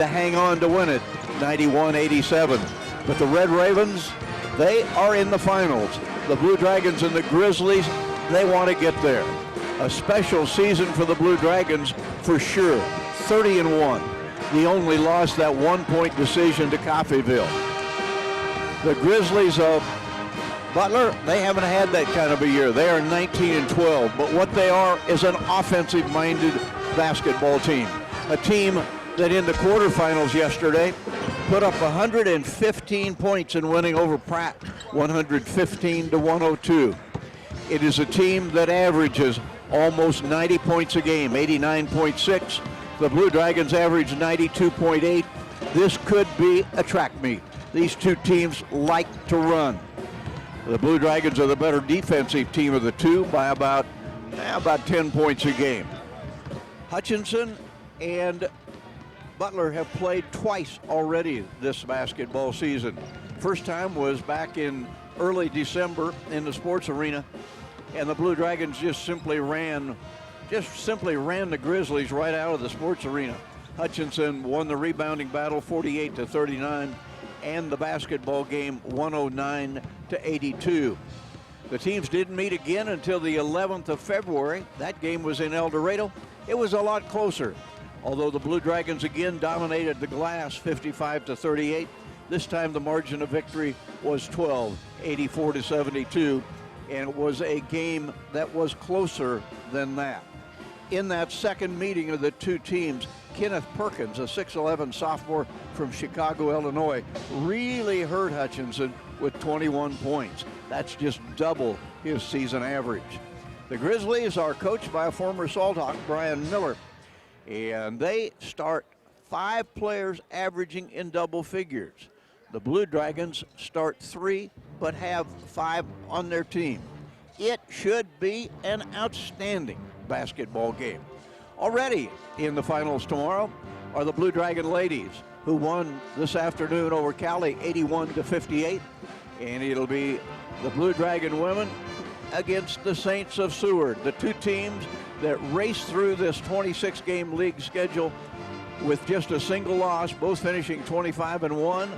to hang on to win it, 91-87. But the Red Ravens, they are in the finals. The Blue Dragons and the Grizzlies, they want to get there. A special season for the Blue Dragons for sure. 30-1. The only loss, that 1-point decision to Coffeyville. The Grizzlies of Butler, they haven't had that kind of a year. They are 19-12, but what they are is an offensive-minded basketball team. A team that in the quarterfinals yesterday put up 115 points in winning over Pratt, 115-102. It is a team that averages almost 90 points a game, 89.6. The Blue Dragons average 92.8. This could be a track meet. These two teams like to run. The Blue Dragons are the better defensive team of the two by about 10 points a game. Hutchinson and Butler have played twice already this basketball season. First time was back in early December in the sports arena, and the Blue Dragons just simply ran the Grizzlies right out of the sports arena. Hutchinson won the rebounding battle 48-39 and the basketball game 109-82. The teams didn't meet again until the 11th of February. That game was in El Dorado. It was a lot closer. Although the Blue Dragons again dominated the glass 55-38, this time the margin of victory was 12, 84-72, and it was a game that was closer than that. In that second meeting of the two teams, Kenneth Perkins, a 6'11 sophomore from Chicago, Illinois, really hurt Hutchinson with 21 points. That's just double his season average. The Grizzlies are coached by a former Salt Hawk, Brian Miller, and they start 5 players averaging in double figures. The Blue Dragons start 3 but have 5 on their team. It should be an outstanding basketball game. Already in the finals tomorrow are the Blue Dragon ladies, who won this afternoon over Cali 81-58, and it'll be the Blue Dragon women against the Saints of Seward, the two teams that race through this 26-game league schedule with just a single loss, both finishing 25-1.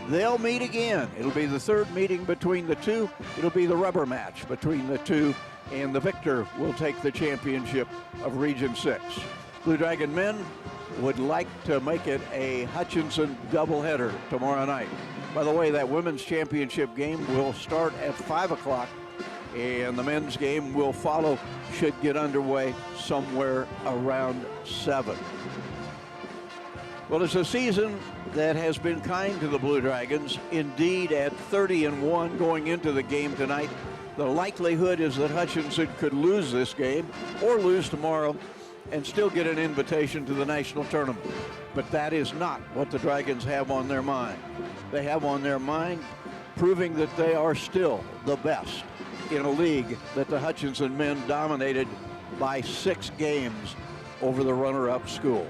They'll meet again. It'll be the third meeting between the two. It'll be the rubber match between the two, and the victor will take the championship of Region 6. Blue Dragon men would like to make it a Hutchinson doubleheader tomorrow night. By the way, that women's championship game will start at 5 o'clock, and the men's game will follow, should get underway somewhere around 7. Well, it's a season that has been kind to the Blue Dragons. Indeed, at 30-1 going into the game tonight, the likelihood is that Hutchinson could lose this game or lose tomorrow and still get an invitation to the national tournament. But that is not what the Dragons have on their mind. They have on their mind proving that they are still the best in a league that the Hutchinson men dominated by 6 games over the runner-up school.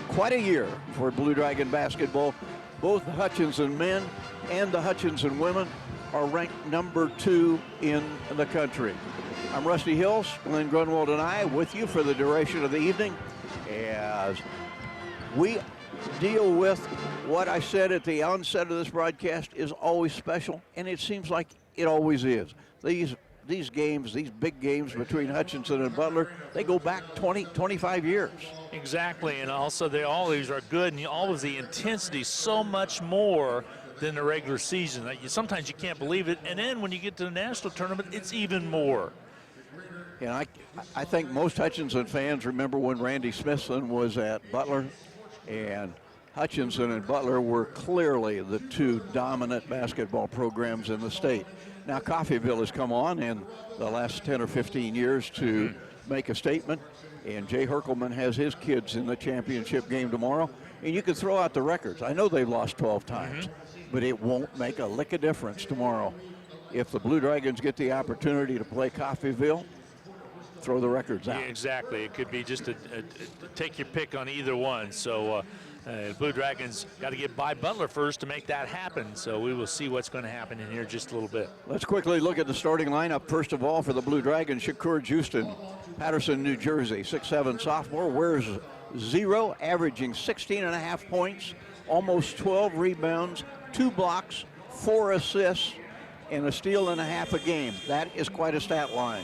Quite a year for Blue Dragon basketball. Both the Hutchinson men and the Hutchinson women are ranked number 2 in the country. I'm Rusty Hills, Glenn Grunwald and I with you for the duration of the evening as we deal with what I said at the onset of this broadcast is always special, and it seems like it always is. These games, these big games between Hutchinson and Butler, they go back 25 years. Exactly, and also they always are good, and always the intensity so much more than the regular season. Sometimes you can't believe it, and then when you get to the national tournament, it's even more. And I think most Hutchinson fans remember when Randy Smithson was at Butler, and Hutchinson and Butler were clearly the two dominant basketball programs in the state. Now Coffeyville has come on in the last 10 or 15 years to make a statement, and Jay Herkelman has his kids in the championship game tomorrow. And you can throw out the records. I know they've lost 12 times, but it won't make a lick of difference tomorrow. If the Blue Dragons get the opportunity to play Coffeyville, throw the records out. Yeah, exactly. It could be just a take your pick on either one. So Blue Dragons got to get by Butler first to make that happen. So we will see what's going to happen in here just a little bit. Let's quickly look at the starting lineup. First of all, for the Blue Dragons, Shakur Houston, Patterson, New Jersey, 6'7 sophomore, wears 0, averaging 16 and a half points, almost 12 rebounds, 2 blocks, 4 assists, and a steal and a half a game. That is quite a stat line.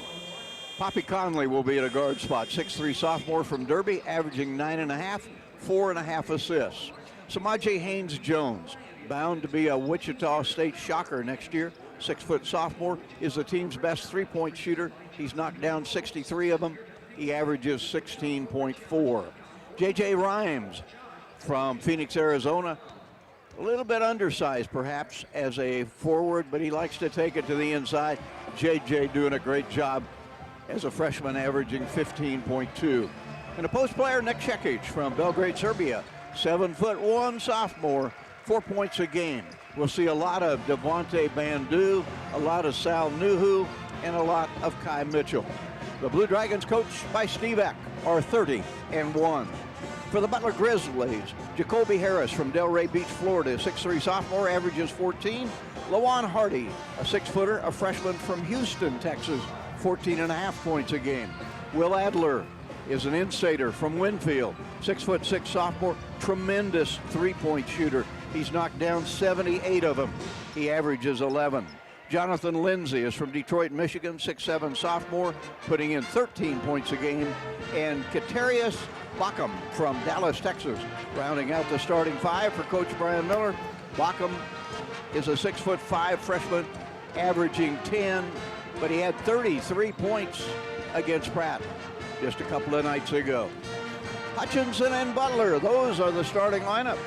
Poppy Conley will be at a guard spot, 6'3" sophomore from Derby, averaging 9 and a half, 4 and a half assists. Samaje Haynes-Jones, bound to be a Wichita State shocker next year. 6-foot sophomore, is the team's best three-point shooter. He's knocked down 63 of them. He averages 16.4. J.J. Rhymes from Phoenix, Arizona. A little bit undersized, perhaps, as a forward, but he likes to take it to the inside. J.J. doing a great job as a freshman, averaging 15.2. And a post player, Nick Cekic from Belgrade, Serbia. 7'1" sophomore, 4 points a game. We'll see a lot of Devontae Bandu, a lot of Sal Nuhu, and a lot of Kai Mitchell. The Blue Dragons, coached by Steve Eck, are 30-1. For the Butler Grizzlies, Jacoby Harris from Delray Beach, Florida, 6'3" sophomore, averages 14. Lawan Hardy, a 6-footer, a freshman from Houston, Texas, 14 and a half points a game. Will Adler is an in-stater from Winfield, 6'6" sophomore, tremendous three-point shooter. He's knocked down 78 of them. He averages 11. Jonathan Lindsay is from Detroit, Michigan, 6'7" sophomore, putting in 13 points a game. And Katarius Backham from Dallas, Texas, rounding out the starting five for Coach Brian Miller. Backham is a 6'5" freshman, averaging 10, but he had 33 points against Pratt just a couple of nights ago. Hutchinson and Butler, those are the starting lineups.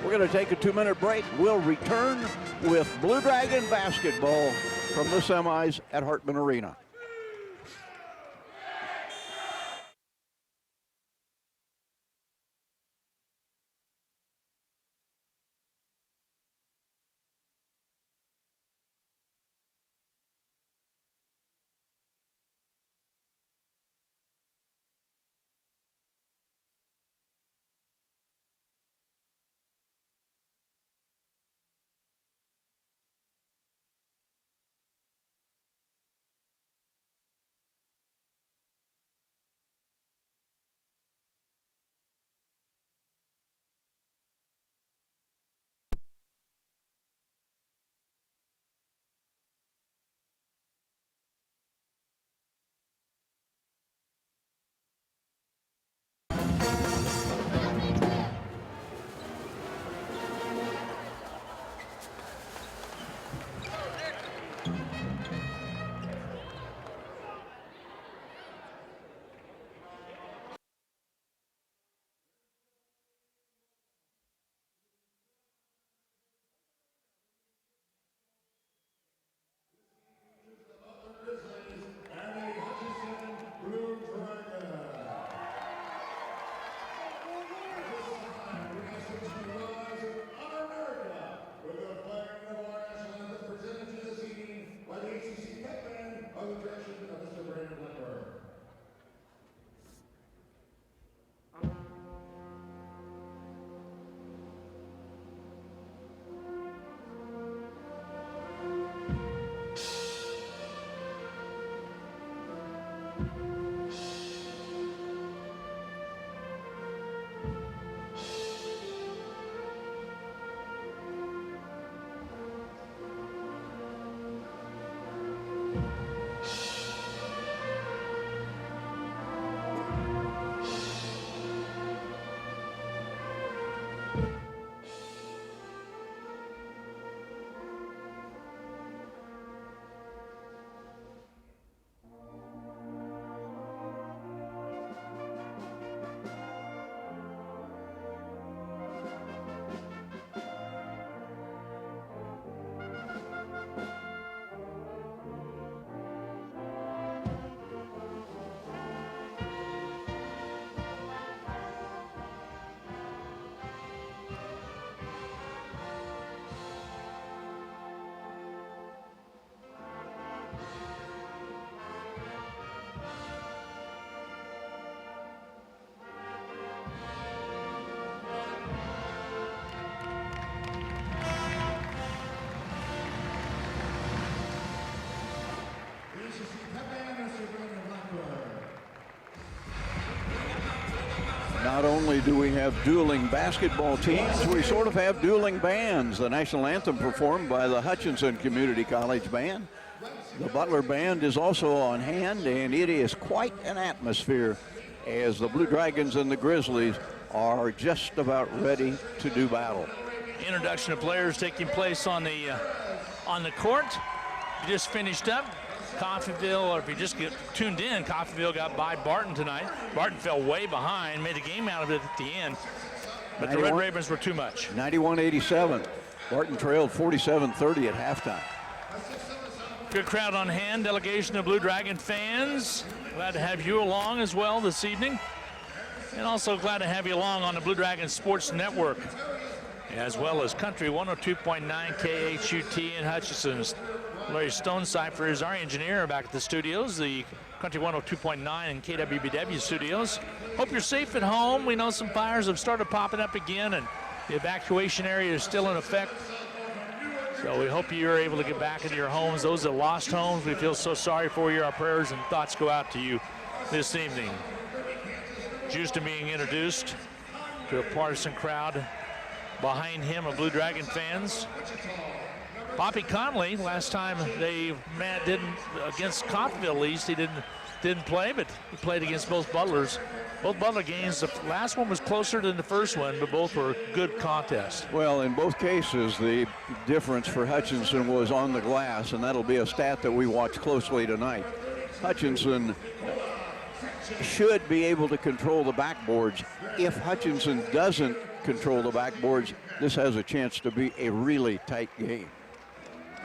We're going to take a 2-minute break. We'll return with Blue Dragon basketball from the semis at Hartman Arena. Not only do we have dueling basketball teams, we sort of have dueling bands. The national anthem performed by the Hutchinson Community College Band. The Butler Band is also on hand, and it is quite an atmosphere as the Blue Dragons and the Grizzlies are just about ready to do battle. Introduction of players taking place on the court. You just finished up. Coffeyville, or if you just get tuned in, Coffeyville got by Barton tonight. Barton fell way behind, made a game out of it at the end, but the Red Ravens were too much. 91-87. Barton trailed 47-30 at halftime. Good crowd on hand, delegation of Blue Dragon fans. Glad to have you along as well this evening. And also glad to have you along on the Blue Dragon Sports Network, as well as Country 102.9 KHUT in Hutchinson. Larry Stonecipher is our engineer back at the studios, the Country 102.9 and KWBW studios. Hope you're safe at home. We know some fires have started popping up again, and the evacuation area is still in effect. So we hope you're able to get back into your homes. Those that lost homes, we feel so sorry for you. Our prayers and thoughts go out to you this evening. Houston being introduced to a partisan crowd behind him of Blue Dragon fans. Poppy Conley, last time they didn't against Coffeyville, at least he didn't play, but he played against both Butlers. Both Butler games, the last one was closer than the first one, but both were good contests. Well, in both cases, the difference for Hutchinson was on the glass, and that'll be a stat that we watch closely tonight. Hutchinson should be able to control the backboards. If Hutchinson doesn't control the backboards, this has a chance to be a really tight game.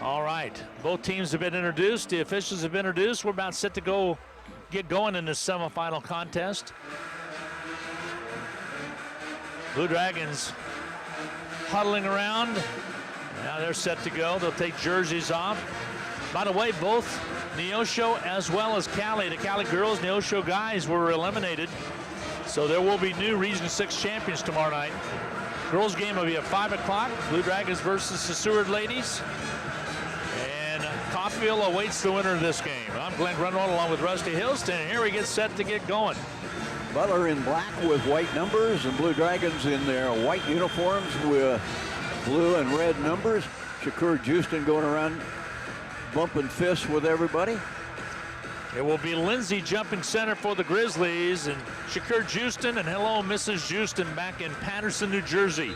All right, both teams have been introduced. The officials have been introduced. We're about set to get going in this semifinal contest. Blue Dragons huddling around. Now they're set to go. They'll take jerseys off. By the way, both Neosho as well as Cali, the Cali girls, Neosho guys were eliminated. So there will be new Region 6 champions tomorrow night. Girls game will be at 5 o'clock. Blue Dragons versus the Seward ladies. Coffeyville awaits the winner of this game. I'm Glenn Grunwald along with Rusty Hillston, and here we get set to get going. Butler in black with white numbers, and Blue Dragons in their white uniforms with blue and red numbers. Shakur Houston going around bumping fists with everybody. It will be Lindsay jumping center for the Grizzlies, and Shakur Houston, and hello Mrs. Houston back in Patterson, New Jersey.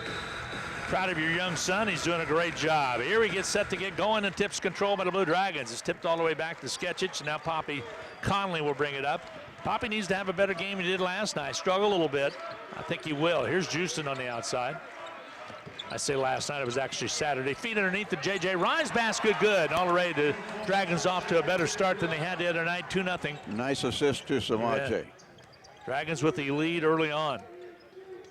Proud of your young son. He's doing a great job. Here we get set to get going, and tips control by the Blue Dragons. It's tipped all the way back to Sketchich, and now Poppy Conley will bring it up. Poppy needs to have a better game than he did last night. Struggled a little bit. I think he will. Here's Houston on the outside. I say last night, it was actually Saturday. Feet underneath the J.J. Rhymes basket, good. All right, the Dragons off to a better start than they had the other night, 2-0. Nice assist to Samaje. Yeah. Dragons with the lead early on.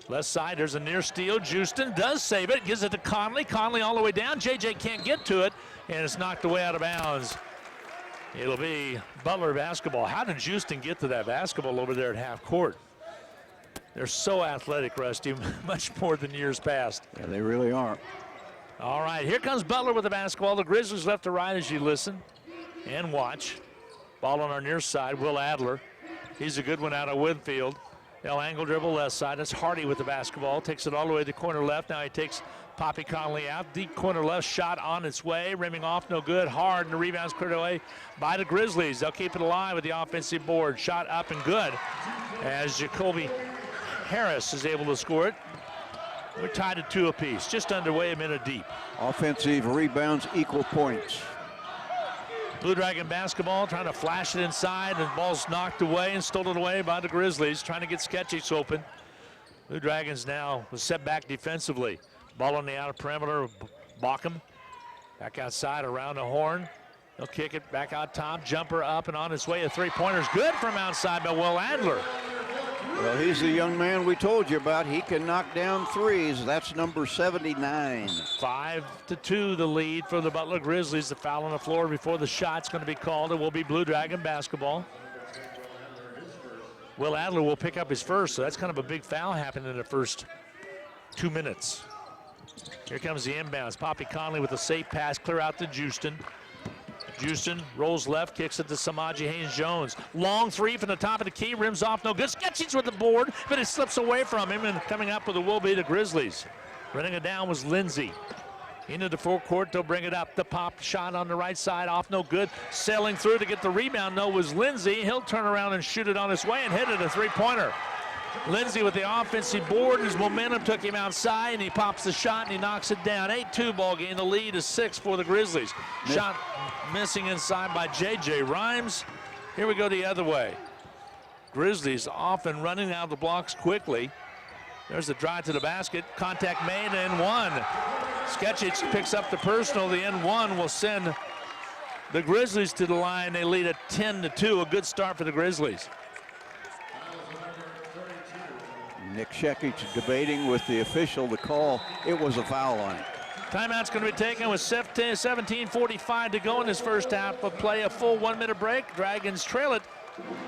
Left side, there's a near steal. Houston does save it, gives it to Conley. Conley all the way down. JJ can't get to it, and it's knocked away out of bounds. It'll be Butler basketball. How did Houston get to that basketball over there at half court? They're so athletic, Rusty, much more than years past. Yeah, they really are. All right, here comes Butler with the basketball. The Grizzlies left to right as you listen and watch. Ball on our near side, Will Adler. He's a good one out of Winfield. They'll angle dribble left side. That's Hardy with the basketball. Takes it all the way to corner left. Now he takes Poppy Conley out. Deep corner left shot on its way. Rimming off, no good. Hard, and the rebound's cleared away by the Grizzlies. They'll keep it alive with the offensive board. Shot up and good as Jacoby Harris is able to score it. We're tied at 2 apiece. Just underway, a minute deep. Offensive rebounds, equal points. Blue Dragon basketball, trying to flash it inside, and the ball's knocked away and stolen away by the Grizzlies, trying to get Sketchich open. Blue Dragons now was set back defensively. Ball on the outer perimeter, Bockham. Back outside, around the horn. They'll kick it back out top, jumper up and on its way. A three-pointer's good from outside by Will Adler. Well, he's the young man we told you about. He can knock down threes. That's number 79. 5-2 the lead for the Butler Grizzlies. The foul on the floor before the shot's going to be called. It will be Blue Dragon basketball. Will Adler will pick up his first, so that's kind of a big foul happening in the first 2 minutes. Here comes the inbounds. Poppy Conley with a safe pass, clear out to Houston. Houston rolls left, kicks it to Samaji Haynes-Jones. Long three from the top of the key, rims off, no good. Sketchy's with the board, but it slips away from him, and coming up with it will be the Grizzlies. Running it down was Lindsay. Into the forecourt, they'll bring it up. The pop shot on the right side, off, no good. Sailing through to get the rebound, no, was Lindsay. He'll turn around and shoot it on his way and hit it, a three-pointer. Lindsay with the offensive board, his momentum took him outside, and he pops the shot and he knocks it down. 8-2 ball game. The lead is 6 for the Grizzlies. Shot missing inside by J.J. Rhymes. Here we go the other way. Grizzlies off and running out of the blocks quickly. There's the drive to the basket. Contact made and one. Sketchich picks up the personal. The end one will send the Grizzlies to the line. They lead at 10-2. A good start for the Grizzlies. Nick Shekic debating with the official to call. It was a foul on him. Timeout's going to be taken with 17:45 to go in this first half of play. A full 1 minute break. Dragons trail it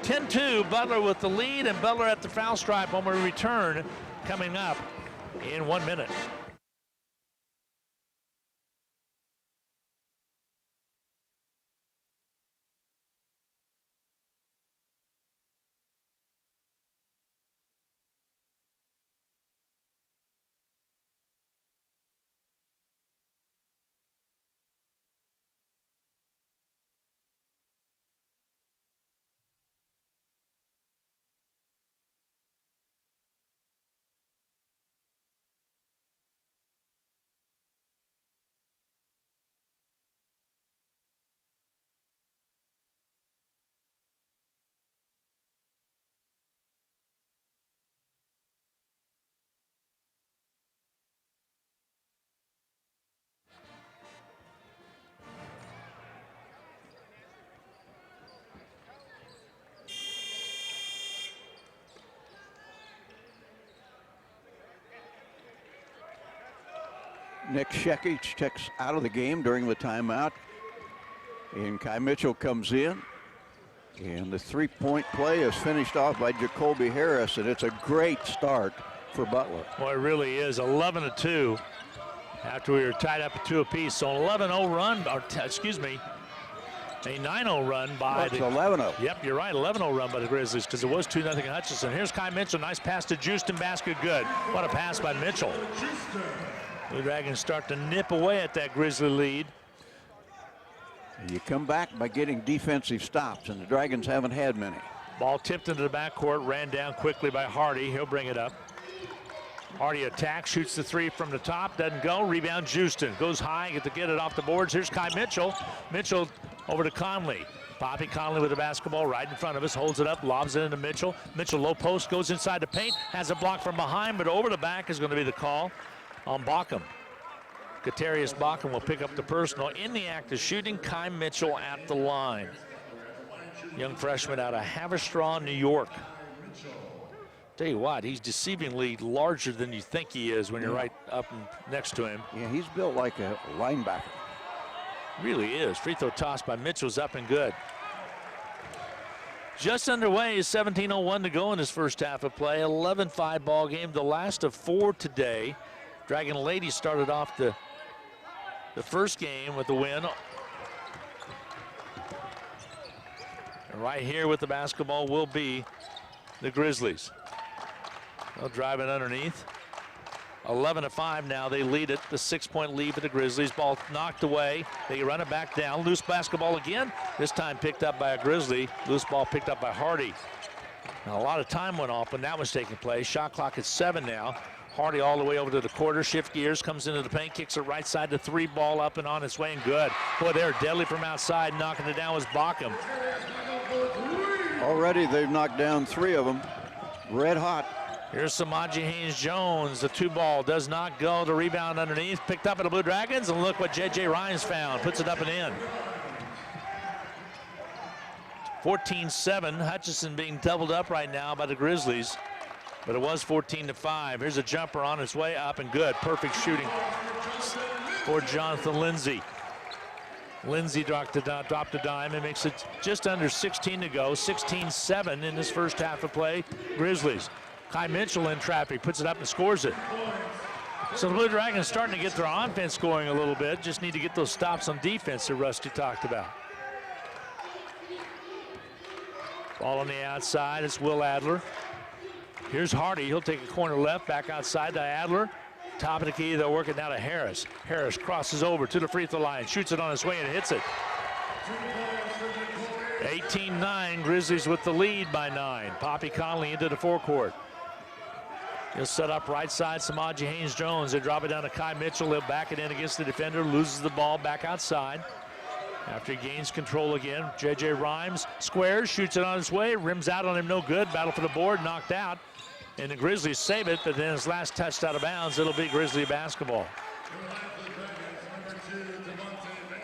10-2. Butler with the lead, and Butler at the foul stripe when we return coming up in 1 minute. Nick Shekic checks out of the game during the timeout. And Kai Mitchell comes in. And the three-point play is finished off by Jacoby Harris, and it's a great start for Butler. Well, it really is. 11-2 after we were tied up at 2 apiece. So an 11-0 run, or excuse me, a 9-0 run by the 11-0. Yep, you're right, 11-0 run by the Grizzlies because it was 2-0 in Hutchinson. Here's Kai Mitchell, nice pass to Houston, basket good. What a pass by Mitchell. The Dragons start to nip away at that Grizzly lead. You come back by getting defensive stops, and the Dragons haven't had many. Ball tipped into the backcourt, ran down quickly by Hardy. He'll bring it up. Hardy attacks, shoots the three from the top, doesn't go. Rebound Houston, goes high, get it off the boards. Here's Kai Mitchell. Mitchell over to Conley. Bobby Conley with the basketball right in front of us, holds it up, lobs it into Mitchell. Mitchell low post, goes inside the paint, has a block from behind, but over the back is going to be the call on Bockham. Katarius Bockham will pick up the personal. In the act of shooting, Kai Mitchell at the line. Young freshman out of Haverstraw, New York. Tell you what, he's deceivingly larger than you think he is when you're right up next to him. Yeah, he's built like a linebacker. Really is. Free throw toss by Mitchell's up and good. Just underway is 17:01 to go in this first half of play. 11-5 ball game, the last of 4 today. Dragon Ladies started off the first game with the win. And right here with the basketball will be the Grizzlies. They'll drive it underneath. 11-5 now. They lead it. The 6-point lead for the Grizzlies. Ball knocked away. They run it back down. Loose basketball again. This time picked up by a Grizzly. Loose ball picked up by Hardy. Now a lot of time went off when that was taking place. Shot clock at 7 now. Hardy all the way over to the quarter, shift gears, comes into the paint, kicks it right side to 3, ball up and on its way and good. Boy, they're deadly from outside. Knocking it down was Bockham. Already they've knocked down 3 of them. Red hot. Here's Samaji Haynes-Jones. The 2-ball does not go. The rebound underneath, picked up by the Blue Dragons, and look what J.J. Ryan's found. Puts it up and in. 14-7. Hutchinson being doubled up right now by the Grizzlies. But it was 14-5. Here's a jumper on its way up and good. Perfect shooting for Jonathan Lindsay. Lindsay dropped a dime and makes it just under 16 to go. 16-7 in this first half of play. Grizzlies. Kai Mitchell in traffic, puts it up and scores it. So the Blue Dragons starting to get their offense going a little bit. Just need to get those stops on defense that Rusty talked about. Ball on the outside, it's Will Adler. Here's Hardy, he'll take a corner left, back outside to Adler. Top of the key, they'll work it now to Harris. Harris crosses over to the free throw line, shoots it on his way and hits it. 18-9, Grizzlies with the lead by 9. Poppy Conley into the forecourt. He'll set up right side, Samaje Haynes-Jones. They drop it down to Kai Mitchell. He'll back it in against the defender, loses the ball back outside. After he gains control again, J.J. Rhymes squares, shoots it on his way, rims out on him, no good. Battle for the board, knocked out. And the Grizzlies save it, but then his last touch out of bounds, it'll be Grizzly basketball.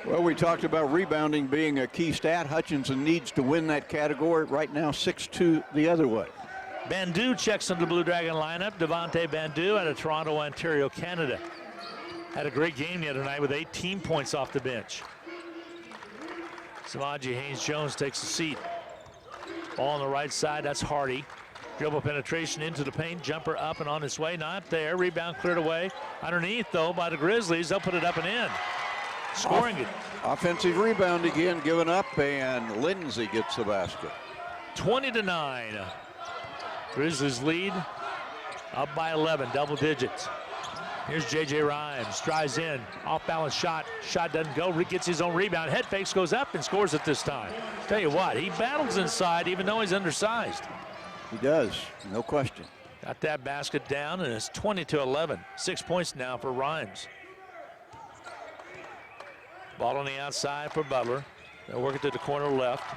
Well, we talked about rebounding being a key stat. Hutchinson needs to win that category. Right now, 6-2 the other way. Bandu checks into the Blue Dragon lineup. Devontae Bandu out of Toronto, Ontario, Canada. Had a great game the other night with 18 points off the bench. Samaje Haynes-Jones takes a seat. Ball on the right side, that's Hardy. Dribble penetration into the paint, jumper up and on its way, not there. Rebound cleared away. Underneath, though, by the Grizzlies, they'll put it up and in. Scoring it. Offensive rebound again given up, and Lindsay gets the basket. 20-9. Grizzlies lead up by 11, double digits. Here's J.J. Rhymes, drives in, off-balance shot. Shot doesn't go, gets his own rebound. Head fakes, goes up and scores it this time. Tell you what, he battles inside even though he's undersized. He does, no question. Got that basket down, and it's 20-11. 6 points now for Rhymes. Ball on the outside for Butler. They'll work it to the corner left.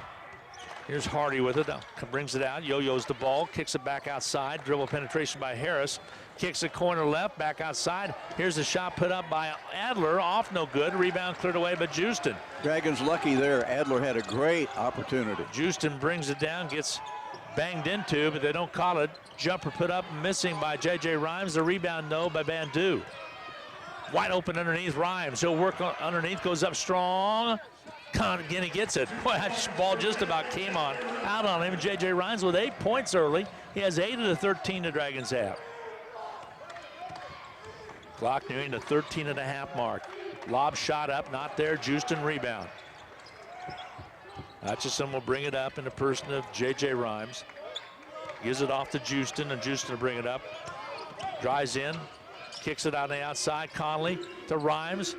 Here's Hardy with it, brings it out, yo-yos the ball, kicks it back outside, dribble penetration by Harris, kicks it corner left, back outside. Here's the shot put up by Adler, off no good, rebound cleared away by Houston. Dragons lucky there, Adler had a great opportunity. Houston brings it down, gets banged into, but they don't call it. Jumper put up, missing by J.J. Rhymes, the rebound no by Bandu. Wide open underneath Rhymes, he'll work underneath, goes up strong. Again, he gets it. Boy, that ball just about came out on him. J.J. Rhymes with 8 points early. He has 8 of the 13 the Dragons have. Clock nearing the 13.5 mark. Lob shot up, not there. Houston rebound. Hutchinson will bring it up in the person of J.J. Rhymes. Gives it off to Houston, and Houston will bring it up. Drives in, kicks it out on the outside. Conley to Rhymes.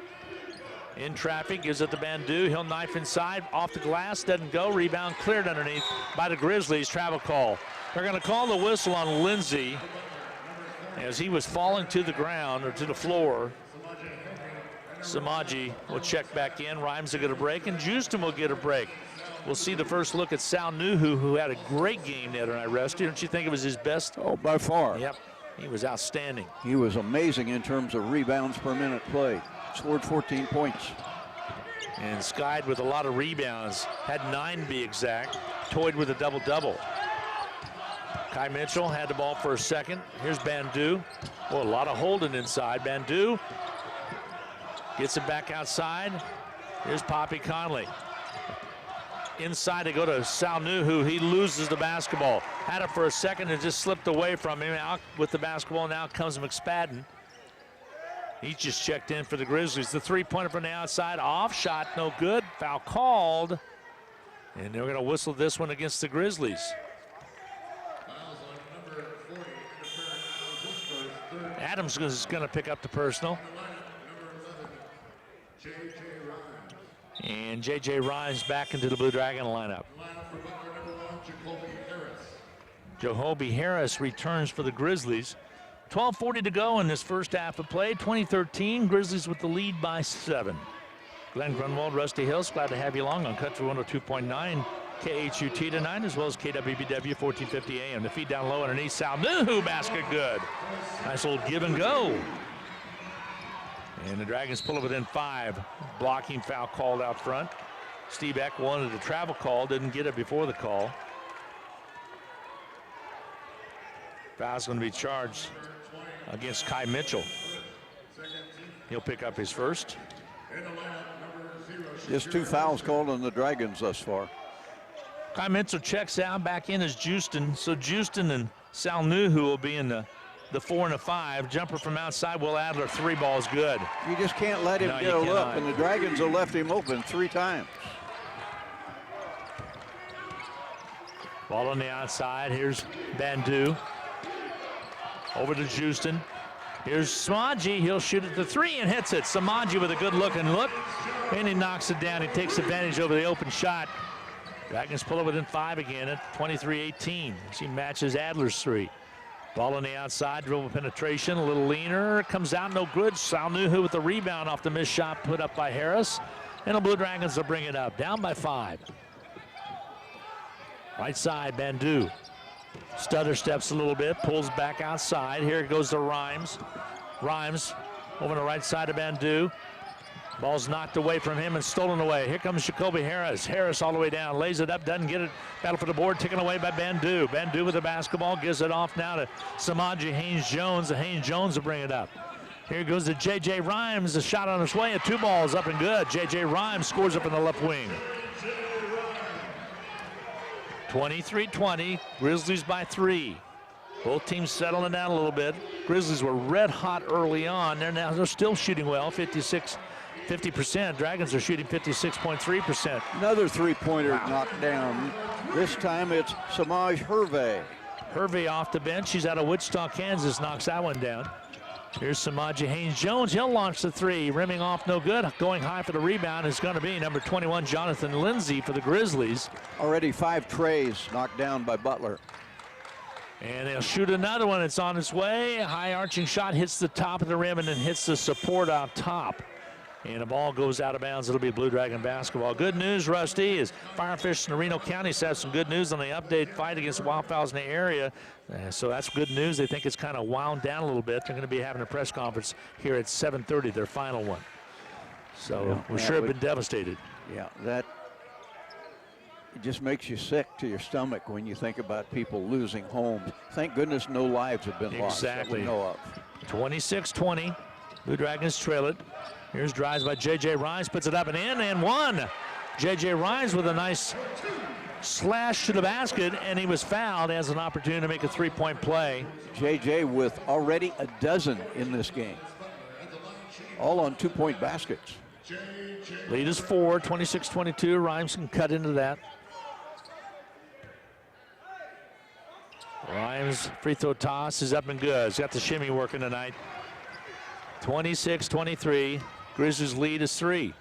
In traffic, gives it to Bandu. He'll knife inside, off the glass, doesn't go. Rebound cleared underneath by the Grizzlies. Travel call. They're going to call the whistle on Lindsay as he was falling to the ground or to the floor. Samaje will check back in. Rhymes will get a break, and Houston will get a break. We'll see the first look at Sal Nuhu, who had a great game the other night. Rusty, don't you think it was his best? Oh, by far. Yep, he was outstanding. He was amazing in terms of rebounds per minute played. Scored 14 points. And skied with a lot of rebounds. Had 9 to be exact. Toyed with a double-double. Kai Mitchell had the ball for a second. Here's Bandu. Well, a lot of holding inside. Bandu gets it back outside. Here's Poppy Conley. Inside they go to Sal Nuhu. He loses the basketball. Had it for a second and just slipped away from him. Out with the basketball. Now comes McSpadden. He just checked in for the Grizzlies. The three-pointer from the outside, off shot, no good. Foul called. And they're going to whistle this one against the Grizzlies. Adams is going to pick up the personal. And J.J. Rhymes back into the Blue Dragon lineup. Jacoby Harris returns for the Grizzlies. 12:40 to go in this first half of play. 2013, Grizzlies with the lead by 7. Glenn Grunwald, Rusty Hills, glad to have you along on Country 102.9 KHUT tonight, as well as KWBW 1450 AM. The feed down low underneath. Sal Nuhu, basket good. Nice little give and go. And the Dragons pull it within 5. Blocking foul called out front. Steve Eck wanted a travel call, didn't get it before the call. Foul's going to be charged against Kai Mitchell. He'll pick up his first. Just 2 fouls called on the Dragons thus far. Kai Mitchell checks out, back in as Houston. So Houston and Sal Nuhu will be in the 4 and the 5. Jumper from outside, Will Adler, 3 balls good. You just can't let him get a look, and the Dragons have left him open 3 times. Ball on the outside. Here's Bandu. Over to Houston. Here's Samaji. He'll shoot at the three and hits it. Samaji with a good looking look. And he knocks it down. He takes advantage over the open shot. Dragons pull it within 5 again at 23-18. She matches Adler's three. Ball on the outside, dribble penetration, a little leaner. Comes out, no good. Salnuhu with the rebound off the missed shot put up by Harris. And the Blue Dragons will bring it up. Down by 5. Right side, Bandu. Stutter steps a little bit, pulls back outside. Here it goes to Rhymes. Rhymes over the right side of Bandu. Ball's knocked away from him and stolen away. Here comes Jacoby Harris. Harris all the way down, lays it up, doesn't get it. Battle for the board, taken away by Bandu. Bandu with the basketball, gives it off now to Samaji Haynes-Jones. The Haynes-Jones will bring it up. Here goes to J.J. Rhymes. The shot on his way, and 2 balls up and good. J.J. Rhymes scores up in the left wing. 23-20, Grizzlies by 3. Both teams settling down a little bit. Grizzlies were red hot early on. They're still shooting well, 50%. Dragons are shooting 56.3%. Another three-pointer knocked down. This time it's Samaj Hervey. Hervey off the bench. She's out of Wichita, Kansas. Knocks that one down. Here's Samaji Haynes-Jones. He'll launch the three. Rimming off, no good. Going high for the rebound is going to be number 21, Jonathan Lindsay for the Grizzlies. Already 5 trays knocked down by Butler. And they'll shoot another one. It's on its way. A high arching shot hits the top of the rim and then hits the support out top. And the ball goes out of bounds. It'll be Blue Dragon basketball. Good news, Rusty, is Firefish and Reno counties have some good news on the update fight against wildfowls in the area. So that's good news. They think it's kind of wound down a little bit. They're going to be having a press conference here at 7:30, their final one. So we're sure have been devastated. Yeah, that it just makes you sick to your stomach when you think about people losing homes. Thank goodness no lives have been lost that we know of. 26-20. Blue Dragons trail it. Here's drives by J.J. Rhymes, puts it up and in, and one. J.J. Rhymes with a nice slash to the basket, and he was fouled. Has an opportunity to make a three-point play. J.J. with already a dozen in this game. All on 2-point baskets. Lead is 4, 26-22. Rhymes can cut into that. Rhymes free throw toss is up and good. He's got the shimmy working tonight. 26-23. Grizzlies lead is 3.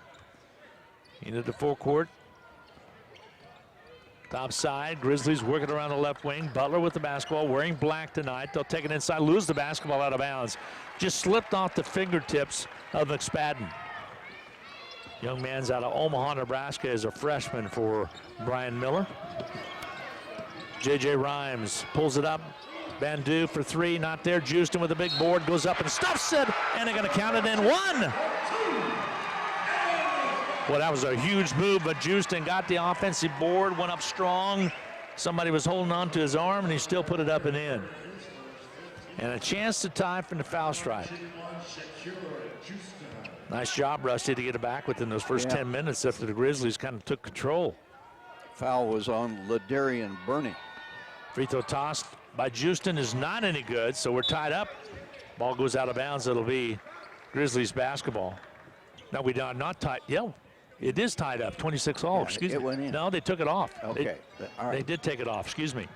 Into the forecourt. Top side, Grizzlies working around the left wing. Butler with the basketball, wearing black tonight. They'll take it inside, lose the basketball out of bounds. Just slipped off the fingertips of McSpadden. Young man's out of Omaha, Nebraska as a freshman for Brian Miller. J.J. Rhymes pulls it up. Bandu for 3, not there. Houston with a big board, goes up and stuffs it, and they're going to count it in 1. Well, that was a huge move, but Houston got the offensive board, went up strong. Somebody was holding on to his arm, and he still put it up and in. And a chance to tie from the foul stripe. Nice job, Rusty, to get it back within those first 10 minutes after the Grizzlies kind of took control. Foul was on Ladarian Burney. Free throw tossed by Houston is not any good, so we're tied up. Ball goes out of bounds. It'll be Grizzlies basketball. No, we are not tied. Yeah, it is tied up. 26 all. Excuse me. It went in. No, they took it off. Okay. All right. They did take it off. Excuse me.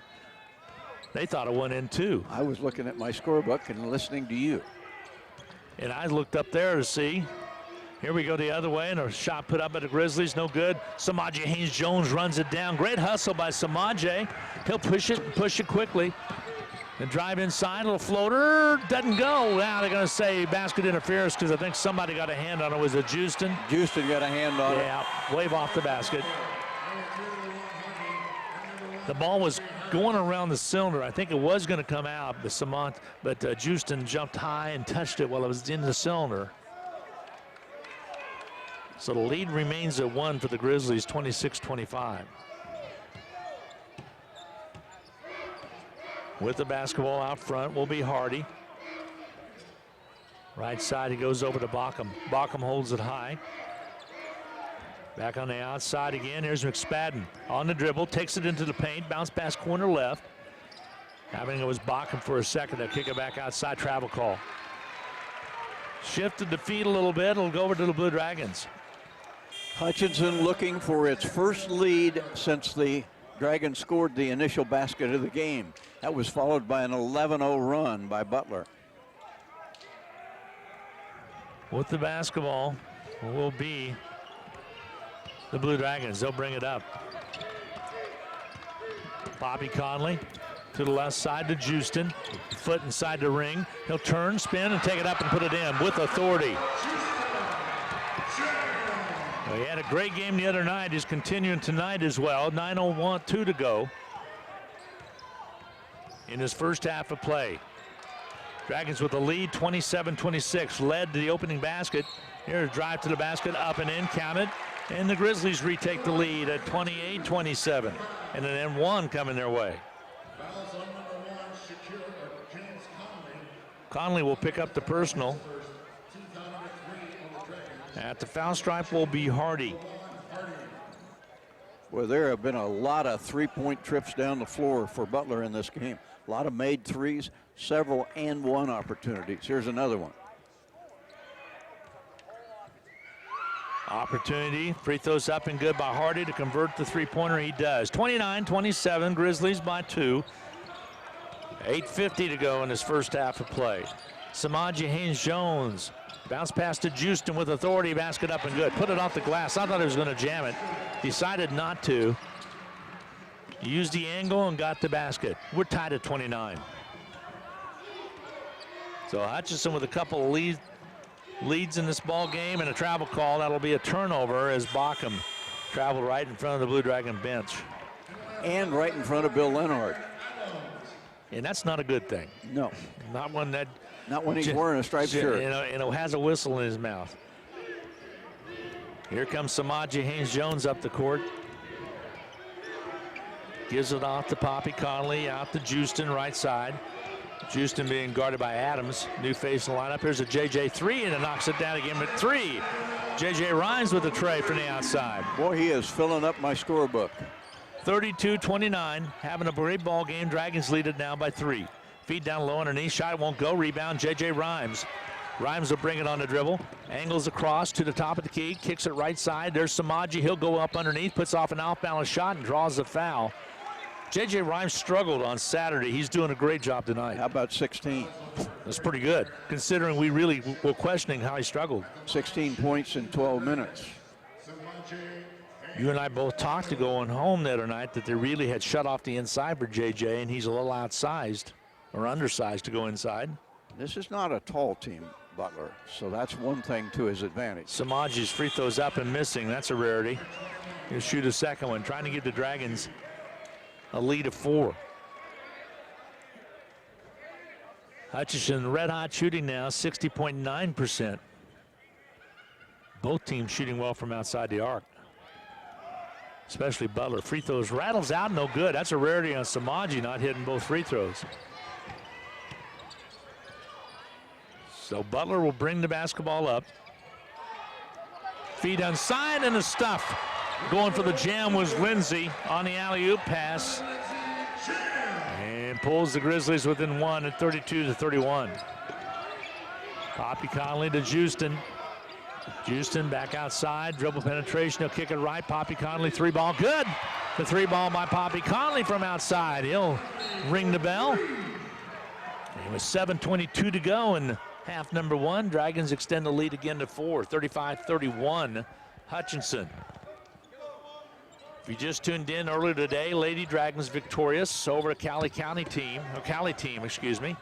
They thought it went in too. I was looking at my scorebook and listening to you. And I looked up there to see. Here we go the other way, and a shot put up at the Grizzlies, no good. Samaji Haynes-Jones runs it down. Great hustle by Samaji. He'll push it quickly. And drive inside, a little floater, doesn't go. Now they're gonna say basket interference because I think somebody got a hand on it. Was it Houston? Houston got a hand on it. Yeah, wave off the basket. The ball was going around the cylinder. I think it was gonna come out, but Houston jumped high and touched it while it was in the cylinder. So the lead remains at 1 for the Grizzlies, 26-25. With the basketball out front will be Hardy. Right side, he goes over to Bockham. Bockham holds it high. Back on the outside again, here's McSpadden. On the dribble, takes it into the paint, bounce pass corner left. Having it was Bockham for a second, they'll kick it back outside, travel call. Shifted the feet a little bit, it'll go over to the Blue Dragons. Hutchinson looking for its first lead since the Dragons scored the initial basket of the game. That was followed by an 11-0 run by Butler. With the basketball will be the Blue Dragons. They'll bring it up. Bobby Conley to the left side to Houston. Foot inside the ring. He'll turn, spin, and take it up and put it in with authority. Well, he had a great game the other night. He's continuing tonight as well. 9:02 to go in his first half of play. Dragons with a lead, 27-26, led to the opening basket. Here's a drive to the basket, up and in, count it. And the Grizzlies retake the lead at 28-27. And an M1 coming their way. Conley will pick up the personal. At the foul stripe will be Hardy. Well, there have been a lot of three-point trips down the floor for Butler in this game. A lot of made threes, several and one opportunities. Here's another one. Opportunity, free throws up and good by Hardy to convert the three-pointer. He does. 29-27, Grizzlies by 2. 8:50 to go in his first half of play. Samaje Haynes-Jones. Bounce pass to Houston with authority. Basket up and good. Put it off the glass. I thought he was going to jam it. Decided not to. Used the angle and got the basket. We're tied at 29. So Hutchinson with a couple of leads in this ball game and a travel call. That'll be a turnover as Bockham traveled right in front of the Blue Dragon bench. And right in front of Bill Leonard. And that's not a good thing. No. Not one that... Not when he's wearing a striped shirt. You know, has a whistle in his mouth. Here comes Samaje Haynes-Jones up the court. Gives it off to Poppy Conley, out to Houston, right side. Houston being guarded by Adams. New face in the lineup. Here's a JJ 3, and it knocks it down again at 3. JJ Rhymes with a tray from the outside. Boy, he is filling up my scorebook. 32-29, having a great ball game. Dragons lead it now by 3. Feed down low underneath, shot won't go. Rebound, JJ Rhymes. Rhymes will bring it on the dribble. Angles across to the top of the key, kicks it right side. There's Samaje. He'll go up underneath, puts off an off-balance shot and draws the foul. JJ Rhymes struggled on Saturday. He's doing a great job tonight. How about 16? That's pretty good, considering we really were questioning how he struggled. 16 points in 12 minutes. You and I both talked to going home the other night that they really had shut off the inside for JJ, and he's a little outsized or undersized to go inside. This is not a tall team, Butler, so that's one thing to his advantage. Samaje's free throws up and missing. That's a rarity. He'll shoot a second one, trying to give the Dragons a lead of 4. Hutchinson red hot shooting now, 60.9%. Both teams shooting well from outside the arc, especially Butler. Free throws rattles out, no good. That's a rarity on Samaje, not hitting both free throws. So Butler will bring the basketball up. Feed inside and the stuff. Going for the jam was Lindsay on the alley-oop pass. And pulls the Grizzlies within 1 at 32-31. Poppy Conley to Houston. Houston back outside, dribble penetration, he'll kick it right. Poppy Conley, 3-ball, good. The 3-ball by Poppy Conley from outside. He'll ring the bell. And with 7:22 to go in half number 1, Dragons extend the lead again to 4, 35-31, Hutchinson. If you just tuned in earlier today, Lady Dragons victorious over a Cali team, excuse me.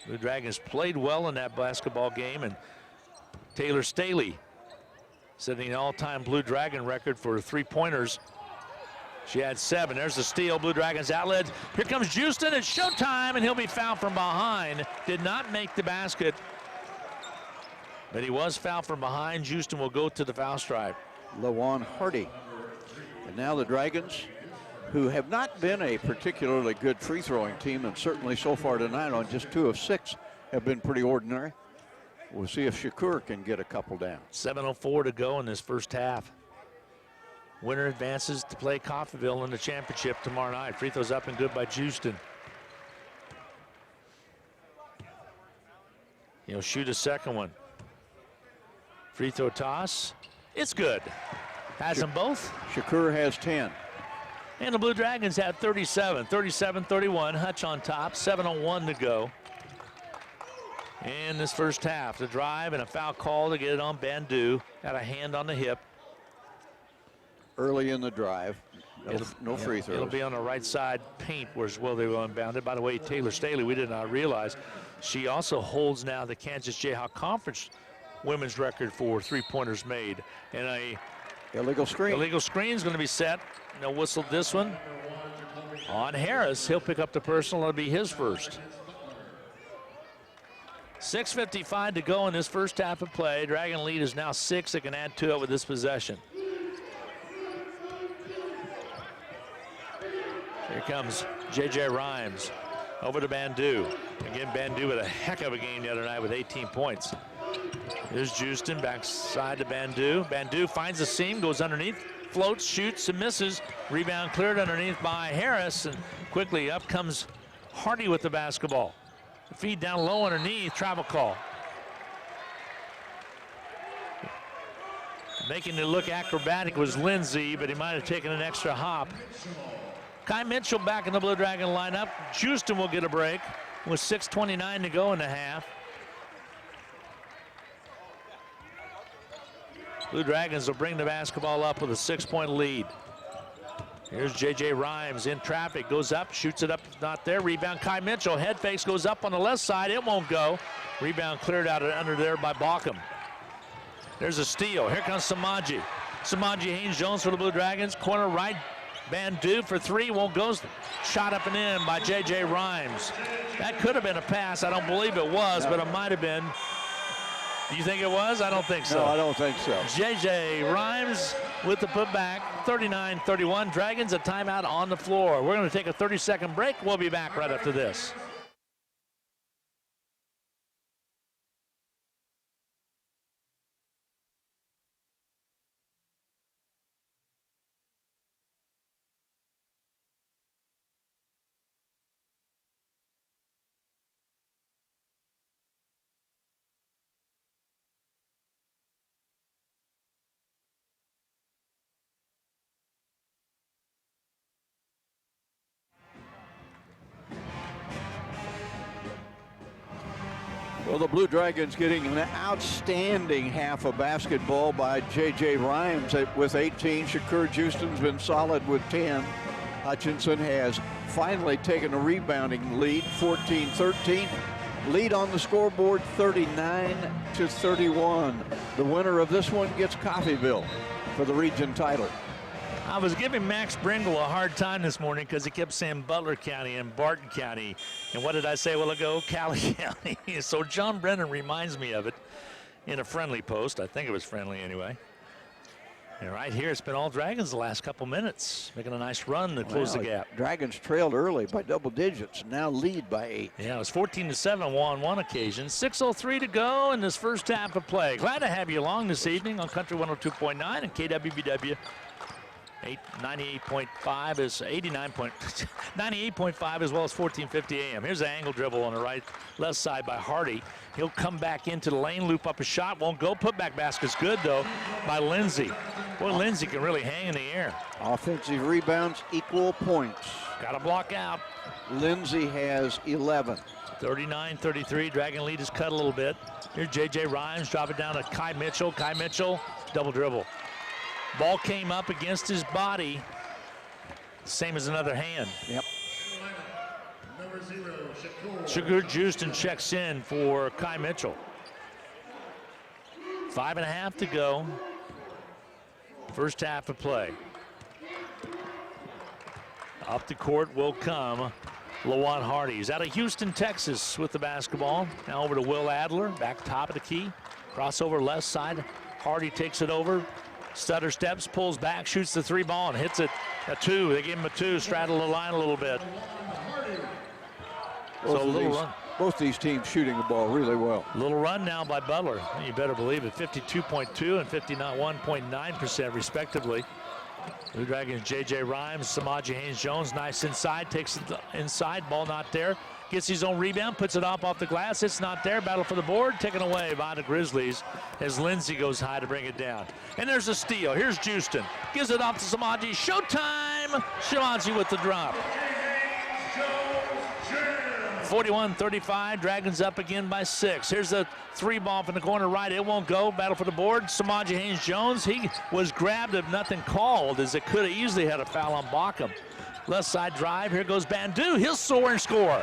The Dragons played well in that basketball game, and Taylor Staley setting an all-time Blue Dragon record for three-pointers. She had 7. There's the steal. Blue Dragons outlet. Here comes Houston. It's showtime, and he'll be fouled from behind. Did not make the basket, but he was fouled from behind. Houston will go to the foul stripe. Lawan Hardy. And now the Dragons, who have not been a particularly good free-throwing team, and certainly so far tonight on just 2 of 6 have been pretty ordinary. We'll see if Shakur can get a couple down. 7:04 to go in this first half. Winner advances to play Coffeyville in the championship tomorrow night. Free throws up and good by Houston. He'll shoot a second one. Free throw toss. It's good. Has them both. Shakur has 10. And the Blue Dragons had 37. 37-31. Hutch on top. 7:01 to go in this first half. The drive and a foul call to get it on Bandu. Got a hand on the hip. Early in the drive. No free throws. It'll be on the right side paint where they were unbounded. By the way, Taylor Staley, we did not realize, she also holds now the Kansas Jayhawk Conference women's record for three-pointers made. And a illegal screen. Illegal screen is going to be set. They'll whistle this one on Harris. He'll pick up the personal. It'll be his first. 6:55 to go in this first half of play. Dragon lead is now 6. They can add to it with this possession. Here comes J.J. Rhymes over to Bandu. Again, Bandu with a heck of a game the other night with 18 points. Here's Houston, backside to Bandu. Bandu finds the seam, goes underneath, floats, shoots, and misses. Rebound cleared underneath by Harris, and quickly up comes Hardy with the basketball. The feed down low underneath, travel call. Making it look acrobatic was Lindsay, but he might have taken an extra hop. Kai Mitchell back in the Blue Dragon lineup. Houston will get a break with 6:29 to go in the half. Blue Dragons will bring the basketball up with a 6-point lead. Here's J.J. Rhymes in traffic, goes up, shoots it up, not there. Rebound, Kai Mitchell, head fakes, goes up on the left side, it won't go. Rebound cleared out under there by Baucom. There's a steal, here comes Samaji. Samaji Haynes-Jones for the Blue Dragons, corner right. Bandu for three, won't go. Shot up and in by J.J. Rhymes. That could have been a pass. I don't believe it was, but it might have been. Do you think it was? I don't think so. No, I don't think so. J.J. Rhymes with the putback, 39-31. Dragons a timeout on the floor. We're going to take a 30-second break. We'll be back right after this. Well, the Blue Dragons getting an outstanding half of basketball by J.J. Rhymes with 18. Shakur Houston's been solid with 10. Hutchinson has finally taken a rebounding lead, 14-13. Lead on the scoreboard, 39-31. The winner of this one gets Coffeyville for the region title. I was giving Max Bringle a hard time this morning because he kept saying Butler County and Barton County. And what did I say a while ago? Cali County. So John Brennan reminds me of it in a friendly post. I think it was friendly anyway. And right here, it's been all Dragons the last couple minutes, making a nice run to close the gap. Dragons trailed early by double digits, now lead by 8. Yeah, it was 14-7 on one occasion. 6:03 to go in this first half of play. Glad to have you along this evening on Country 102.9 and KWBW. 98.5 is 98.5 as well as 1450 AM. Here's an angle dribble on the left side by Hardy. He'll come back into the lane, loop up a shot, won't go. Putback basket's good though by Lindsay. Boy, Lindsay can really hang in the air. Offensive rebounds equal points. Got to block out. Lindsay has 11. 39-33. Dragon lead is cut a little bit. Here's J.J. Rhymes, drop it down to Kai Mitchell. Kai Mitchell, double dribble. Ball came up against his body, same as another hand. Yep. Shakur Houston checks in for Kai Mitchell. 5.5 to go. First half of play. Up the court will come Lawan Hardy. He's out of Houston, Texas with the basketball. Now over to Will Adler, back top of the key. Crossover left side. Hardy takes it over. Stutter steps, pulls back, shoots the three ball, and hits it a 2. They gave him a 2, straddle the line a little bit. Both these teams shooting the ball really well. Little run now by Butler. You better believe it. 52.2 and 51.9% respectively. Blue Dragons, J.J. Rhymes, Samaji Haynes-Jones, nice inside, takes it inside, ball not there. Gets his own rebound, puts it off the glass. It's not there. Battle for the board, taken away by the Grizzlies as Lindsay goes high to bring it down. And there's a steal. Here's Houston. Gives it off to Samaji. Showtime! Samaji with the drop. 41-35, Dragons up again by 6. Here's the 3 ball from the corner right. It won't go. Battle for the board. Samaji Haynes-Jones, he was grabbed if nothing called, as it could have easily had a foul on Bockham. Left side drive. Here goes Bandu. He'll soar and score.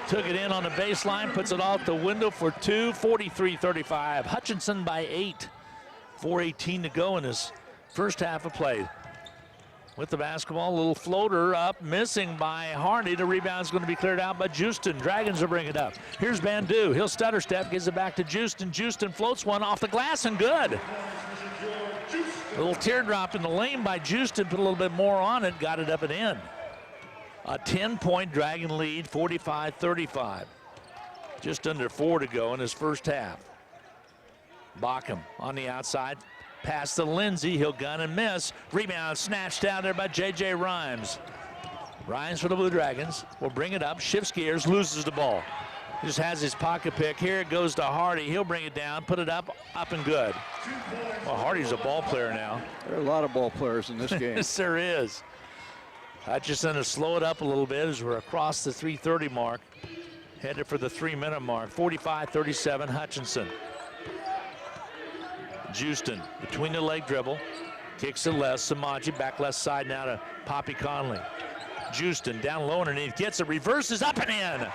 Took it in on the baseline, puts it off the window for 2. 43-35. Hutchinson by 8. 4:18 to go in this first half of play. With the basketball, a little floater up, missing by Hardy. The rebound's going to be cleared out by Houston. Dragons will bring it up. Here's Bandu. He'll stutter step, gives it back to Houston. Houston floats one off the glass and good. A little teardrop in the lane by Houston, put a little bit more on it, got it up and in. A 10-point Dragon lead, 45-35. Just under 4 to go in his first half. Bockham on the outside. Pass to Lindsay, he'll gun and miss. Rebound snatched down there by J.J. Rhymes. Rhymes for the Blue Dragons will bring it up, shifts gears, loses the ball. He just has his pocket pick. Here it goes to Hardy. He'll bring it down, put it up and good. Well, Hardy's a ball player now. There are a lot of ball players in this game. Yes, there is. Hutchinson to slow it up a little bit as we're across the 3:30 mark. Headed for the 3-minute mark. 45-37, Hutchinson. Houston between the leg dribble, kicks it left. Samaji back left side now to Poppy Conley. Houston down low underneath, gets it, reverses up and in.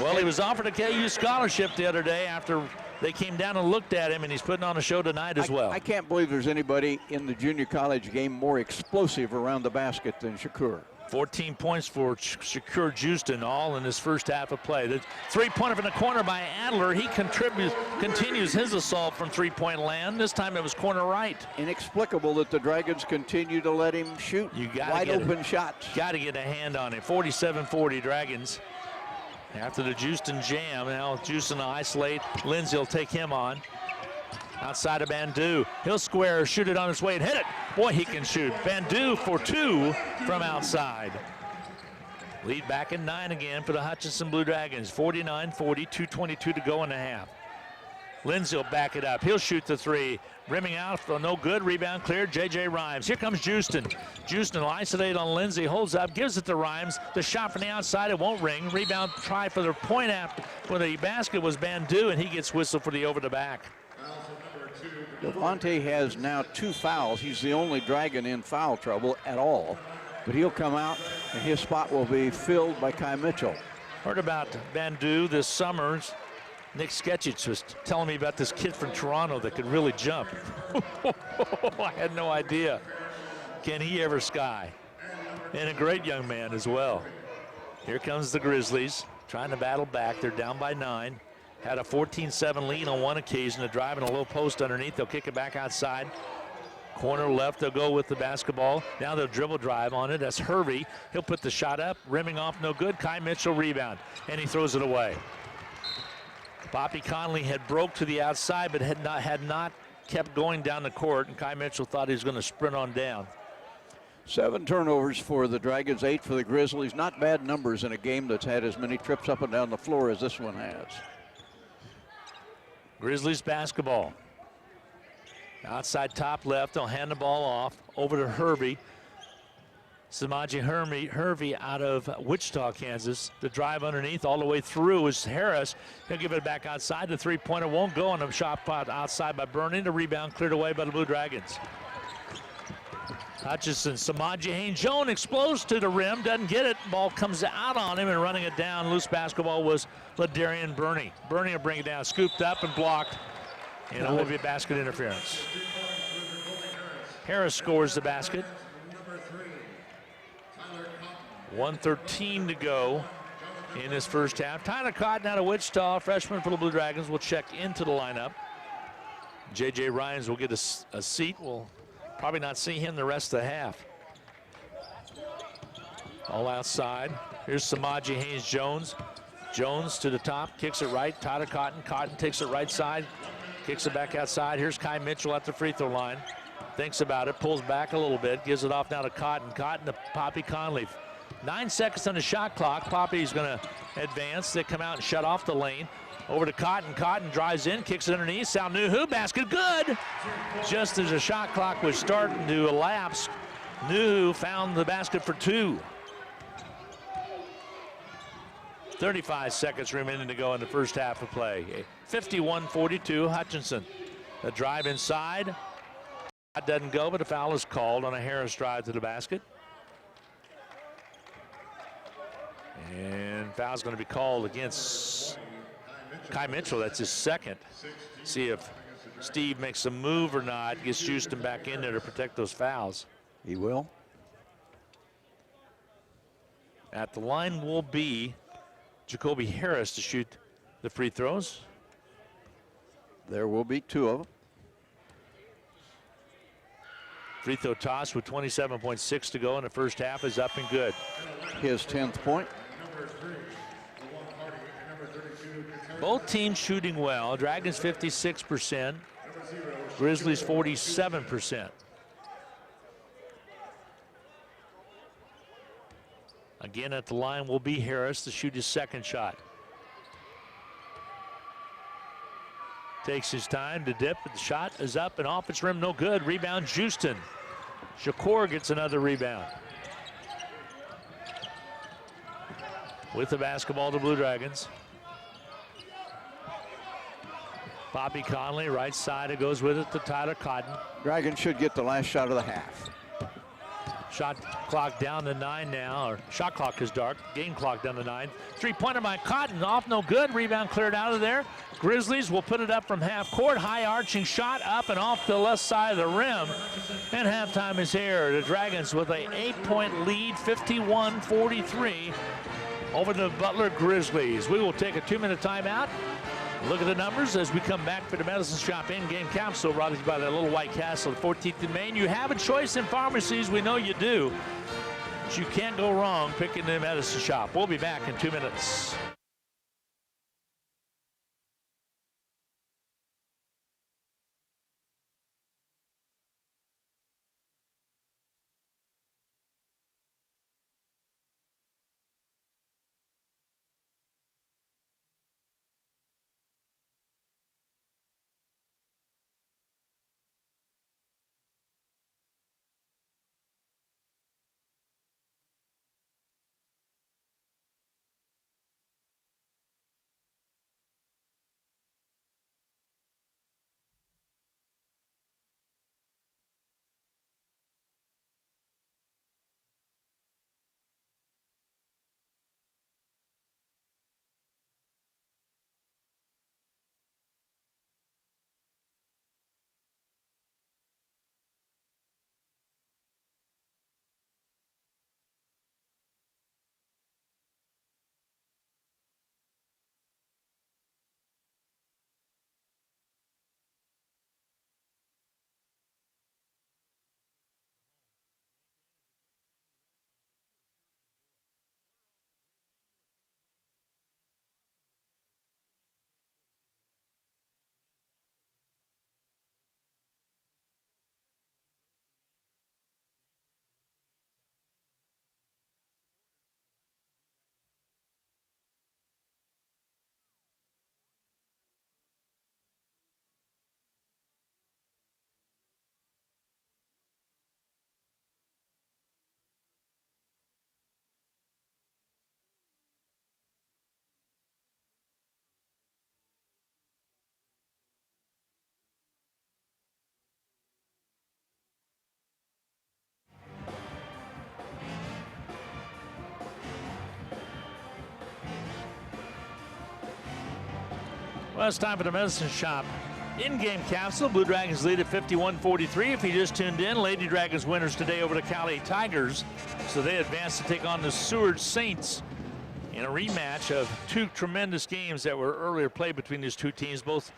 Well, he was offered a KU scholarship the other day after they came down and looked at him, and he's putting on a show tonight as well. I can't believe there's anybody in the junior college game more explosive around the basket than Shakur. 14 points for Shakur Houston, all in his first half of play. The 3-pointer from the corner by Adler. He continues his assault from 3-point land. This time it was corner right. Inexplicable that the Dragons continue to let him shoot wide open shots. Got to get a hand on it. 47-40 Dragons. After the Houston jam, now Houston will isolate. Lindsay will take him on. Outside of Bandu. He'll square, shoot it on his way and hit it. Boy, he can shoot. Bandu for 2 from outside. Lead back in 9 again for the Hutchinson Blue Dragons. 49-40, 2:22 to go in the half. Lindsay will back it up. He'll shoot the 3. Rimming out for no good. Rebound cleared. J.J. Rhymes. Here comes Houston. Houston will isolate on Lindsay. Holds up. Gives it to Rhymes. The shot from the outside. It won't ring. Rebound try for the point after for the basket was Bandu, and he gets whistled for the over the back. Devontae has now 2 fouls. He's the only Dragon in foul trouble at all. But he'll come out, and his spot will be filled by Kai Mitchell. Heard about Bandu this summer. Nick Sketchich was telling me about this kid from Toronto that could really jump. I had no idea. Can he ever sky? And a great young man as well. Here comes the Grizzlies trying to battle back. They're down by 9. Had a 14-7 lead on one occasion. A drive and a low post underneath. They'll kick it back outside. Corner left, they'll go with the basketball. Now they'll dribble drive on it. That's Hervey. He'll put the shot up. Rimming off, no good. Kai Mitchell rebound, and he throws it away. Poppy Conley had broke to the outside, but had not kept going down the court, and Kai Mitchell thought he was going to sprint on down. 7 turnovers for the Dragons, 8 for the Grizzlies. Not bad numbers in a game that's had as many trips up and down the floor as this one has. Grizzlies basketball. Outside top left, they'll hand the ball off over to Hervey. Samaji Hervey out of Wichita, Kansas. The drive underneath all the way through is Harris. He'll give it back outside. The 3-pointer won't go on a shot pot outside by Burning. The rebound cleared away by the Blue Dragons. Hutchinson, Samaji Haynes-Jones explodes to the rim, doesn't get it. Ball comes out on him, and running it down. Loose basketball was Ladarian Burney. Burney will bring it down, scooped up and blocked. And it will be a basket interference. Harris scores the basket. 1:13 to go in this first half. Tyler Cotton out of Wichita, freshman for the Blue Dragons, will check into the lineup. J.J. Ryans will get a seat. We'll probably not see him the rest of the half. All outside. Here's Samaji Haynes-Jones. Jones to the top, kicks it right. Tyler Cotton. Cotton takes it right side, kicks it back outside. Here's Kai Mitchell at the free throw line. Thinks about it, pulls back a little bit, gives it off now to Cotton. Cotton to Poppy Conley. 9 seconds on the shot clock. Poppy's going to advance. They come out and shut off the lane. Over to Cotton. Cotton drives in, kicks it underneath. Salnuhu, basket good. Just as the shot clock was starting to elapse, Nuhu found the basket for 2. 35 seconds remaining to go in the first half of play. 51-42, Hutchinson. The drive inside. That doesn't go, but a foul is called on a Harris drive to the basket. And foul's going to be called against Kai Mitchell. That's his second. See if Steve makes a move or not. Gets Houston back in there to protect those fouls. He will. At the line will be Jacoby Harris to shoot the free throws. There will be 2 of them. Free throw toss with 27.6 to go in the first half is up and good. His 10th point. Both teams shooting well. Dragons 56%, Grizzlies 47%. Again at the line will be Harris to shoot his second shot. Takes his time to dip, but the shot is up and off its rim, no good. Rebound Houston. Shakur gets another rebound. With the basketball, the Blue Dragons. Bobby Conley, right side, it goes with it to Tyler Cotton. Dragons should get the last shot of the half. Shot clock down to 9 now, or shot clock is dark. Game clock down to 9. Three-pointer by Cotton, off no good. Rebound cleared out of there. Grizzlies will put it up from half court. High arching shot up and off the left side of the rim. And halftime is here. The Dragons with a 8-point lead, 51-43 over the Butler Grizzlies. We will take a 2-minute timeout. Look at the numbers as we come back for the Medicine Shop in-game capsule brought to you by the Little White Castle at 14th and Main. You have a choice in pharmacies, we know you do. But you can't go wrong picking the Medicine Shop. We'll be back in 2 minutes. Well, it's time for the Medicine Shop in-game capsule. Blue Dragons lead at 51-43. If you just tuned in, Lady Dragons winners today over the Cali Tigers. So they advance to take on the Seward Saints in a rematch of 2 tremendous games that were earlier played between these 2 teams. Both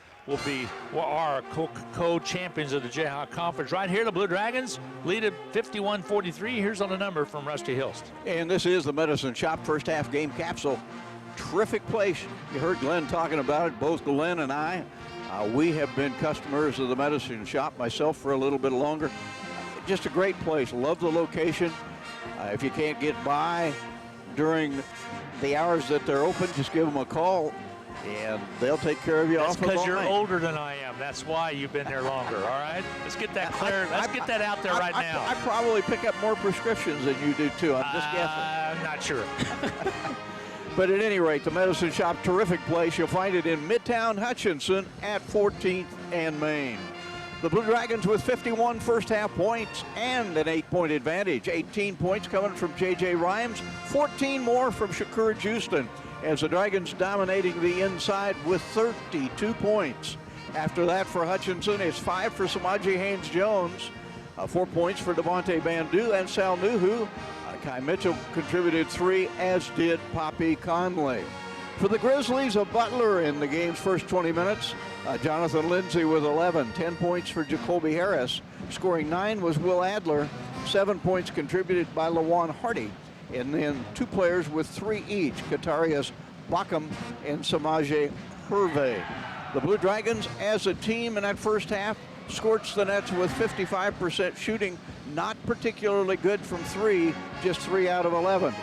are co-champions of the Jayhawk Conference. Right here, the Blue Dragons lead at 51-43. Here's on the number from Rusty Hilst. And this is the Medicine Shop first half game capsule. Terrific place. You heard Glenn talking about it. Both Glenn and I, we have been customers of the Medicine Shop, myself for a little bit longer. Just a great place. Love the location. If you can't get by during the hours that they're open, just give them a call, and they'll take care of you. That's because you're night. older than I am. That's why you've been there longer, all right? Let's get that clear. Let's get that out there right now. I probably pick up more prescriptions than you do, too. I'm just guessing. I'm not sure. But at any rate, the Medicine Shop, terrific place. You'll find it in Midtown Hutchinson at 14th and Main. The Blue Dragons with 51 first-half points and an 8-point advantage. 18 points coming from J.J. Rhymes, 14 more from Shakur Houston, as the Dragons dominating the inside with 32 points. After that for Hutchinson, it's 5 for Samaje Haynes-Jones, 4 points for Devontae Bandu and Sal Nuhu. Kai Mitchell contributed 3, as did Poppy Conley. For the Grizzlies, a Butler in the game's first 20 minutes. Jonathan Lindsay with 11, 10 points for Jacoby Harris. Scoring 9 was Will Adler, 7 points contributed by Lawan Hardy. And then 2 players with 3 each, Katarius Backham and Samaje Hervé. The Blue Dragons, as a team in that first half, scorched the nets with 55% shooting, not particularly good from 3, just 3 out of 11.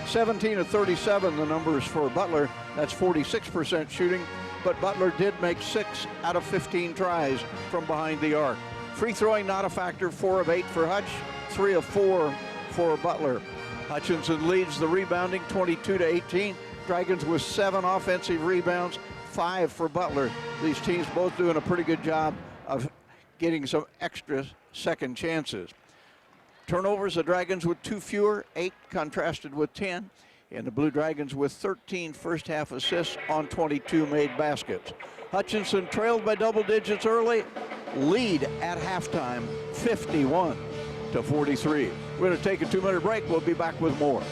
17 of 37, the numbers for Butler. That's 46% shooting, but Butler did make 6 out of 15 tries from behind the arc. Free throwing not a factor, 4 of 8 for Hutch, 3 of 4 for Butler. Hutchinson leads the rebounding 22-18. Dragons with 7 offensive rebounds, 5 for Butler. These teams both doing a pretty good job of getting some extra second chances. Turnovers, the Dragons with 2 fewer, 8 contrasted with 10. And the Blue Dragons with 13 first half assists on 22 made baskets. Hutchinson trailed by double digits early, lead at halftime, 51-43. We're going to take a 2-minute break. We'll be back with more.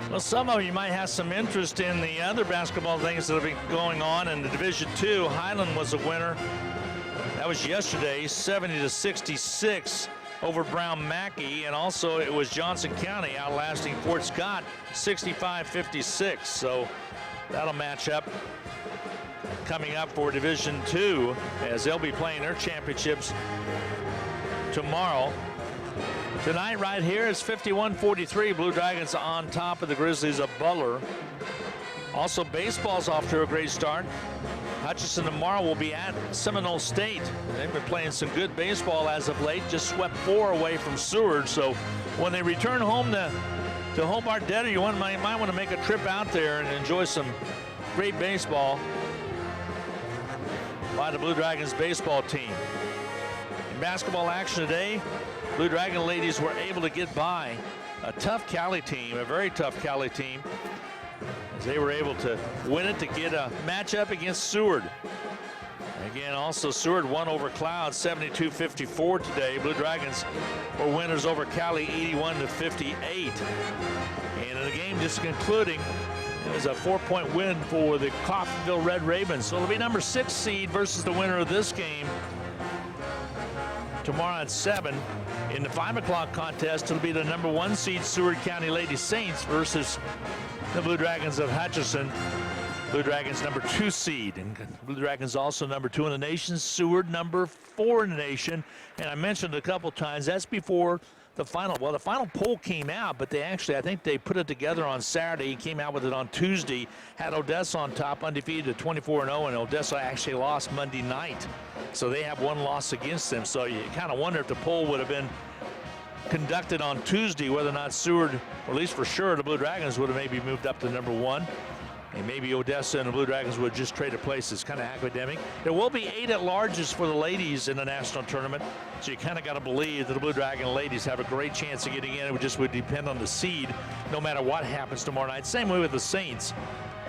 Well, some of you might have some interest in the other basketball things that have been going on in the Division II. Highland was a winner. That was yesterday, 70-66 over Brown Mackey, and also it was Johnson County outlasting Fort Scott, 65-56. So that'll match up coming up for Division II, as they'll be playing their championships tomorrow. Tonight right here is 51-43. Blue Dragons on top of the Grizzlies of Butler. Also, baseball's off to a great start. Hutchinson tomorrow will be at Seminole State. They've been playing some good baseball as of late. Just swept 4 away from Seward. So when they return home to Hobart Detter, you might want to make a trip out there and enjoy some great baseball by the Blue Dragons baseball team. In basketball action today, Blue Dragon ladies were able to get by a tough Cali team, a very tough Cali team, as they were able to win it to get a matchup against Seward. Again, also Seward won over Cloud 72-54 today. Blue Dragons were winners over Cali 81-58. And in the game just concluding, it was a 4-point win for the Coffeyville Red Ravens. So it'll be number 6 seed versus the winner of this game tomorrow at 7. In the 5 o'clock contest, it'll be the number 1 seed Seward County Lady Saints versus the Blue Dragons of Hutchinson. Blue Dragons number 2 seed, and Blue Dragons also number 2 in the nation. Seward number 4 in the nation. And I mentioned a couple times, that's before the final. Well, the final poll came out, but they actually, I think they put it together on Saturday. He came out with it on Tuesday. Had Odessa on top, undefeated at 24-0, and Odessa actually lost Monday night. So they have 1 loss against them. So you kind of wonder if the poll would have been conducted on Tuesday, whether or not Seward, or at least for sure, the Blue Dragons would have maybe moved up to number 1. And maybe Odessa and the Blue Dragons would just trade places. Kind of academic. There will be 8 at-larges for the ladies in the national tournament, so you kind of got to believe that the Blue Dragon ladies have a great chance of getting in. It just would depend on the seed, no matter what happens tomorrow night. Same way with the Saints.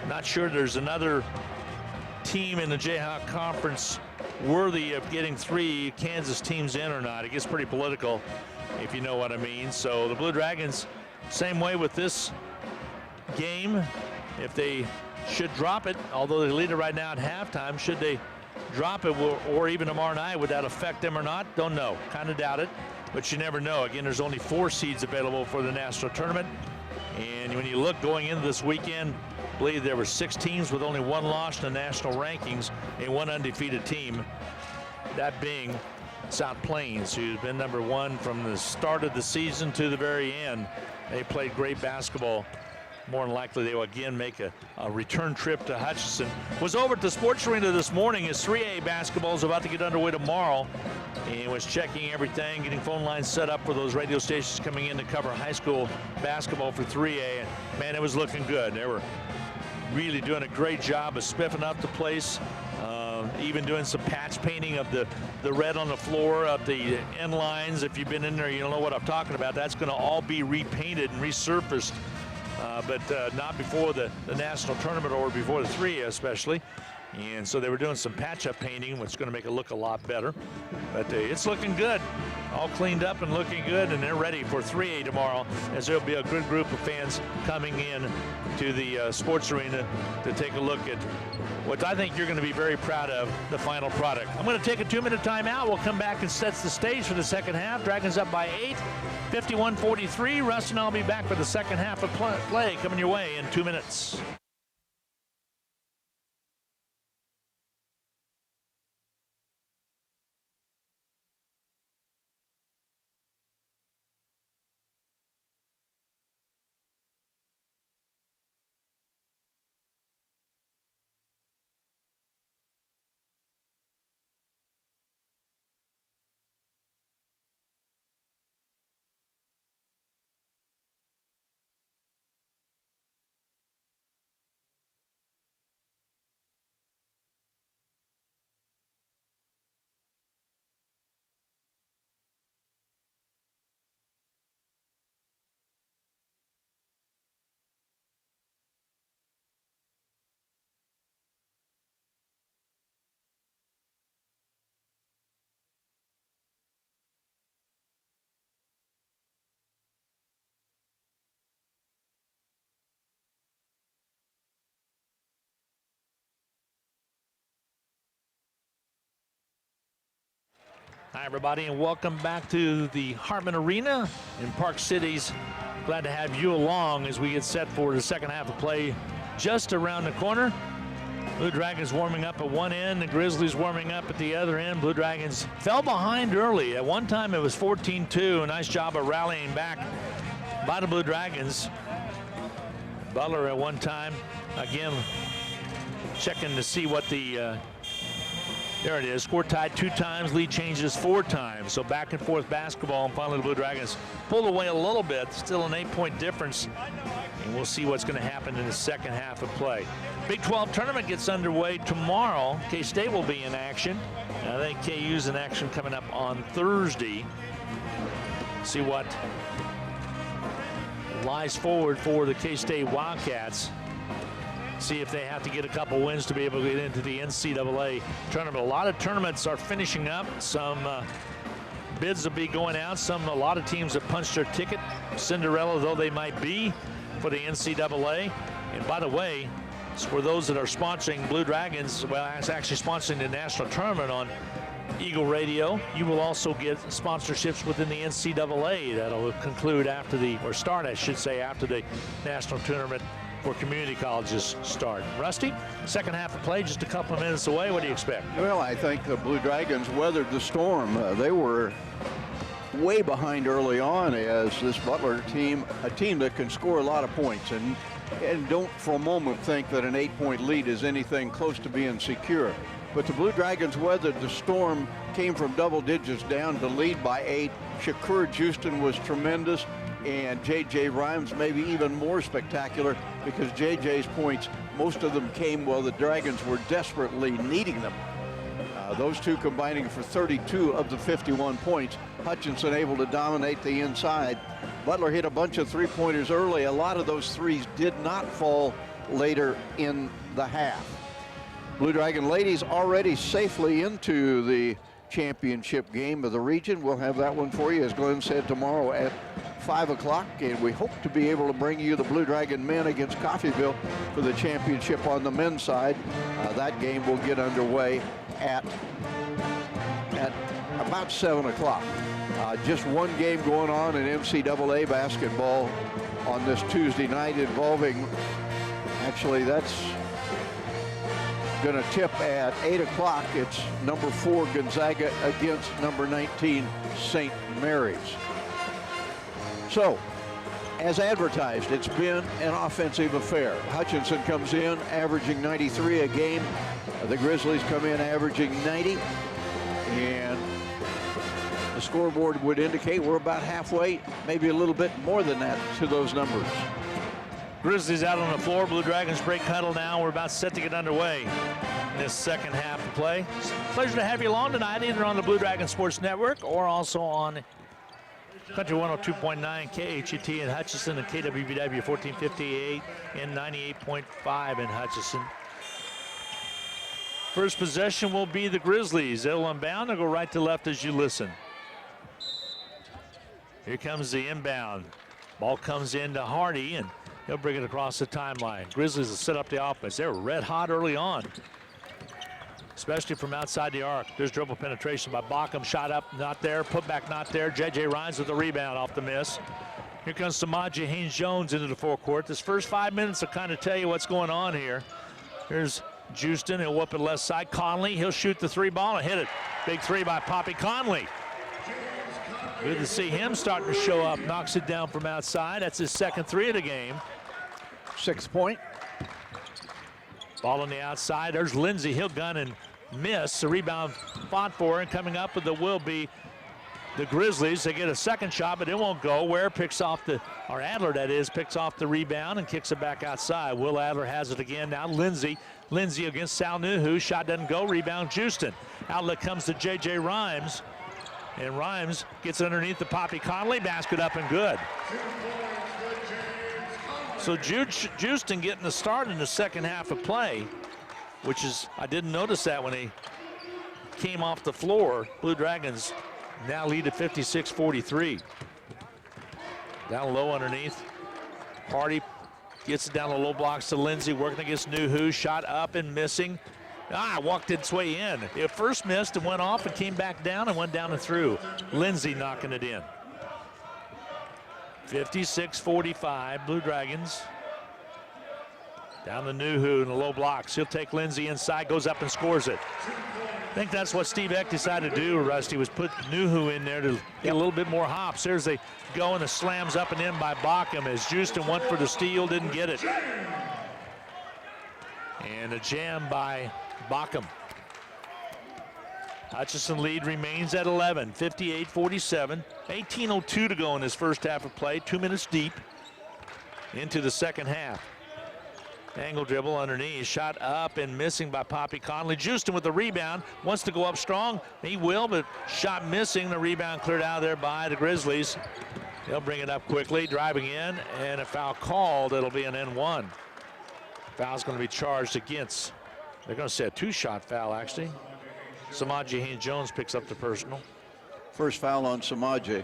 Not sure there's another team in the Jayhawk Conference worthy of getting 3 Kansas teams in or not. It gets pretty political, if you know what I mean. So the Blue Dragons, same way with this game. If they should drop it, although they lead it right now at halftime, should they drop it, or even tomorrow night, would that affect them or not? Don't know. Kind of doubt it, but you never know. Again, there's only 4 seeds available for the national tournament. And when you look going into this weekend, I believe there were 6 teams with only 1 loss in the national rankings and 1 undefeated team, that being South Plains, who's been number 1 from the start of the season to the very end. They played great basketball. More than likely they will again make a return trip to Hutchinson. Was over at the sports arena this morning as 3A basketball is about to get underway tomorrow, and was checking everything, getting phone lines set up for those radio stations coming in to cover high school basketball for 3A. And man, it was looking good. They were really doing a great job of spiffing up the place, even doing some patch painting of the red on the floor of the end lines. If you've been in there, you'll know what I'm talking about. That's going to all be repainted and resurfaced. But not before the national tournament, or before the 3A especially. And so they were doing some patch-up painting, which is going to make it look a lot better. But it's looking good. All cleaned up and looking good, and they're ready for 3A tomorrow, as there'll be a good group of fans coming in to the sports arena to take a look at what I think you're going to be very proud of, the final product. I'm going to take a 2-minute timeout. We'll come back and set the stage for the second half. Dragons up by 8. 51-43. Russ and I'll be back for the second half of play coming your way in 2 minutes. Hi, everybody, and welcome back to the Hartman Arena in Park Cities. Glad to have you along as we get set for the second half of play just around the corner. Blue Dragons warming up at one end, the Grizzlies warming up at the other end. Blue Dragons fell behind early. At one time, it was 14-2. A nice job of rallying back by the Blue Dragons. Butler at one time, again, checking to see what the there it is. Score tied 2 times, lead changes 4 times. So back and forth basketball, and finally the Blue Dragons pulled away a little bit. Still an 8-point difference. And we'll see what's going to happen in the second half of play. Big 12 tournament gets underway tomorrow. K-State will be in action. I think KU's in action coming up on Thursday. See what lies forward for the K-State Wildcats. See if they have to get a couple wins to be able to get into the NCAA tournament. A lot of tournaments are finishing up. Some bids will be going out. A lot of teams have punched their ticket, Cinderella though they might be, for the NCAA. And by the way, for those that are sponsoring Blue Dragons, well, it's actually sponsoring the national tournament on Eagle Radio, you will also get sponsorships within the NCAA that'll conclude after or start, I should say, after the national tournament for community colleges start. Rusty, second half of play, just a couple of minutes away. What do you expect? Well, I think the Blue Dragons weathered the storm. They were way behind early on as this Butler team, a team that can score a lot of points. And don't for a moment think that an 8-point lead is anything close to being secure. But the Blue Dragons weathered the storm, came from double digits down to lead by 8. Shakur Houston was tremendous, and J.J. Rhymes maybe even more spectacular because J.J.'s points, most of them came while the Dragons were desperately needing them. Those two combining for 32 of the 51 points. Hutchinson able to dominate the inside. Butler hit a bunch of three-pointers early. A lot of those threes did not fall later in the half. Blue Dragon ladies already safely into the championship game of the region. We'll have that one for you, as Glenn said, tomorrow at 5 o'clock, and we hope to be able to bring you the Blue Dragon men against Coffeyville for the championship on the men's side. That game will get underway at about 7 o'clock. Just one game going on in NCAA basketball on this Tuesday night involving, actually that's going to tip at 8 o'clock. It's number 4 Gonzaga against number 19 St. Mary's. So, as advertised, it's been an offensive affair. Hutchinson comes in averaging 93 a game. The Grizzlies come in averaging 90. And the scoreboard would indicate we're about halfway, maybe a little bit more than that, to those numbers. Grizzlies out on the floor. Blue Dragons break huddle now. We're about set to get underway in this second half of play. Pleasure to have you along tonight, either on the Blue Dragon Sports Network or also on Country 102.9 KHET in Hutchinson and KWBW 1458 and 98.5 in Hutchinson. First possession will be the Grizzlies. They'll unbound. They'll go right to left as you listen. Here comes the inbound. Ball comes into Hardy, and he'll bring it across the timeline. Grizzlies will set up the offense. They were red hot early on, especially from outside the arc. There's dribble penetration by Bockham. Shot up, not there. Put back, not there. J.J. Rhymes with the rebound off the miss. Here comes Samaje Haynes-Jones into the forecourt. This first 5 minutes will kind of tell you what's going on here. Here's Houston. He'll whoop it left side. Conley, he'll shoot the three ball and hit it. Big three by Poppy Conley. Good to see him starting to show up. Knocks it down from outside. That's his second three of the game. 6 point. Ball on the outside. There's Lindsey. He'll gun and miss. The rebound fought for, and coming up with it will be the Grizzlies. They get a second shot, but it won't go. Ware picks off or Adler that is, picks off the rebound and kicks it back outside. Will Adler has it again. Now Lindsey. Lindsey against Sal Nuhu. Shot doesn't go. Rebound Houston. Outlet comes to J.J. Rhymes. And Rhymes gets underneath the Poppy Conley. Basket up and good. So Houston getting the start in the second half of play, which is, I didn't notice that when he came off the floor. Blue Dragons now lead at 56-43. Down low underneath. Hardy gets it down the low blocks to Lindsey, working against Nuhu. Shot up and missing. Walked its way in. It first missed and went off and came back down and went down and through. Lindsey knocking it in. 56-45, Blue Dragons. Down to Nuhu in the low blocks. He'll take Lindsey inside, goes up and scores it. I think that's what Steve Eck decided to do, Rusty, was put Nuhu in there to get a little bit more hops. There's a go and the slams up and in by Bockham as Houston went for the steal, didn't get it. And a jam by Bockham. Hutchinson lead remains at 11, 58-47. 18:02 to go in this first half of play, 2 minutes deep into the second half. Angle dribble underneath, shot up and missing by Poppy Conley. Houston with the rebound, wants to go up strong. He will, but shot missing. The rebound cleared out of there by the Grizzlies. He'll bring it up quickly, driving in, and a foul called. It'll be an N1. Foul's going to be charged against. They're going to say a two-shot foul, actually. Samaje Haynes-Jones picks up the personal. First foul on Samaje.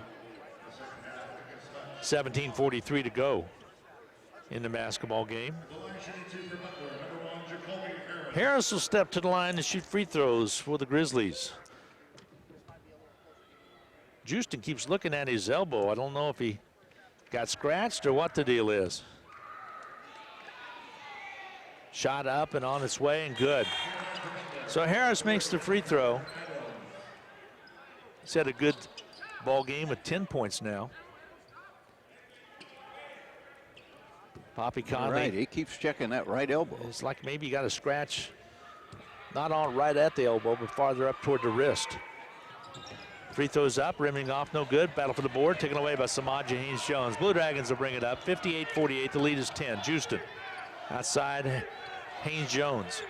17:43 to go in the basketball game. Harris will step to the line to shoot free throws for the Grizzlies. Houston keeps looking at his elbow. I don't know if he got scratched or what the deal is. Shot up and on its way and good. So Harris makes the free throw. He's had a good ball game with 10 points now. Poppy Conley. Right, he keeps checking that right elbow. It's like maybe he got a scratch, not on right at the elbow, but farther up toward the wrist. Free throws up, rimming off, no good. Battle for the board, taken away by Samaje Haynes-Jones. Blue Dragons will bring it up. 58-48, the lead is 10. Houston outside, Haynes-Jones.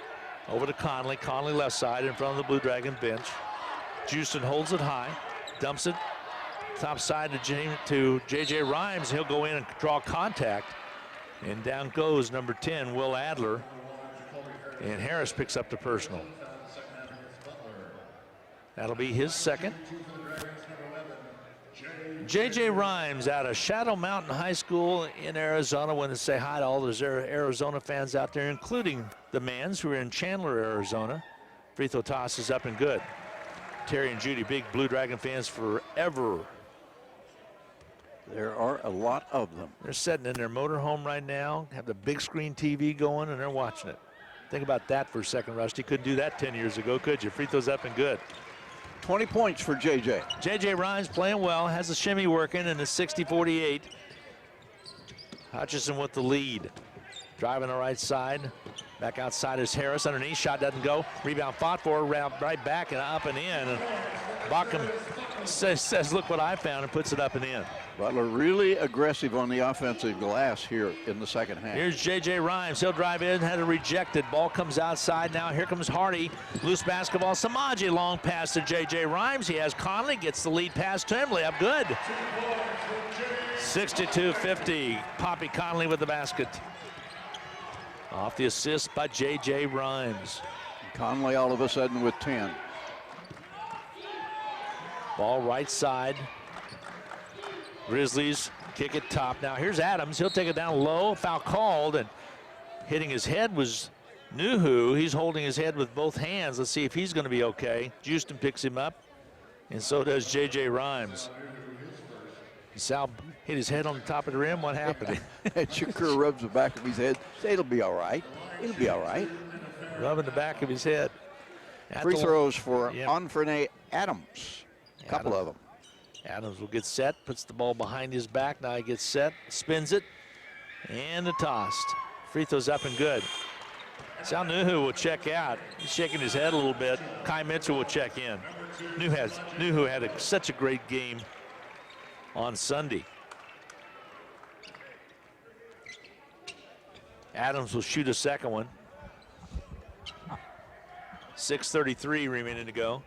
Over to Conley. Conley left side in front of the Blue Dragon bench. Houston holds it high, dumps it top side to J.J. Rhymes. He'll go in and draw contact. And down goes number 10, Will Adler. And Harris picks up the personal. That'll be his second. J.J. Rhymes out of Shadow Mountain High School in Arizona. Want to say hi to all those Arizona fans out there, including the Mans who are in Chandler, Arizona. Free throw toss is up and good. Terry and Judy, big Blue Dragon fans forever. There are a lot of them. They're sitting in their motorhome right now, have the big screen TV going, and they're watching it. Think about that for a second, Rusty. Couldn't do that 10 years ago, could you? Free throws up and good. 20 points for J.J. J.J. Rhymes playing well, has the shimmy working, and it's 60-48. Hutchinson with the lead. Driving the right side. Back outside is Harris. Underneath, shot doesn't go. Rebound fought for, right back and up and in. And Bockham says, look what I found, and puts it up and in. Butler really aggressive on the offensive glass here in the second half. Here's J.J. Rhymes. He'll drive in, had it rejected. Ball comes outside now. Here comes Hardy. Loose basketball. Samaje long pass to J.J. Rhymes. He has Conley, gets the lead pass to him. Layup good. 62-50. Poppy Conley with the basket. Off the assist by J.J. Rhymes. Conley all of a sudden with 10. Ball right side. Grizzlies kick it top. Now here's Adams. He'll take it down low. Foul called, and hitting his head was Nuhu. He's holding his head with both hands. Let's see if he's going to be okay. Houston picks him up, and so does J.J. Rhymes. Sal hit his head on the top of the rim. What happened? Shakur rubs the back of his head. Say it'll be all right. It'll be all right. Rubbing the back of his head. Free throws for Anfernee Adams. A couple of them. Adams will get set, puts the ball behind his back. Now he gets set, spins it, and the tossed. Free throws up and good. Sal Nuhu will check out. He's shaking his head a little bit. Kai Mitchell will check in. Nuhu had such a great game on Sunday. Adams will shoot a second one. 6:33 remaining to go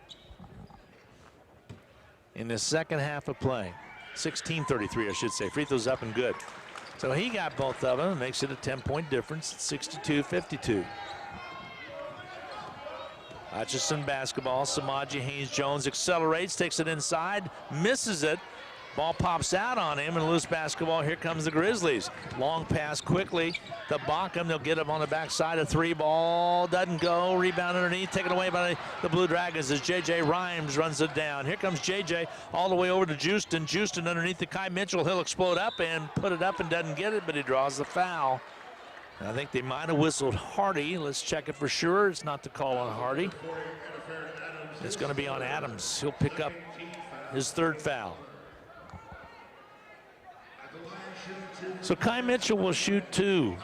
in the second half of play. 16:33, I should say. Free throws up and good. So he got both of them. Makes it a 10-point difference. 62-52. Hutchinson basketball. Samaje Haynes-Jones accelerates, takes it inside, misses it. Ball pops out on him, and loose basketball. Here comes the Grizzlies. Long pass quickly to Bockham. They'll get him on the backside. A three ball doesn't go. Rebound underneath, taken away by the Blue Dragons as J.J. Rhymes runs it down. Here comes J.J. all the way over to Houston. Houston underneath the Kai Mitchell. He'll explode up and put it up and doesn't get it, but he draws the foul. And I think they might have whistled Hardy. Let's check it for sure. It's not the call on Hardy. It's going to be on Adams. He'll pick up his third foul. So Kai Mitchell will shoot two.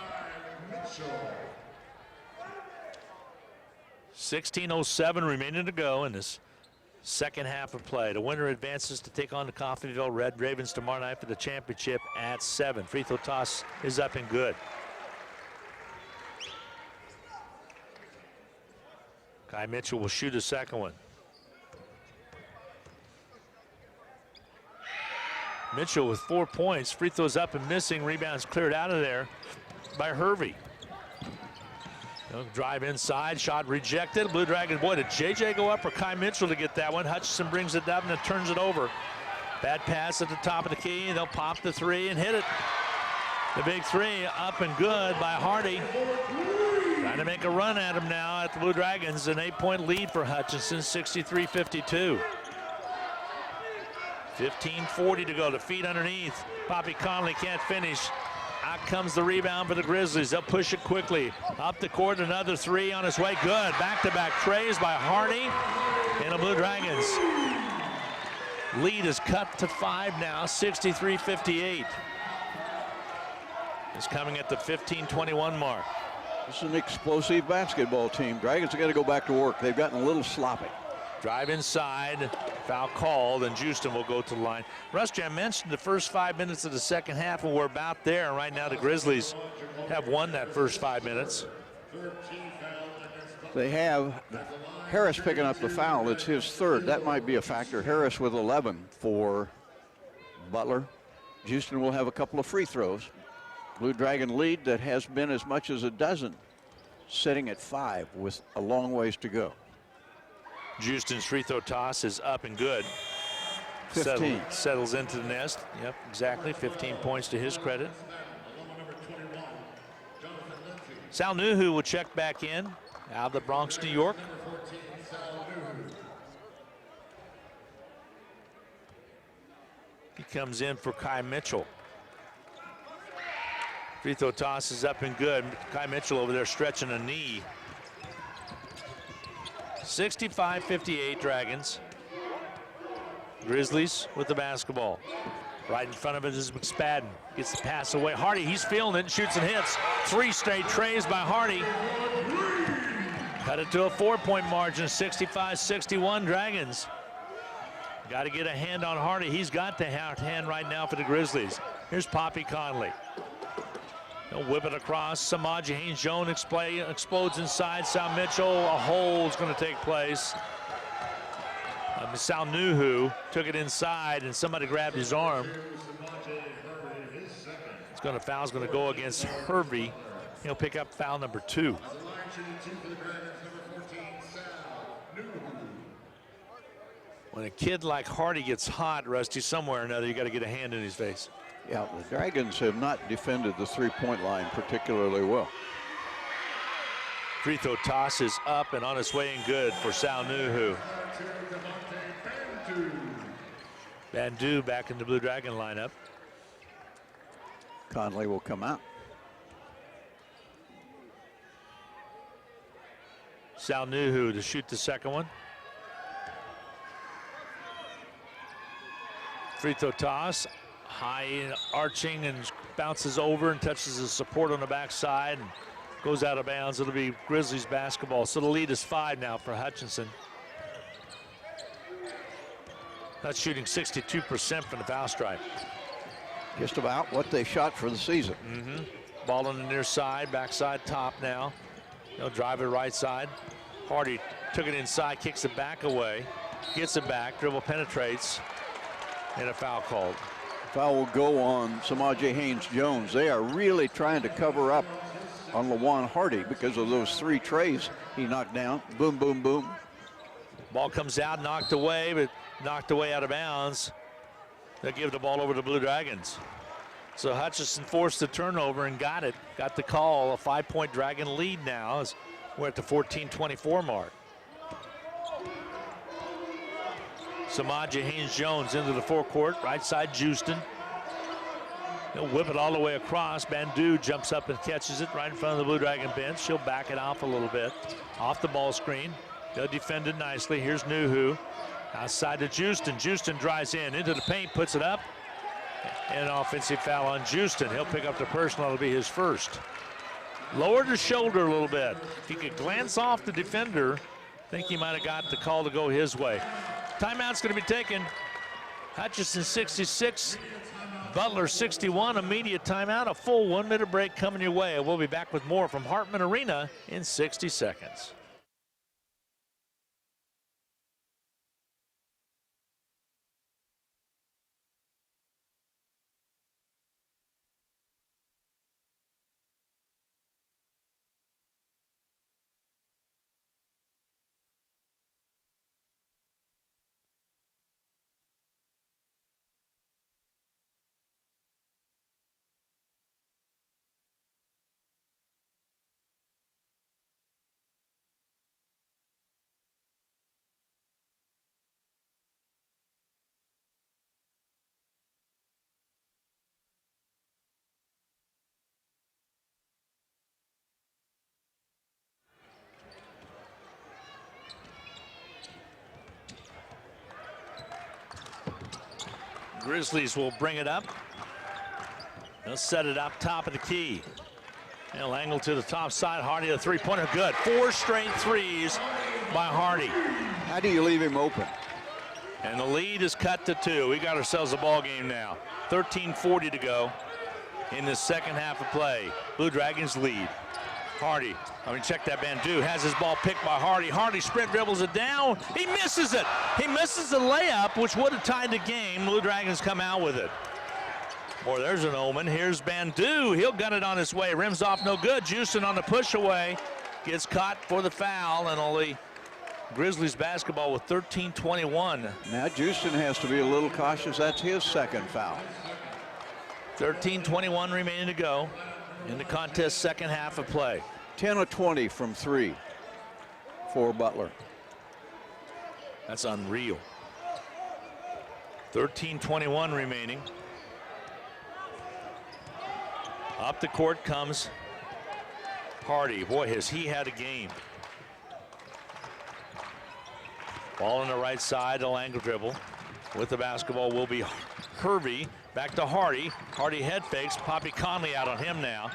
16:07 remaining to go in this second half of play. The winner advances to take on the Coffeyville Red Ravens tomorrow night for the championship at 7. Free throw toss is up and good. Kai Mitchell will shoot a second one. Mitchell with 4 points. Free throws up and missing. Rebounds cleared out of there by Hervey. Drive inside, shot rejected. Blue Dragons, boy, did JJ go up or Kai Mitchell to get that one? Hutchinson brings it up and turns it over. Bad pass at the top of the key. They'll pop the three and hit it. The big three up and good by Hardy. Trying to make a run at him now at the Blue Dragons. An 8-point lead for Hutchinson, 63-52. 15:40 to go. The feet underneath. Poppy Conley can't finish. Out comes the rebound for the Grizzlies. They'll push it quickly. Up the court, another three on its way. Good. Back-to-back trays by Hardy. And the Blue Dragons lead is cut to 5 now, 63-58. It's coming at the 15:21 mark. This is an explosive basketball team. Dragons have got to go back to work. They've gotten a little sloppy. Drive inside, foul called, and Houston will go to the line. Russ Jam mentioned the first 5 minutes of the second half, and we're about there. Right now, the Grizzlies have won that first 5 minutes. They have Harris picking up the foul. It's his third. That might be a factor. Harris with 11 for Butler. Houston will have a couple of free throws. Blue Dragon lead that has been as much as a dozen, sitting at 5 with a long ways to go. Houston's free throw toss is up and good. 15. Settles into the nest. Yep, exactly. 15 points to his credit. Sal Nuhu will check back in out of the Bronx, New York. He comes in for Kai Mitchell. Free throw toss is up and good. Kai Mitchell over there stretching a knee. 65-58 Dragons. Grizzlies with the basketball. Right in front of it is McSpadden. Gets the pass away. Hardy, he's feeling it, shoots and hits. 3 straight trays by Hardy. Cut it to a 4-point margin, 65-61 Dragons. Got to get a hand on Hardy. He's got the hand right now for the Grizzlies. Here's Poppy Conley. He'll whip it across. Samaje Haynes-Jones explodes inside. Sal Mitchell, a hole is going to take place. Sal Nuhu took it inside, and somebody grabbed his arm. Foul's going to go against Hervey. He'll pick up foul number 2. When a kid like Hardy gets hot, Rusty, somewhere or another, you got to get a hand in his face. Yeah, the Dragons have not defended the three-point line particularly well. Free throw toss is up and on its way and good for Sal Nuhu. Bandu back in the Blue Dragon lineup. Conley will come out. Sal Nuhu to shoot the second one. Free throw toss, high arching and bounces over and touches the support on the backside and goes out of bounds. It'll be Grizzlies basketball. So the lead is 5 now for Hutchinson. That's shooting 62% from the foul stripe. Just about what they shot for the season. Ball on the near side, backside top now. They'll drive it right side. Hardy took it inside, kicks it back away, gets it back, dribble penetrates, and a foul called. Foul will go on Samaje Haynes-Jones. They are really trying to cover up on Lawan Hardy because of those 3 trays he knocked down. Boom, boom, boom. Ball comes out, knocked away, but knocked away out of bounds. They'll give the ball over to Blue Dragons. So Hutchinson forced the turnover and got it. Got the call. A 5-point Dragon lead now as we're at the 14:24 mark. Samaje Haynes-Jones into the forecourt, right side Houston. He'll whip it all the way across. Bandu jumps up and catches it right in front of the Blue Dragon bench. She'll back it off a little bit. Off the ball screen. They'll defend it nicely. Here's Nuhu. Outside to Houston. Houston drives in into the paint, puts it up. And an offensive foul on Houston. He'll pick up the personal. It'll be his first. Lowered his shoulder a little bit. If he could glance off the defender, I think he might have got the call to go his way. Timeout's going to be taken. Hutchinson 66, Butler 61. Immediate timeout. A full 1-minute break coming your way. We'll be back with more from Hartman Arena in 60 seconds. Grizzlies will bring it up. They'll set it up top of the key. They'll angle to the top side. Hardy, the three-pointer, good. 4 straight threes by Hardy. How do you leave him open? And the lead is cut to 2. We got ourselves a ball game now. 13:40 to go in the second half of play. Blue Dragons lead. Hardy, check that. Bandu has his ball picked by Hardy. Hardy sprint dribbles it down. He misses it. He misses the layup, which would have tied the game. Blue Dragons come out with it. Boy, there's an omen. Here's Bandu. He'll gun it on his way. Rims off, no good. Houston on the push away. Gets caught for the foul, and only Grizzlies basketball with 13:21. Now Houston has to be a little cautious. That's his second foul. 13:21 remaining to go in the contest second half of play. 10 of 20 from 3 for Butler. That's unreal. 13:21 remaining. Up the court comes Hardy. Boy, has he had a game. Ball on the right side, a angle dribble. With the basketball will be Hervey. Back to Hardy. Hardy head fakes. Poppy Conley out on him now.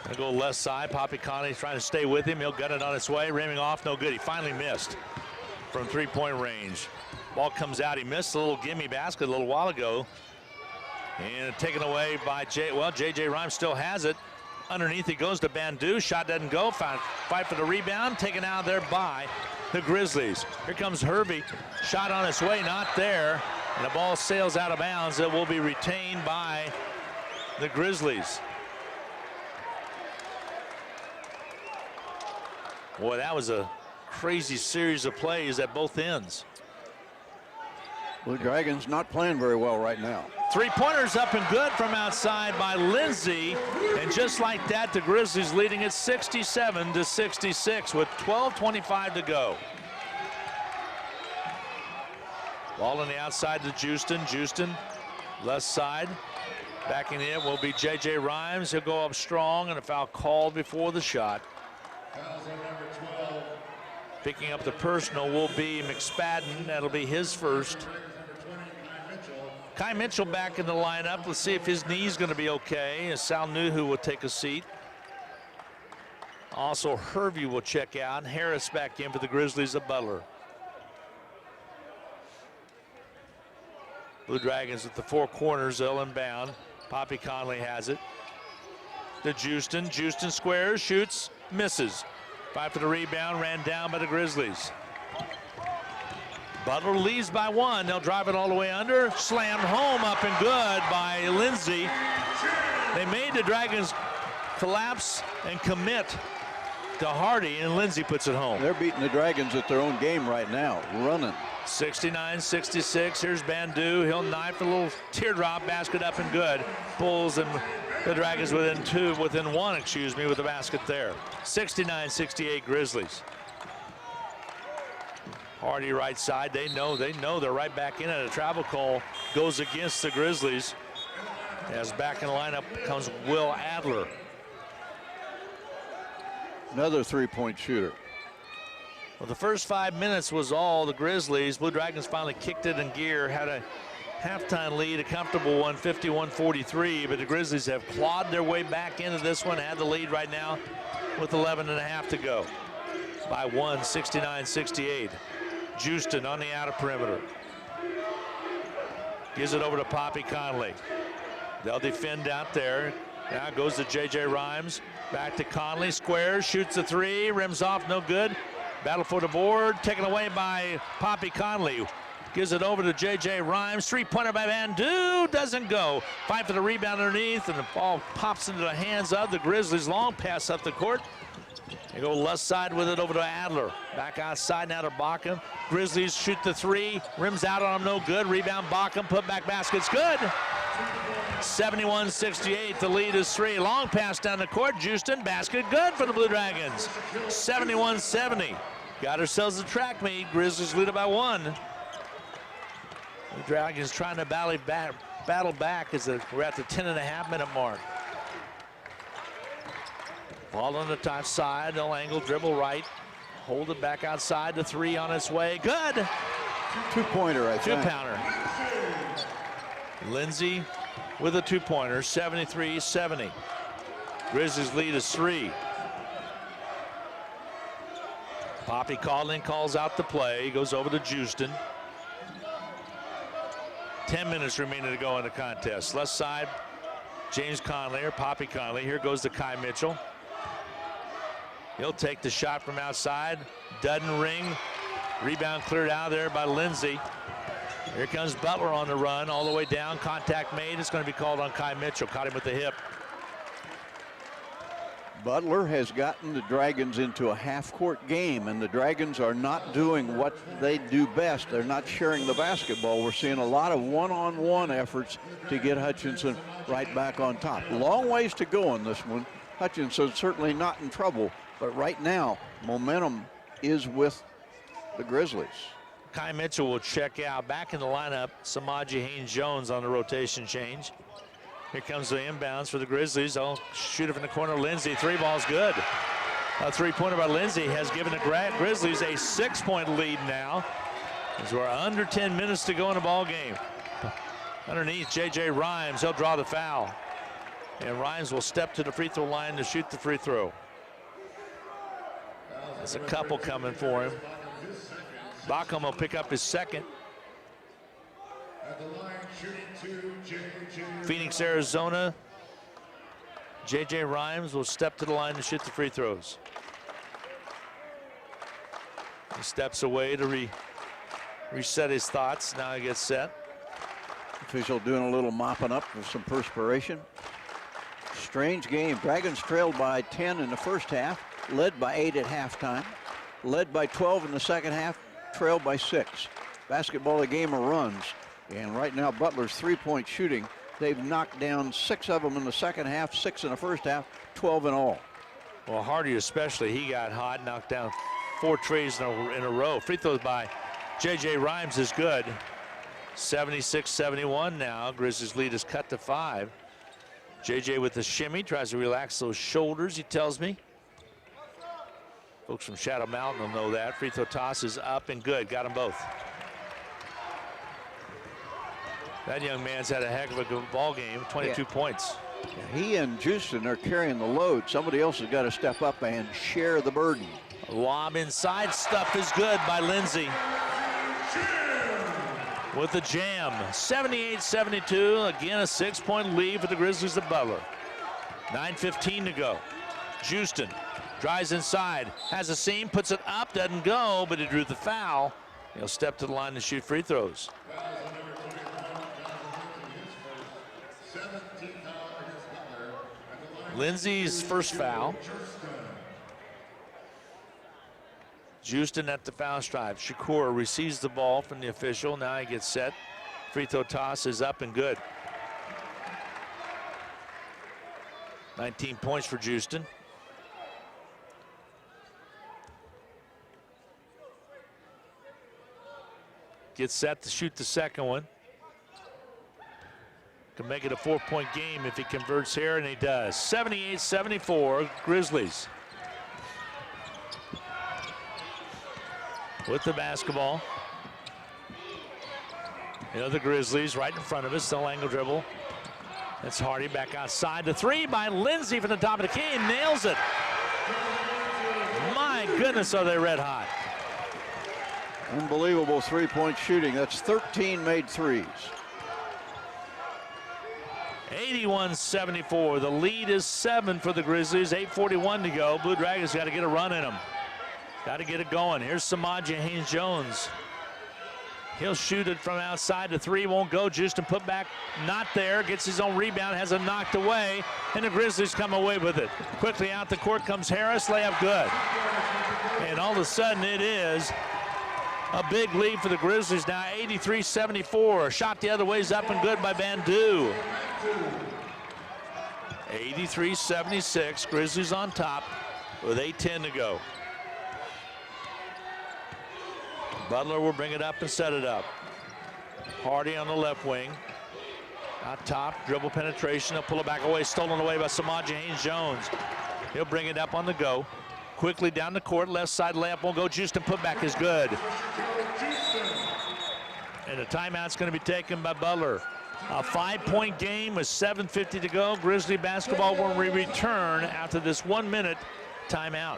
Gonna go left side. Poppy Conley trying to stay with him. He'll gut it on its way. Rimming off, no good. He finally missed from 3-point range. Ball comes out. He missed a little gimme basket a little while ago. And taken away by J.J. Rhymes still has it. Underneath it goes to Bandu. Shot doesn't go. Fight for the rebound. Taken out there by the Grizzlies. Here comes Hervey. Shot on its way, not there. And the ball sails out of bounds. It will be retained by the Grizzlies. Boy, that was a crazy series of plays at both ends. Blue Dragons not playing very well right now. 3-pointers up and good from outside by Lindsay. And just like that, the Grizzlies leading it 67-66 with 12:25 to go. Ball on the outside to Houston. Houston, left side. Backing in will be J.J. Rhymes. He'll go up strong, and a foul called before the shot. Picking up the personal will be McSpadden. That'll be his first. Kai Mitchell back in the lineup. Let's see if his knee's going to be okay. Sal Nuhu will take a seat. Also, Hervey will check out. Harris back in for the Grizzlies of Butler. Blue Dragons at the 4 corners. They'll inbound. Poppy Conley has it. To Houston. Houston squares, shoots, misses. Fight for the rebound, ran down by the Grizzlies. Butler leads by 1. They'll drive it all the way under. Slammed home, up and good by Lindsay. They made the Dragons collapse and commit to Hardy, and Lindsay puts it home. They're beating the Dragons at their own game right now, running. 69-66. Here's Bandu. He'll knife a little teardrop basket, up and good. Pulls and the Dragons within one, with the basket there. 69-68 Grizzlies. Hardy right side. They know they're right back in it. A travel call goes against the Grizzlies. As back in the lineup comes Will Adler. Another 3-point shooter. Well, the first 5 minutes was all the Grizzlies. Blue Dragons finally kicked it in gear, had a halftime lead, a comfortable one, 51-43, but the Grizzlies have clawed their way back into this one, had the lead right now with 11.5 to go. By 1, 69-68. Houston on the outer perimeter. Gives it over to Poppy Conley. They'll defend out there. Now goes to J.J. Rhymes. Back to Conley, squares, shoots a 3, rims off, no good. Battle for the board, taken away by Poppy Conley. Gives it over to J.J. Rhymes. 3-pointer by Bandu, doesn't go. Fight for the rebound underneath, and the ball pops into the hands of the Grizzlies. Long pass up the court. They go left side with it over to Adler. Back outside now to Backham. Grizzlies shoot the 3, rims out on them, no good. Rebound Backham, put back basket's good. 71-68, the lead is 3. Long pass down the court, Houston, basket good for the Blue Dragons. 71-70. Got ourselves a track meet. Grizzlies lead it by 1. The Dragons trying to battle back as we're at the 10.5 minute mark. Ball on the top side, they'll angle, dribble right. Hold it back outside, the 3 on its way, good. Two-pointer, I think. Two-pounder. Lindsay with a two-pointer, 73-70. Grizzlies lead is 3. Poppy Calding calls out the play, goes over to Houston. 10 minutes remaining to go in the contest. Left side, James Conley, or Poppy Conley. Here goes to Kai Mitchell. He'll take the shot from outside. Doesn't ring. Rebound cleared out of there by Lindsay. Here comes Butler on the run, all the way down. Contact made. It's going to be called on Kai Mitchell. Caught him with the hip. Butler has gotten the Dragons into a half-court game, and the Dragons are not doing what they do best. They're not sharing the basketball. We're seeing a lot of one-on-one efforts to get Hutchinson right back on top. Long ways to go on this one. Hutchinson's certainly not in trouble, but right now, momentum is with the Grizzlies. Kai Mitchell will check out. Back in the lineup, Samaje Haynes-Jones on the rotation change. Here comes the inbounds for the Grizzlies. Oh, shoot it from the corner. Lindsay, 3 ball's good. A three-pointer by Lindsay has given the Grizzlies a 6-point lead now, as we're under 10 minutes to go in the ball game. Underneath, J.J. Rhymes, he'll draw the foul. And Rhymes will step to the free throw line to shoot the free throw. There's a couple coming for him. Backham will pick up his second. Phoenix, Arizona. J.J. Rhymes will step to the line to shoot the free throws. He steps away to reset his thoughts. Now he gets set. Official doing a little mopping up with some perspiration. Strange game. Dragons trailed by 10 in the first half, led by 8 at halftime, led by 12 in the second half, trailed by 6. Basketball, a game of runs. And right now, Butler's three-point shooting, they've knocked down 6 of them in the second half, 6 in the first half, 12 in all. Well, Hardy especially, he got hot, knocked down 4 trees in a row. Free throws by J.J. Rhymes is good. 76-71 now. Grizzlies lead is cut to 5. J.J. with the shimmy, tries to relax those shoulders, he tells me. Folks from Shadow Mountain will know that. Free throw toss is up and good. Got them both. That young man's had a heck of a good ball game, 22 points. Yeah, he and Houston are carrying the load. Somebody else has got to step up and share the burden. Lob inside, stuff is good by Lindsay. With the jam, 78-72. Again, a 6-point lead for the Grizzlies at Butler. 9:15 to go. Houston drives inside, has a seam, puts it up, doesn't go, but he drew the foul. He'll step to the line to shoot free throws. Lindsay's first foul. Houston at the foul stripe. Shakur receives the ball from the official. Now he gets set. Free throw toss is up and good. 19 points for Houston. Gets set to shoot the second one. Can make it a 4-point game if he converts here, and he does. 78-74, Grizzlies. With the basketball. You know, the Grizzlies right in front of us, no angle dribble. That's Hardy back outside. The 3 by Lindsay from the top of the key, nails it. My goodness, are they red hot. Unbelievable three-point shooting. That's 13 made threes. 81-74. The lead is 7 for the Grizzlies. 8:41 to go. Blue Dragons got to get a run in them. Got to get it going. Here's Samaje Haynes-Jones. He'll shoot it from outside. The 3 won't go. Houston put back, not there. Gets his own rebound, has it knocked away, and the Grizzlies come away with it. Quickly out the court comes Harris. Layup good. And all of a sudden it is a big lead for the Grizzlies now, 83-74. Shot the other way is up and good by Bandu. 83-76. Grizzlies on top with 8:10 to go. Butler will bring it up and set it up. Hardy on the left wing. Out top, dribble penetration. He'll pull it back away, stolen away by Samaje Haynes-Jones. He'll bring it up on the go. Quickly down the court, left side layup won't go. Houston putback is good. And the timeout's going to be taken by Butler. A 5-point game with 7:50 to go. Grizzly basketball will return after this 1-minute timeout.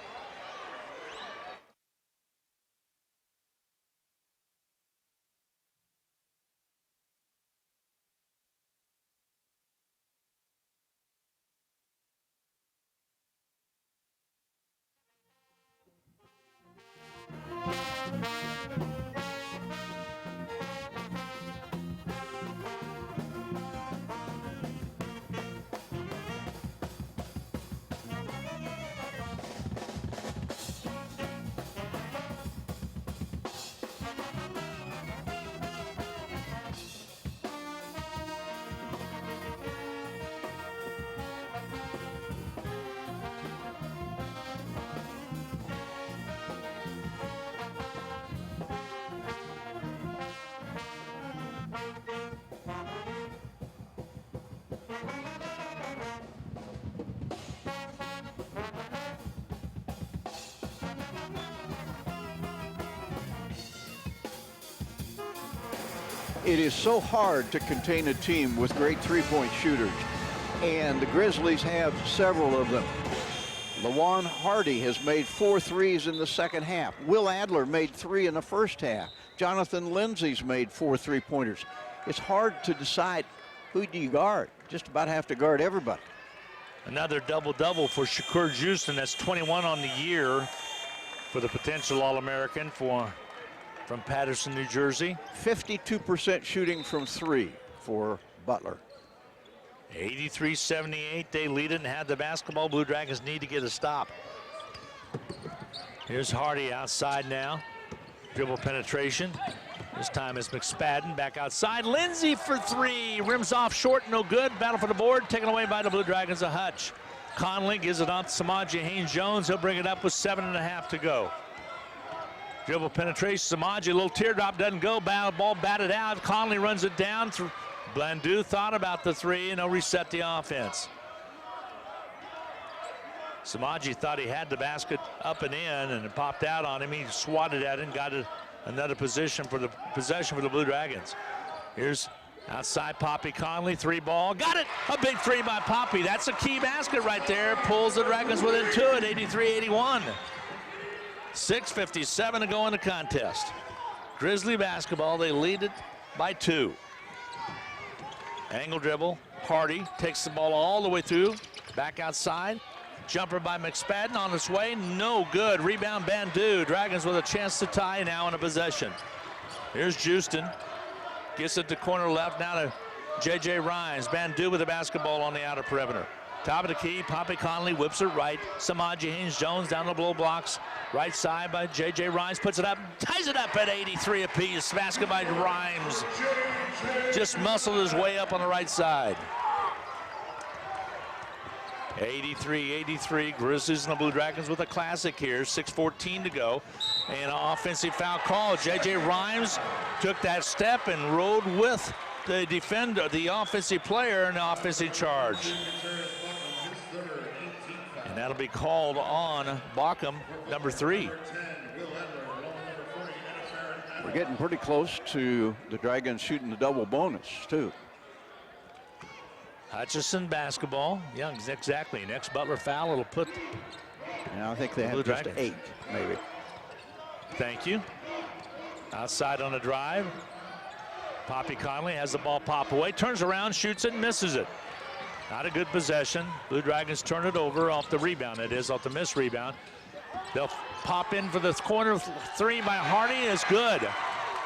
It is so hard to contain a team with great three-point shooters, and the Grizzlies have several of them. Lawan Hardy has made 4 threes in the second half. Will Adler made 3 in the first half. Jonathan Lindsay's made 4 three-pointers. It's hard to decide who do you guard. Just about have to guard everybody. Another double-double for Shakur Houston. That's 21 on the year for the potential All-American from Patterson, New Jersey. 52% shooting from 3 for Butler. 83-78, they lead it and have the basketball. Blue Dragons need to get a stop. Here's Hardy outside now. Dribble penetration. This time it's McSpadden back outside. Lindsay for 3. Rims off short, no good. Battle for the board, taken away by the Blue Dragons of Hutch. Conley gives it off to Samaje Haynes-Jones. He'll bring it up with 7.5 to go. Dribble penetration, Samaje, a little teardrop, doesn't go. Ball batted out. Conley runs it down. Blandu thought about the 3, and he'll reset the offense. Samaje thought he had the basket up and in, and it popped out on him. He swatted at it and got another possession for the Blue Dragons. Here's outside Poppy Conley, 3 ball. Got it! A big 3 by Poppy. That's a key basket right there. Pulls the Dragons within 2 at 83-81. 6:57 to go in the contest. Grizzly basketball, they lead it by 2. Angle dribble, Hardy takes the ball all the way through, back outside. Jumper by McSpadden on its way, no good. Rebound Bandu. Dragons with a chance to tie now in a possession. Here's Houston, gets it to corner left, now to J.J. Rhymes. Bandu with the basketball on the outer perimeter. Top of the key, Poppy Conley whips it right. Samaje Haynes-Jones down the blow blocks. Right side by J.J. Rhymes, puts it up, ties it up at 83 apiece. Basket by Rhymes. Just muscled his way up on the right side. 83-83, Grizzlies and the Blue Dragons with a classic here. 6:14 to go. And an offensive foul call. J.J. Rhymes took that step and rode with the defender, the offensive player, in the offensive charge. And that'll be called on Bockham, number 3. We're getting pretty close to the Dragons shooting the double bonus, too. Hutchinson basketball. Yeah, exactly. Next Butler foul, it'll put. And I think they have just 8, maybe. Thank you. Outside on the drive. Poppy Conley has the ball pop away, turns around, shoots it, misses it. Not a good possession. Blue Dragons turn it over off the rebound. It is off the missed rebound. They'll pop in for the corner 3 by Hardy. Is good.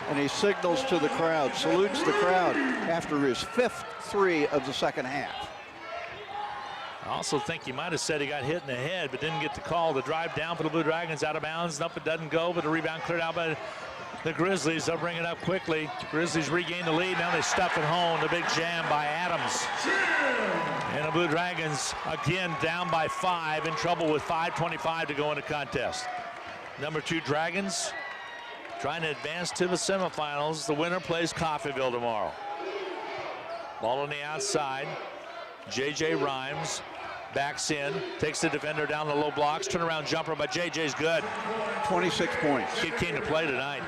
And he signals to the crowd, salutes the crowd after his 5th 3 of the second half. I also think you might have said he got hit in the head, but didn't get the call. The drive down for the Blue Dragons, out of bounds. Nope, it doesn't go, but the rebound cleared out by the Grizzlies. They'll bring it up quickly. Grizzlies regain the lead. Now they stuff it home. The big jam by Adams. And the Blue Dragons, again, down by 5, in trouble with 5:25 to go in the contest. Number 2 Dragons trying to advance to the semifinals. The winner plays Coffeyville tomorrow. Ball on the outside. J.J. Rhymes backs in, takes the defender down the low blocks. Turnaround jumper by J.J.'s good. 26 points. Kid came to play tonight.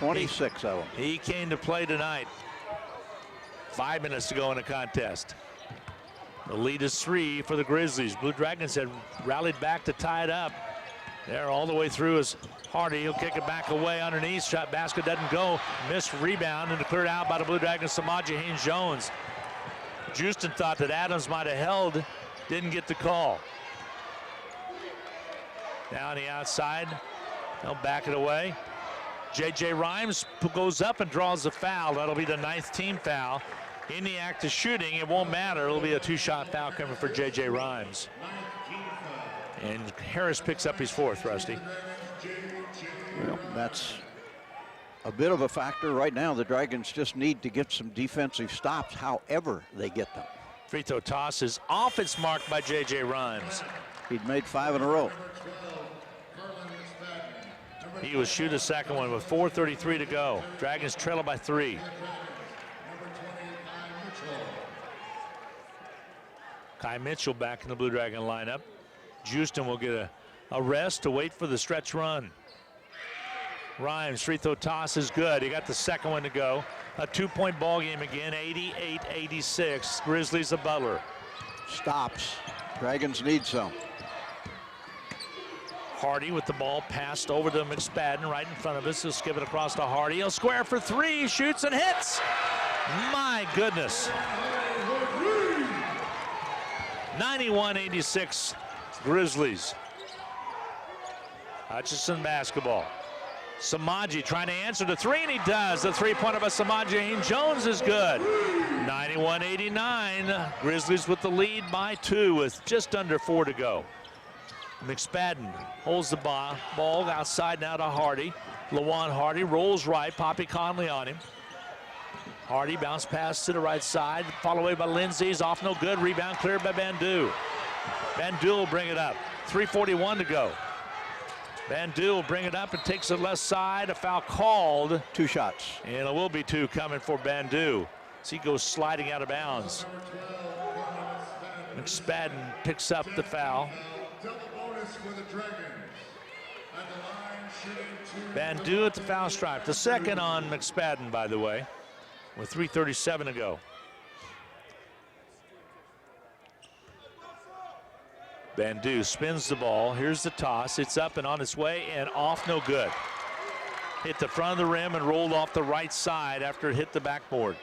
26 of them. He came to play tonight. 5 minutes to go in the contest. The lead is 3 for the Grizzlies. Blue Dragons had rallied back to tie it up. There all the way through is Hardy. He'll kick it back away underneath. Shot basket doesn't go. Missed rebound and cleared out by the Blue Dragons. Samaje Haynes-Jones. Houston thought that Adams might have held. Didn't get the call. Down the outside. They'll back it away. J.J. Rhymes goes up and draws the foul. That'll be the 9th team foul. In the act of shooting, it won't matter. It'll be a 2-shot foul coming for J.J. Rhymes. And Harris picks up his 4th, Rusty. Well, that's a bit of a factor right now. The Dragons just need to get some defensive stops, however they get them. Free throw toss is off its mark by J.J. Rhymes. He'd made 5 in a row. He will shoot a second one with 4:33 to go. Dragons trail by 3. Kai Mitchell back in the Blue Dragon lineup. Houston will get a rest to wait for the stretch run. Rhymes, free throw toss is good. He got the second one to go. A 2-point ball game again, 88-86. Grizzlies of Butler. Stops. Dragons need some. Hardy with the ball passed over to McSpadden right in front of us. He'll skip it across to Hardy. He'll square for 3, shoots and hits. My goodness. 91-86 Grizzlies. Hutchinson basketball. Samaje trying to answer the 3, and he does. The 3-pointer by Samaje Haynes-Jones is good. 91-89. Grizzlies with the lead by 2 with just under 4 to go. McSpadden holds the ball outside now to Hardy. Lawan Hardy rolls right. Poppy Conley on him. Hardy bounce pass to the right side. Followed away by Lindsay's off no good. Rebound cleared by Bandu. Bandu will bring it up. 3:41 to go. Bandu will bring it up and takes the left side. A foul called. 2 shots. And it will be 2 coming for Bandu as he goes sliding out of bounds. McSpadden picks up the foul. Bandu at the foul stripe. The second on McSpadden, by the way, with 3:37 to go. Bandu spins the ball. Here's the toss. It's up and on its way and off, no good. Hit the front of the rim and rolled off the right side after it hit the backboard.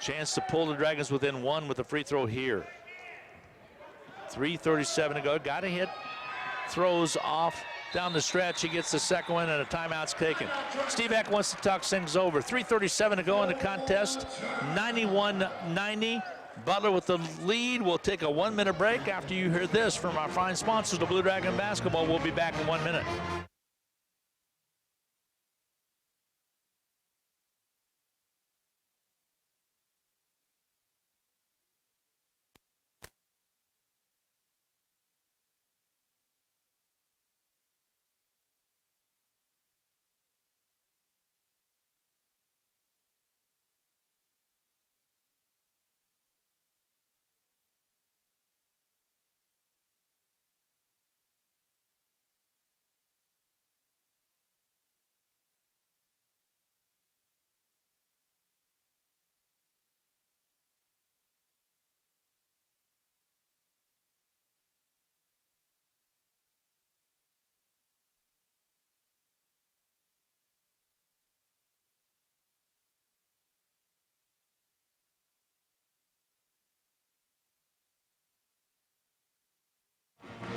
Chance to pull the Dragons within 1 with a free throw here. 3:37 to go. Got to hit. Throws off down the stretch. He gets the second one and a timeout's taken. Steve Eck wants to talk things over. 3:37 to go in the contest. 91-90. Butler with the lead. We'll take a 1-minute break after you hear this from our fine sponsors, the Blue Dragon Basketball. We'll be back in 1 minute.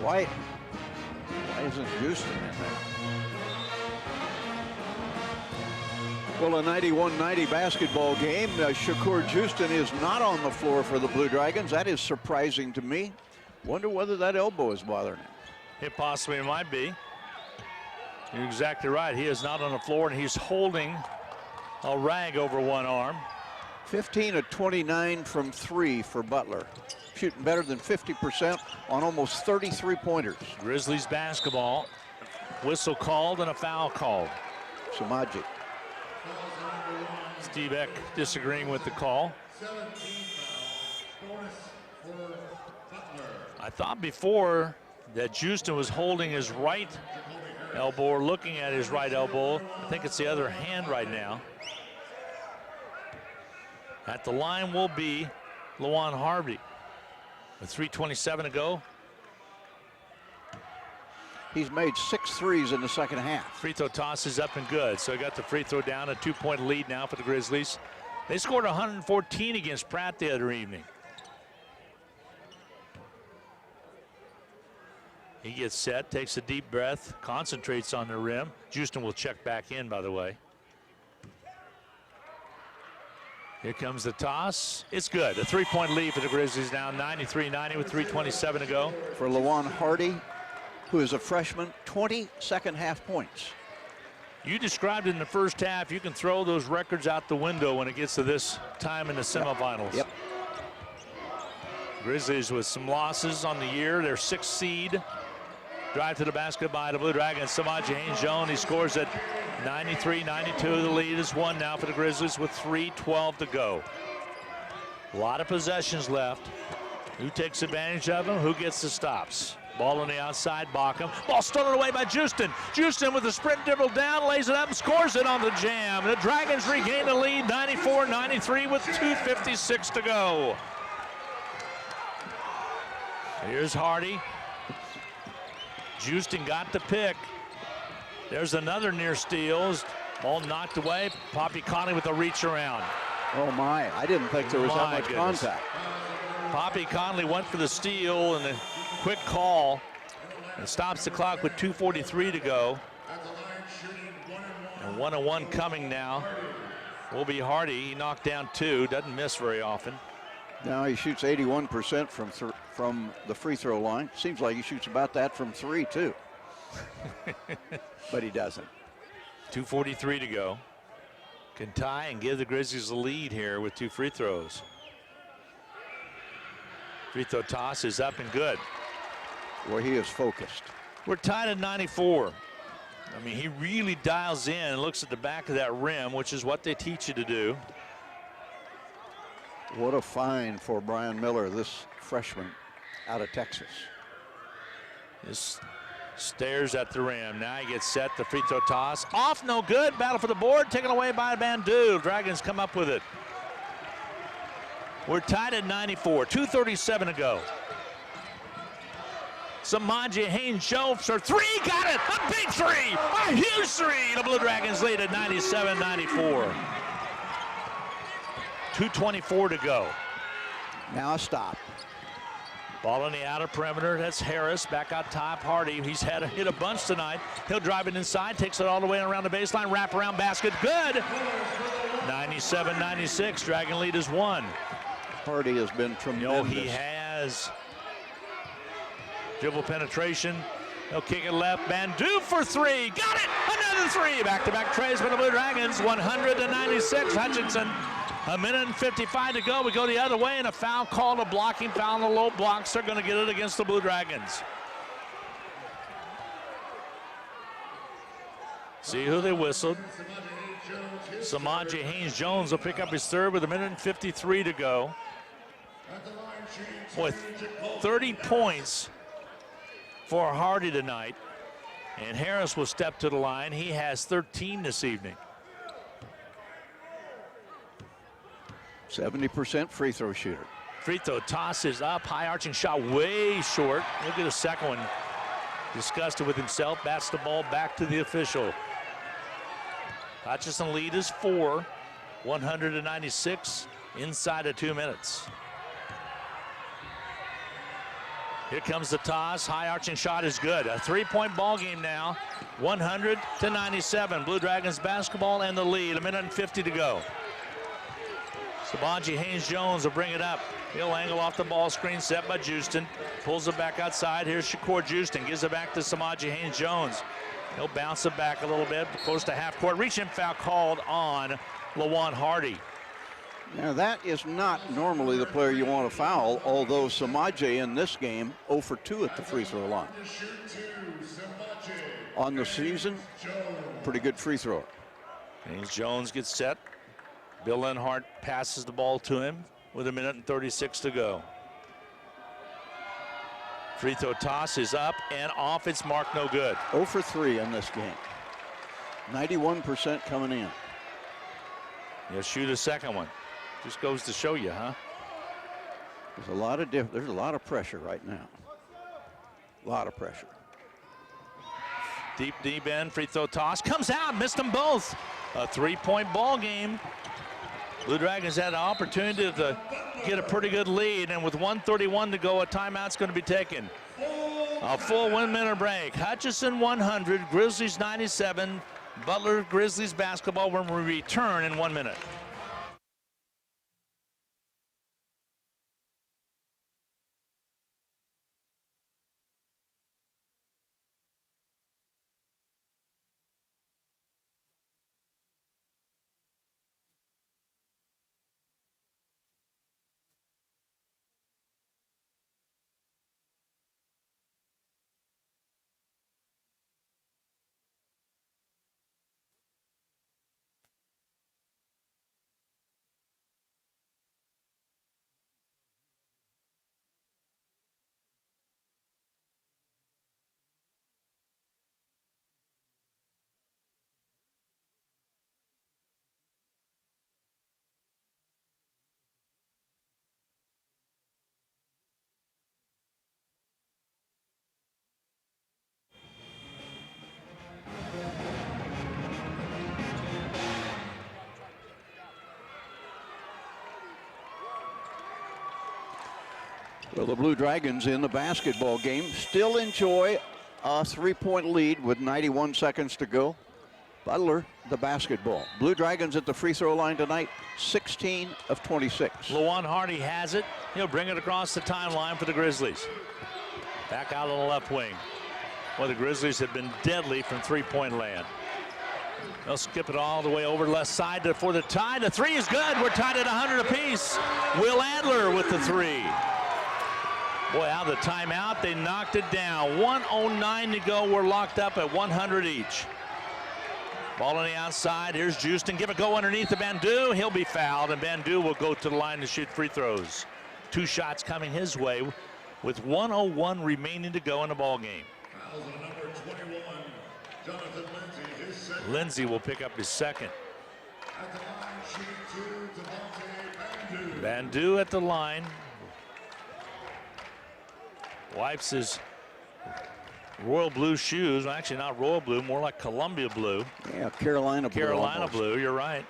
Why isn't Houston in there? Well, a 91-90 basketball game. Shakur Houston is not on the floor for the Blue Dragons. That is surprising to me. Wonder whether that elbow is bothering him. It possibly might be. You're exactly right. He is not on the floor, and he's holding a rag over one arm. 15 of 29 from 3 for Butler. Shooting better than 50% on almost 33 pointers. Grizzlies basketball. Whistle called and a foul called. Samaje. Steve Eck disagreeing with the call. I thought before that Houston was holding his right Elbow looking at his right elbow. I think it's the other hand right now. At the line will be Lawan Hardy. With 3:27 to go. He's made 6 threes in the second half. Free throw toss is up and good. So he got the free throw down, a 2-point lead now for the Grizzlies. They scored 114 against Pratt the other evening. He gets set, takes a deep breath, concentrates on the rim. Houston will check back in, by the way. Here comes the toss. It's good. A 3-point lead for the Grizzlies now, 93-90 with 3:27 to go. For Lawan Hardy, who is a freshman, 20 second half points. You described it in the first half. You can throw those records out the window when it gets to this time in the semifinals. Yep. Grizzlies with some losses on the year. They're 6th seed. Drive to the basket by the Blue Dragons. Samaje Haynes-Jones, he scores at 93-92. The lead is 1 now for the Grizzlies with 3:12 to go. A lot of possessions left. Who takes advantage of them? Who gets the stops? Ball on the outside, Bockham. Ball stolen away by Houston. Houston with the sprint dribble down, lays it up, scores it on the jam. The Dragons regain the lead, 94-93 with 2:56 to go. Here's Hardy. Houston got the pick. There's another near steals. Ball knocked away. Poppy Conley with a reach around. Oh my, I didn't think there was that much contact. Poppy Conley went for the steal and a quick call. It stops the clock with 2:43 to go. And 1-1 coming now will be Hardy. He knocked down 2, doesn't miss very often. Now he shoots 81% from the free throw line. Seems like he shoots about that from 3 too. But he doesn't. 2:43 to go. Can tie and give the Grizzlies the lead here with 2 free throws. Free throw toss is up and good. Well, he is focused. We're tied at 94. I mean, he really dials in and looks at the back of that rim, which is what they teach you to do. What a find for Brian Miller, this freshman out of Texas. Just stares at the rim. Now he gets set. The free throw toss. Off, no good. Battle for the board. Taken away by Bandu. Dragons come up with it. We're tied at 94. 2:37 to go. Samaje Haynes-Jones for 3. Got it. A big 3. A huge 3. The Blue Dragons lead at 97-94. 2:24 to go. Now a stop. Ball on the outer perimeter. That's Harris. Back out top. Hardy. He's hit a bunch tonight. He'll drive it inside. Takes it all the way around the baseline. Wrap around basket. Good. 97-96. Dragon lead is 1. Hardy has been tremendous. He has. Dribble penetration. He'll kick it left. Bandu for 3. Got it. Another 3. Back-to-back trays for the Blue Dragons. 100-96. Hutchinson. 1:55 to go. We go the other way, and a foul called, a blocking foul on the low blocks. They're going to get it against the Blue Dragons. See who they whistled. Samaje Haynes-Jones will pick up his 3rd with 1:53 to go. With 30 points for Hardy tonight. And Harris will step to the line. He has 13 this evening. 70% free throw shooter. Free throw toss is up. High arching shot way short. Look at the second one. Disgusted with himself. Bats the ball back to the official. Hutchinson lead is 4. 100-96 inside of 2 minutes. Here comes the toss. High arching shot is good. A 3-point ball game now. 100-97. Blue Dragons basketball and the lead. 1:50 to go. Samaje Haynes-Jones will bring it up. He'll angle off the ball screen set by Houston. Pulls it back outside. Here's Shakur Houston. Gives it back to Samaje Haynes-Jones. He'll bounce it back a little bit, close to half court. Reach-in foul called on Lawan Hardy. Now that is not normally the player you want to foul, although Samaje in this game 0 for 2 at the free throw line. On the season, pretty good free thrower. Haynes-Jones gets set. Bill Lenhart passes the ball to him with 1:36 to go. Free throw toss is up and off. It's marked no good. 0 for 3 in this game. 91% coming in. He'll shoot a second one. Just goes to show you, huh? There's a lot of pressure right now. A lot of pressure. Deep end, free throw toss comes out, missed them both. A 3-point ball game. Blue Dragons had an opportunity to get a pretty good lead, and with 1:31 to go, a timeout's going to be taken. A full 1 minute break. Hutchinson 100, Grizzlies 97. Butler Grizzlies basketball when we return in 1 minute. Well, the Blue Dragons in the basketball game still enjoy a 3-point lead with 91 seconds to go. Butler, the basketball. Blue Dragons at the free throw line tonight, 16 of 26. Lawan Hardy has it. He'll bring it across the timeline for the Grizzlies. Back out on the left wing. Well, the Grizzlies have been deadly from 3-point land. They'll skip it all the way over the left side for the tie. The three is good. We're tied at 100 apiece. Will Adler with the three. Boy, out of the timeout, they knocked it down. 1:09 to go. We're locked up at 100 each. Ball on the outside. Here's Houston. Give it go underneath the Bandu. He'll be fouled, and Bandu will go to the line to shoot free throws. 2 shots coming his way with 1:01 remaining to go in the ball game. Lindsay will pick up his second. Bandu at the line. Wipes his royal blue shoes. Well, actually not royal blue, more like Columbia blue. Yeah, Carolina blue. Carolina blue, you're right.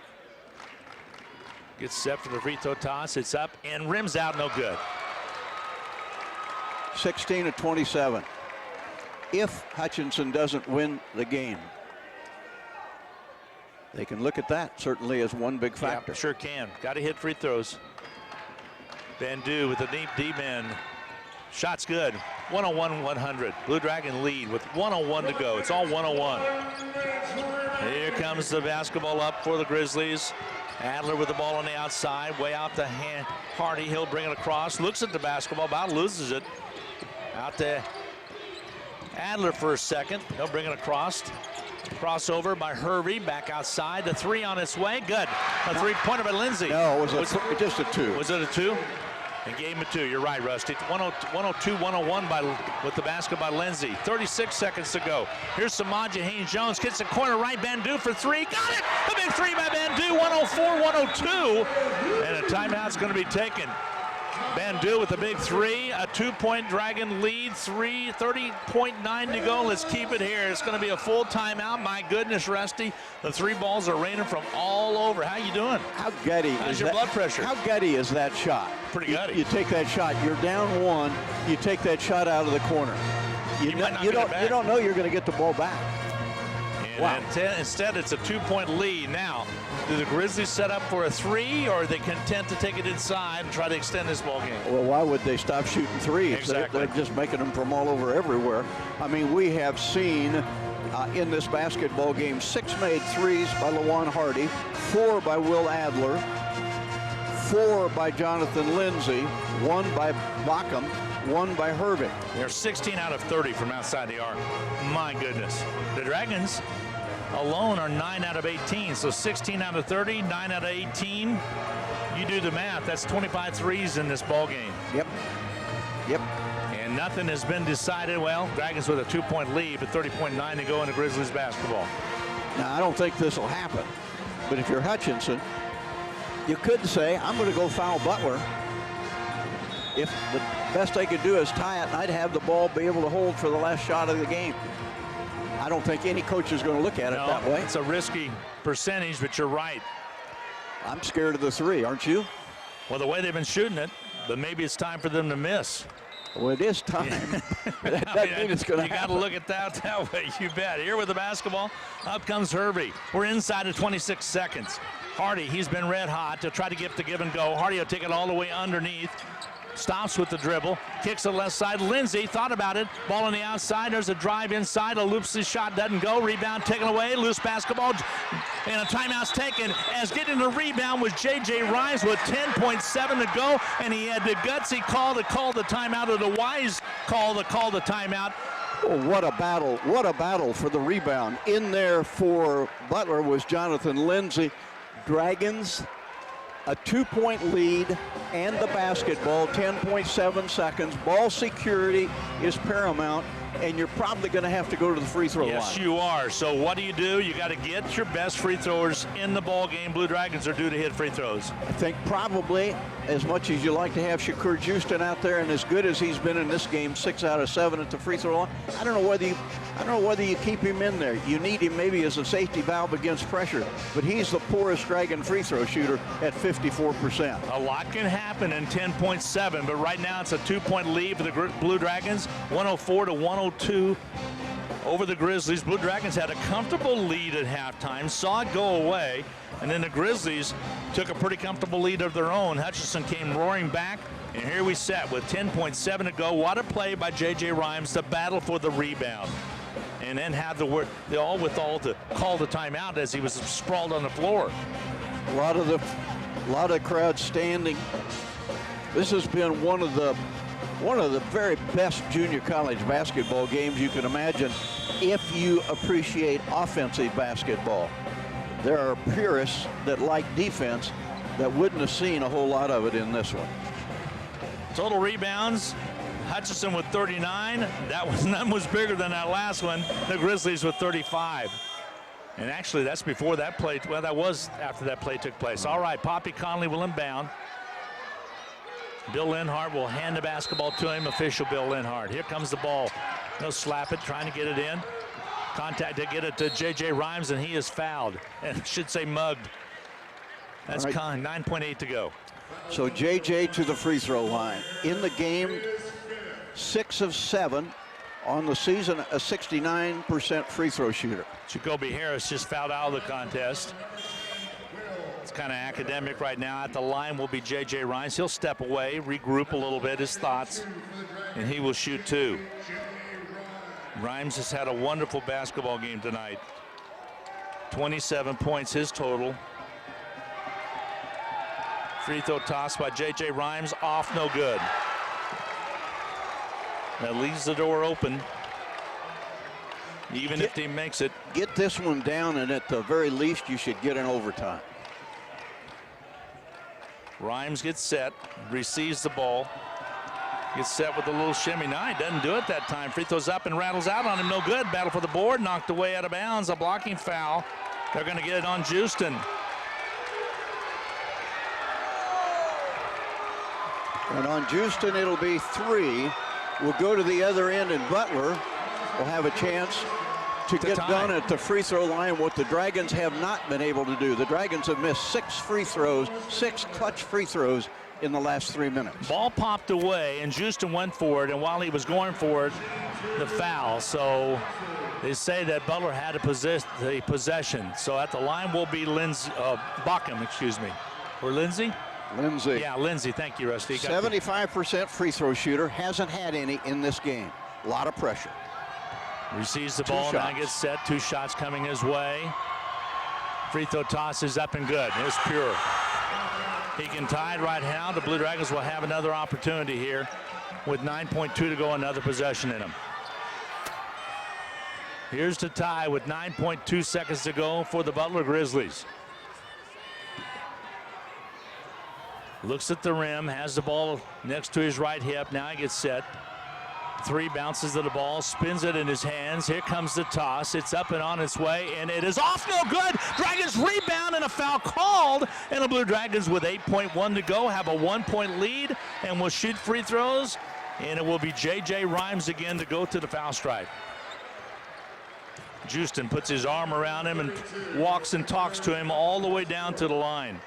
Gets set for the free throw toss. It's up and rims out, no good. 16 of 27. If Hutchinson doesn't win the game, they can look at that certainly as one big factor. Yeah, sure can. Got to hit free throws. Bandu with a deep end. Shot's good. 101-100. Blue Dragon lead with 1:01 to go. It's all 1:01. Here comes the basketball up for the Grizzlies. Adler with the ball on the outside, way out the hand. Hardy, he'll bring it across. Looks at the basketball, about loses it. Out to Adler for a second. He'll bring it across. Crossover by Hervey, back outside. The three on its way, good. A 3-pointer by Lindsay. No, it was just a 2. Was it a 2? And gave him a 2. You're right, Rusty. 102-101 with the basket by Lindsay. 36 seconds to go. Here's Samaja Haynes-Jones. Gets the corner right. Bandu for 3. Got it! A big 3 by Bandu. 104-102. And a timeout's going to be taken. Bandu with a big 3. A 2-point Dragon lead. 30.9 to go. Let's keep it here. It's going to be a full timeout. My goodness, Rusty. The 3 balls are raining from all over. How you doing? How gutty How's your blood pressure? How gutty is that shot? Pretty gutty. You take that shot. You're down 1. You take that shot out of the corner. You don't know you're going to get the ball back. And wow. Instead, it's a 2-point lead. Now, do the Grizzlies set up for a 3, or are they content to take it inside and try to extend this ball game? Well, why would they stop shooting 3s? Exactly. They're just making them from all over everywhere. I mean, we have seen in this basketball game 6 made 3s by Lawan Hardy, 4 by Will Adler, 4 by Jonathan Lindsay, 1 by Bockham, 1 by Hervey. They're 16 out of 30 from outside the arc. My goodness. The Dragons alone are 9 out of 18. So 16 out of 30, 9 out of 18. You do the math. That's 25 threes in this ball game. Yep. Yep. And nothing has been decided. Well, Dragons with a 2-point lead, but 30.9 to go in the Grizzlies basketball. Now, I don't think this will happen, but if you're Hutchinson, you could say, I'm going to go foul Butler. If the best they could do is tie it, and I'd have the ball be able to hold for the last shot of the game. I don't think any coach is going to look at it that way. It's a risky percentage, but you're right. I'm scared of the three, aren't you? Well, the way they've been shooting it, but maybe it's time for them to miss. Well, it is time. that doesn't mean it's going to happen. You got to look at that way, you bet. Here with the basketball, up comes Hervey. We're inside of 26 seconds. Hardy, he's been red hot to try to get the give and go. Hardy will take it all the way underneath. Stops with the dribble, kicks to the left side. Lindsay thought about it. Ball on the outside. There's a drive inside. A loopsy shot doesn't go. Rebound taken away. Loose basketball. And a timeout's taken. As getting the rebound was J.J. Rhymes with 10.7 to go. And he had the gutsy call to call the timeout, or the wise call to call the timeout. Oh, what a battle. What a battle for the rebound. In there for Butler was Jonathan Lindsay. Dragons, a 2-point lead and the basketball, 10.7 seconds. Ball security is paramount, and you're probably going to have to go to the free throw line. Yes, you are. So what do? You got to get your best free throwers in the ball game. Blue Dragons are due to hit free throws. I think probably, as much as you like to have Shakur Houston out there, and as good as he's been in this game, 6 out of 7 at the free throw line, I don't know whether you keep him in there. You need him maybe as a safety valve against pressure, but he's the poorest Dragon free throw shooter at 54%. A lot can happen in 10.7, but right now it's a 2-point lead for the Blue Dragons, 104 to 102 over the Grizzlies. Blue Dragons had a comfortable lead at halftime, saw it go away, and then the Grizzlies took a pretty comfortable lead of their own. Hutchinson came roaring back, and here we sat with 10.7 to go. What a play by J.J. Rhymes to battle for the rebound, and then had the all to call the timeout as he was sprawled on the floor. A lot of crowd standing. This has been one of the very best junior college basketball games you can imagine if you appreciate offensive basketball. There are purists that like defense that wouldn't have seen a whole lot of it in this one. Total rebounds, Hutchinson with 39. None was bigger than that last one. The Grizzlies with 35. And actually, that's before that play. Well, that was after that play took place. All right, Poppy Conley will inbound. Bill Linhart will hand the basketball to him. Official Bill Linhart. Here comes the ball. He'll slap it, trying to get it in. Contact to get it to J.J. Rhymes, and he is fouled. And should say mugged. That's right. 9.8 to go. So J.J. to the free throw line. In the game, 6 of 7. On the season, a 69% free throw shooter. Jacoby Harris just fouled out of the contest. It's kind of academic right now. At the line will be J.J. Rhymes. He'll step away, regroup a little bit, his thoughts, and he will shoot 2. Rhymes has had a wonderful basketball game tonight. 27 points, his total. Free throw toss by J.J. Rhymes, off, no good. That leaves the door open, even if he makes it. Get this one down, and at the very least, you should get an overtime. Rhymes gets set, receives the ball, gets set with a little shimmy. No, he doesn't do it that time. Free throws up and rattles out on him. No good. Battle for the board, knocked away out of bounds. A blocking foul. They're going to get it on Houston. And on Houston, it'll be 3. We'll go to the other end, and Butler will have a chance to get done at the free throw line, what the Dragons have not been able to do. The Dragons have missed 6 free throws, 6 clutch free throws in the last 3 minutes. Ball popped away, and Houston went for it, and while he was going for it, the foul. So they say that Butler had the possession. So at the line will be Bockham, excuse me. Or Lindsay? Lindsay. Yeah, Lindsay. Thank you, Rusty. 75% free throw shooter. Hasn't had any in this game. A lot of pressure. Receives the ball, now gets set. 2 shots coming his way. Free throw toss is up and good. It's pure. He can tie it right now. The Blue Dragons will have another opportunity here with 9.2 to go, another possession in them. Here's to tie with 9.2 seconds to go for the Butler Grizzlies. Looks at the rim, has the ball next to his right hip. Now he gets set. three, bounces to the ball, spins it in his hands. Here comes the toss. It's up and on its way, and it is off, no good. Dragons rebound and a foul called, and the Blue Dragons with 8.1 to go have a 1-point lead and will shoot free throws, and it will be J.J. Rhymes again to go to the foul stripe. Houston puts his arm around him and walks and talks to him all the way down to the line.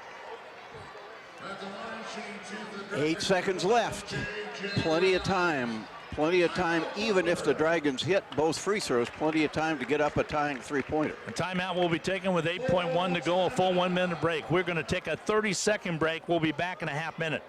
8 seconds left. Plenty of time. Plenty of time, even if the Dragons hit both free throws, plenty of time to get up a tying three-pointer. A timeout will be taken with 8.1 to go, a full 1 minute break. We're going to take a 30-second break. We'll be back in a half minute.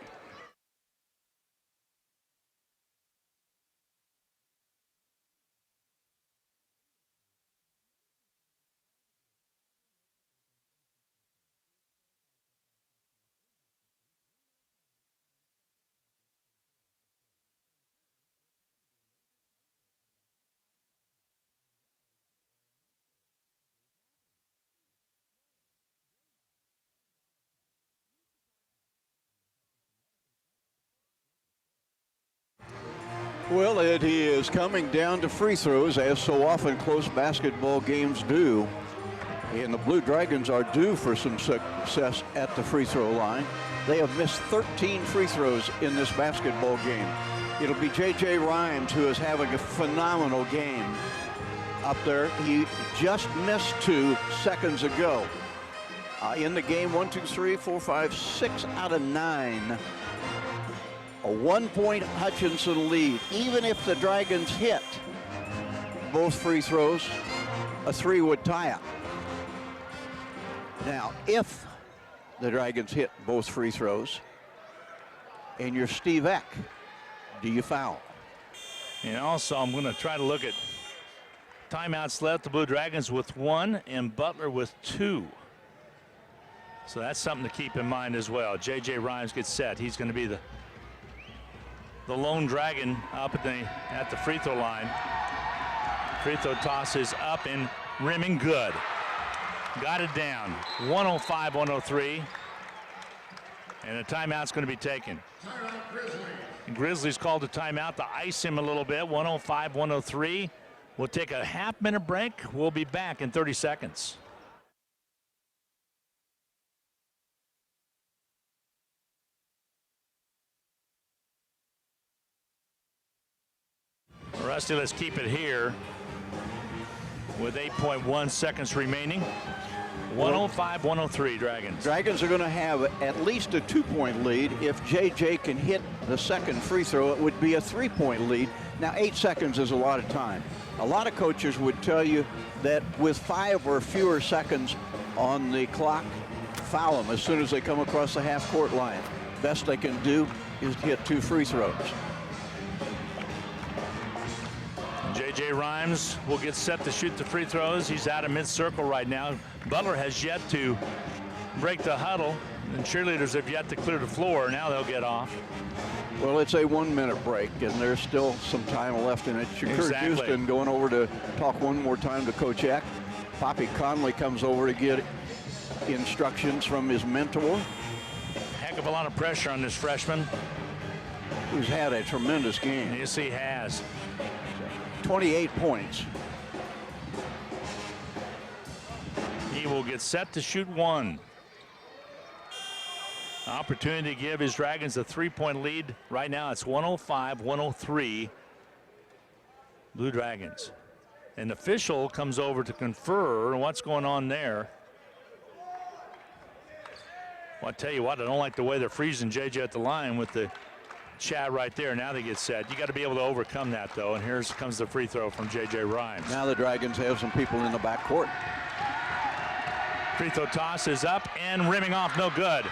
Well, it is coming down to free throws, as so often close basketball games do. And the Blue Dragons are due for some success at the free throw line. They have missed 13 free throws in this basketball game. It'll be J.J. Rhymes who is having a phenomenal game up there. He just missed 2 seconds ago. In the game, 1, 2, 3, 4, 5, 6 out of 9. A 1-point Hutchinson lead. Even if the Dragons hit both free throws, a 3 would tie it. Now, if the Dragons hit both free throws and you're Steve Eck, do you foul? And also, I'm going to try to look at timeouts left. The Blue Dragons with 1 and Butler with 2. So that's something to keep in mind as well. J.J. Rhymes gets set. He's going to be the lone Dragon up at the free throw line. Free throw toss is up and rimming good. Got it down. 105-103. And a timeout's going to be taken. Grizzlies called a timeout to ice him a little bit. 105-103. We'll take a half-minute break. We'll be back in 30 seconds. Rusty, let's keep it here with 8.1 seconds remaining. 105-103 Dragons. Dragons are going to have at least a 2-point lead. If JJ can hit the second free throw, it would be a 3-point lead. Now, 8 seconds is a lot of time. A lot of coaches would tell you that with 5 or fewer seconds on the clock, foul them as soon as they come across the half-court line. Best they can do is hit 2 free throws. J.J. Rhymes will get set to shoot the free throws. He's out of mid-circle right now. Butler has yet to break the huddle, and cheerleaders have yet to clear the floor. Now they'll get off. Well, it's a 1-minute break, and there's still some time left in it. Shakur Houston going over to talk one more time to Coach Eck. Poppy Conley comes over to get instructions from his mentor. Heck of a lot of pressure on this freshman, who's had a tremendous game. Yes, he has. 28 points. He will get set to shoot 1. Opportunity to give his Dragons a 3-point lead. Right now it's 105-103 Blue Dragons. An official comes over to confer what's going on there. Well, I tell you what, I don't like the way they're freezing JJ at the line with the chat right there. Now they get set. You got to be able to overcome that, though. And here comes the free throw from J.J. Rhymes. Now the Dragons have some people in the backcourt. Free throw toss is up and rimming off, no good.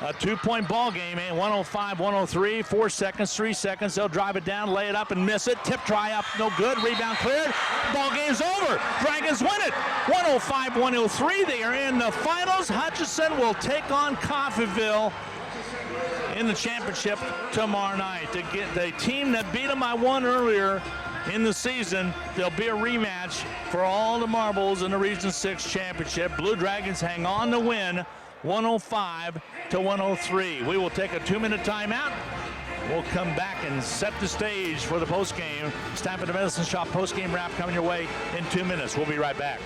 A 2-point ball game, 105-103, 4 seconds, 3 seconds. They'll drive it down, lay it up and miss it. Tip try up, no good. Rebound cleared. Ball game's over. Dragons win it. 105-103. They are in the finals. Hutchinson will take on Coffeyville in the championship tomorrow night. To get the team that beat them by 1 earlier in the season, there'll be a rematch for all the marbles in the Region 6 championship. Blue Dragons hang on to win 105-103. We will take a 2-minute timeout, We'll come back and set the stage for the postgame. It's time for the Medicine Shop postgame wrap coming your way in 2 minutes. We'll be right back.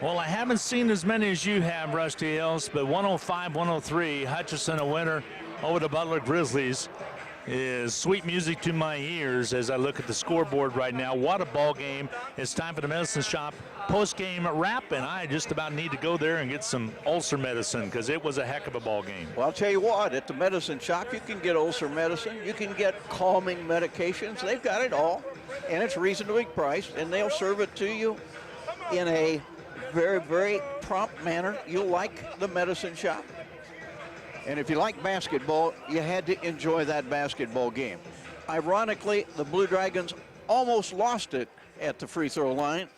Well, I haven't seen as many as you have, Rusty Hills, but 105-103, Hutchinson a winner over the Butler Grizzlies is sweet music to my ears as I look at the scoreboard right now. What a ball game. It's time for the Medicine Shop post-game wrap, and I just about need to go there and get some ulcer medicine because it was a heck of a ball game. Well, I'll tell you what, at the Medicine Shop, you can get ulcer medicine, you can get calming medications. They've got it all, and it's reasonably priced, and they'll serve it to you in a very, very prompt manner. You'll like the Medicine Shop. And if you like basketball, you had to enjoy that basketball game. Ironically, the Blue Dragons almost lost it at the free throw line,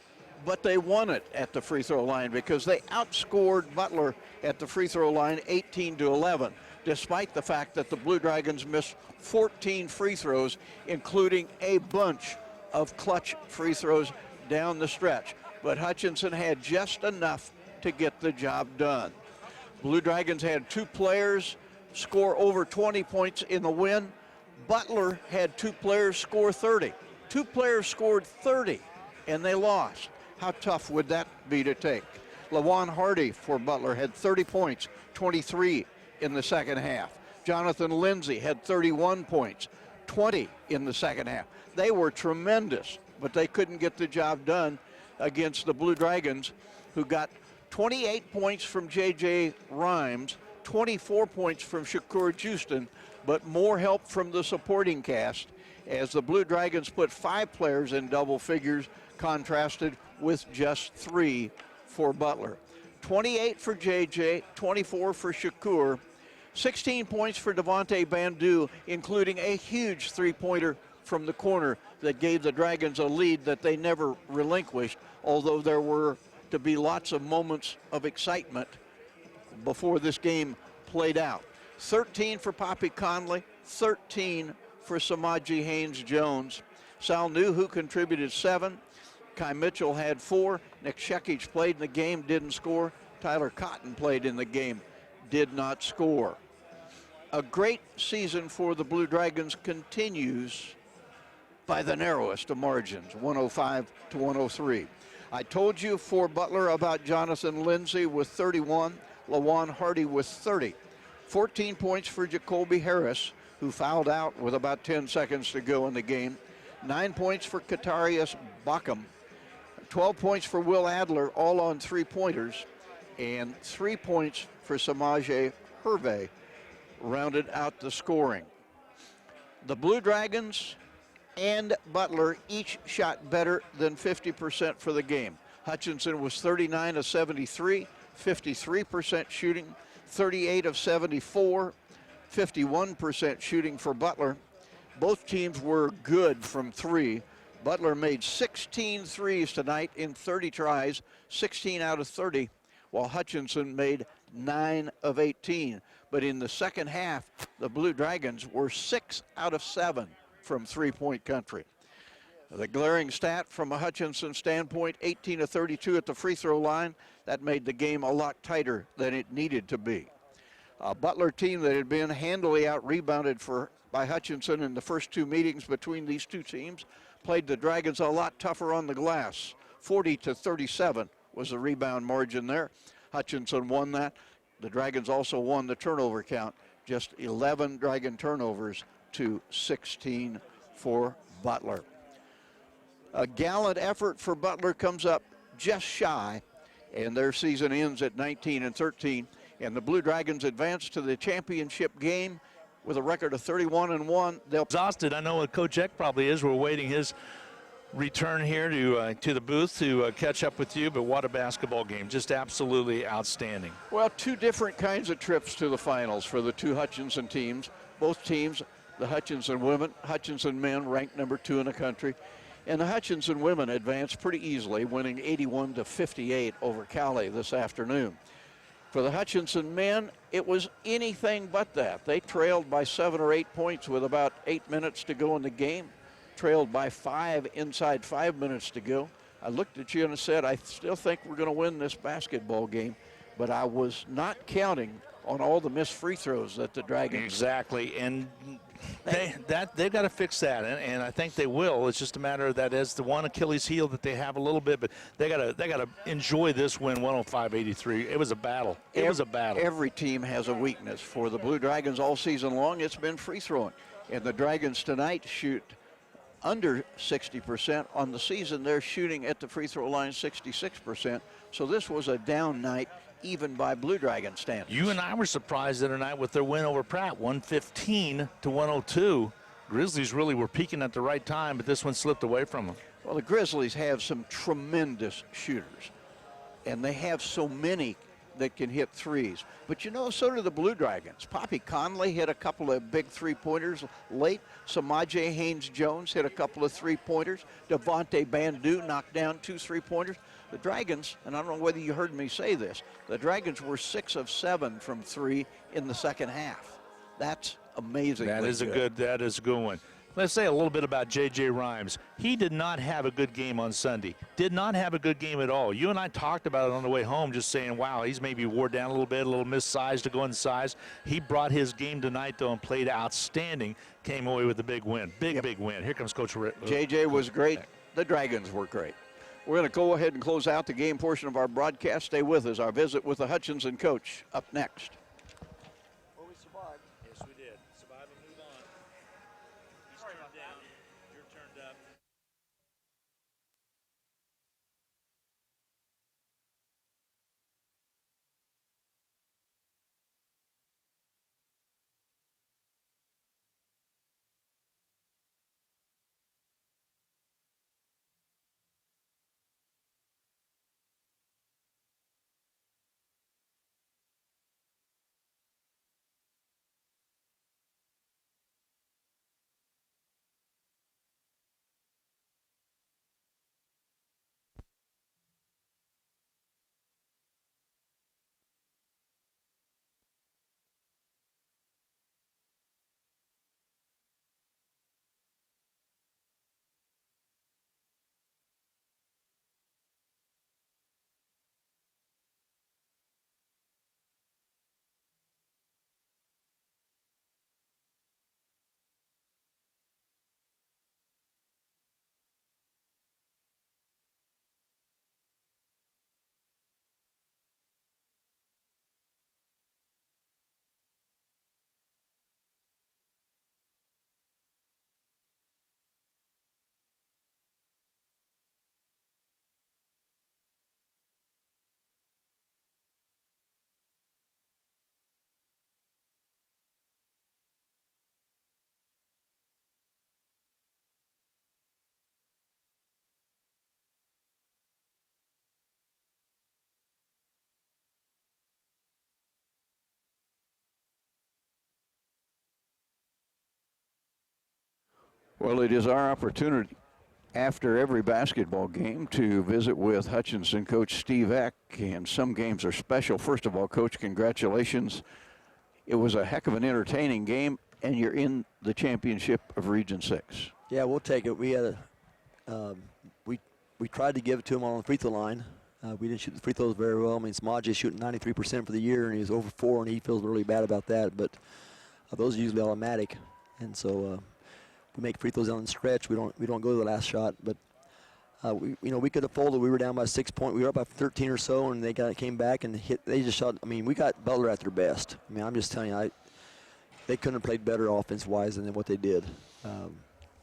but they won it at the free throw line because they outscored Butler at the free throw line 18-11, despite the fact that the Blue Dragons missed 14 free throws, including a bunch of clutch free throws down the stretch. But Hutchinson had just enough to get the job done. Blue Dragons had 2 players score over 20 points in the win. Butler had 2 players score 30. 2 players scored 30, and they lost. How tough would that be to take? Lawan Hardy for Butler had 30 points, 23 in the second half. Jonathan Lindsay had 31 points, 20 in the second half. They were tremendous, but they couldn't get the job done against the Blue Dragons, who got 28 points from J.J. Rhymes, 24 points from Shakur Houston, but more help from the supporting cast as the Blue Dragons put 5 players in double figures, contrasted with just 3 for Butler. 28 for J.J., 24 for Shakur, 16 points for Devontae Bandu, including a huge three-pointer from the corner that gave the Dragons a lead that they never relinquished, although there were to be lots of moments of excitement before this game played out. 13 for Poppy Conley, 13 for Samaji Haynes-Jones. Sal Nuhu contributed 7. Kai Mitchell had 4. Nick Shekic played in the game, didn't score. Tyler Cotton played in the game, did not score. A great season for the Blue Dragons continues by the narrowest of margins, 105-103. I told you for Butler about Jonathan Lindsay with 31, Lawan Hardy with 30. 14 points for Jacoby Harris, who fouled out with about 10 seconds to go in the game. 9 points for Katarius Backham. 12 points for Will Adler, all on three-pointers. And 3 points for Samaje Hervey. rounded out the scoring. The Blue Dragons and Butler each shot better than 50% for the game. Hutchinson was 39 of 73, 53% shooting, 38 of 74, 51% shooting for Butler. Both teams were good from three. Butler made 16 threes tonight in 30 tries, 16 out of 30, while Hutchinson made 9 of 18. But in the second half, the Blue Dragons were 6 out of 7 from three-point country. The glaring stat from a Hutchinson standpoint, 18 of 32 at the free throw line. That made the game a lot tighter than it needed to be. A Butler team that had been handily out-rebounded by Hutchinson in the first two meetings between these two teams played the Dragons a lot tougher on the glass. 40 to 37 was the rebound margin there. Hutchinson won that. The Dragons also won the turnover count. Just 11 Dragon turnovers to 16 for Butler. A gallant effort for Butler comes up just shy, and their season ends at 19 and 13. And the Blue Dragons advance to the championship game with a record of 31 and 1. They'll exhausted. I know what Coach Eck probably is. We're waiting his return here to the booth to catch up with you, but what a basketball game. Just absolutely outstanding. Well, two different kinds of trips to the finals for the two Hutchinson teams. Both teams, the Hutchinson women, Hutchinson men ranked number 2 in the country. And the Hutchinson women advanced pretty easily, winning 81 to 58 over Cali this afternoon. For the Hutchinson men, it was anything but that. They trailed by 7 or 8 points with about 8 minutes to go in the game. Trailed by 5 inside 5 minutes to go. I looked at you and I said, I still think we're going to win this basketball game, but I was not counting on all the missed free throws that the Dragons. Exactly, and they've got to fix that, and I think they will. It's just a matter of that as the one Achilles heel that they have a little bit, but they got to enjoy this win, 105-83. It was a battle. It was a battle. Every team has a weakness. For the Blue Dragons all season long, it's been free throwing, and the Dragons tonight shoot under 60%. On the season, they're shooting at the free throw line 66%. So this was a down night, even by Blue Dragon standards. You and I were surprised the other night with their win over Pratt, 115 to 102. Grizzlies really were peaking at the right time, but this one slipped away from them. Well, the Grizzlies have some tremendous shooters, and they have so many that can hit threes. But you know, so do the Blue Dragons. Poppy Conley hit a couple of big three-pointers late. Samaje Haynes-Jones hit a couple of three-pointers. Devontae Bandu knocked down 2 three-pointers. The Dragons, and I don't know whether you heard me say this, the Dragons were 6 of 7 from 3 in the second half. That's amazing. That is a good one. Let's say a little bit about J.J. Rhymes. He did not have a good game on Sunday. Did not have a good game at all. You and I talked about it on the way home, just saying, wow, he's maybe wore down a little bit, a little missized to go in size. He brought his game tonight, though, and played outstanding. Came away with a big win. Big win. Here comes Coach Rick. J.J. was great. The Dragons were great. We're going to go ahead and close out the game portion of our broadcast. Stay with us. Our visit with the Hutchinson coach up next. Well, it is our opportunity after every basketball game to visit with Hutchinson coach Steve Eck, and some games are special. First of all, Coach, congratulations. It was a heck of an entertaining game, and you're in the championship of Region 6. Yeah, we'll take it. We had we tried to give it to him on the free throw line. We didn't shoot the free throws very well. I mean, Samaje is shooting 93% for the year, and he's over 4, and he feels really bad about that. But those are usually automatic, and so we make free throws down the stretch. We don't go to the last shot, but we could have folded. We were down by 6 points. We were up by 13 or so, and they came back and hit. They just shot. I mean, we got Butler at their best. I mean, I'm just telling you, they couldn't have played better offense-wise than what they did.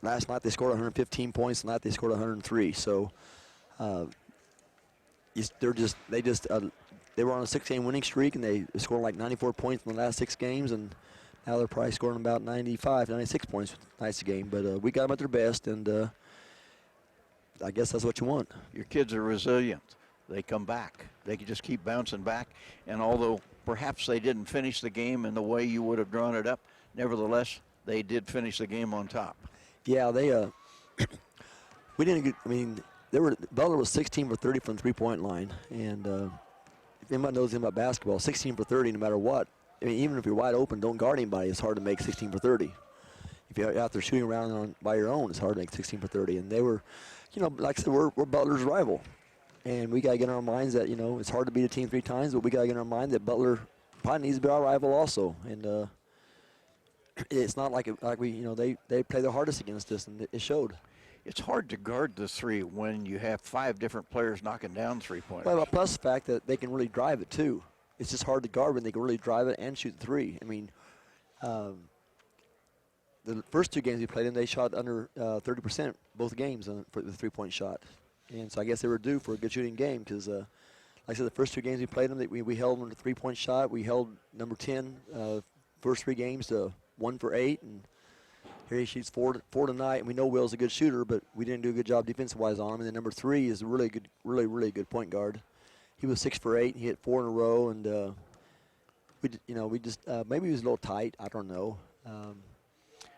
Last night they scored 115 points. Tonight they scored 103. So they were on a 6-game winning streak, and they scored like 94 points in the last 6 games, and now they're probably scoring about 95, 96 points tonight's game. But we got them at their best, and I guess that's what you want. Your kids are resilient. They come back. They can just keep bouncing back. And although perhaps they didn't finish the game in the way you would have drawn it up, nevertheless, they did finish the game on top. Yeah, they we didn't get, I mean, Butler was 16 for 30 from the three-point line, and if anybody knows anything about basketball, 16 for 30 no matter what. I mean, even if you're wide open, don't guard anybody, it's hard to make 16 for 30. If you're out there shooting around by your own, it's hard to make 16 for 30. And they were, like I said, we're Butler's rival. And we got to get in our minds that, it's hard to beat a team 3 times, but we got to get in our mind that Butler probably needs to be our rival also. And it's not like they play their hardest against us, and it showed. It's hard to guard the 3 when you have 5 different players knocking down 3-pointers. Well, plus the fact that they can really drive it too. It's just hard to guard when they can really drive it and shoot the 3. I mean, the first 2 games we played them, they shot under 30% both games for the 3-point shot. And so I guess they were due for a good shooting game because, like I said, the first 2 games we played them, we held them to 3-point shot. We held number 10 first 3 games to 1 for 8. And here he shoots 4 tonight. And we know Will's a good shooter, but we didn't do a good job defensive-wise on him. And then number 3 is a really good, really good point guard. He was 6 for 8. He hit 4 in a row, and we just maybe he was a little tight. I don't know.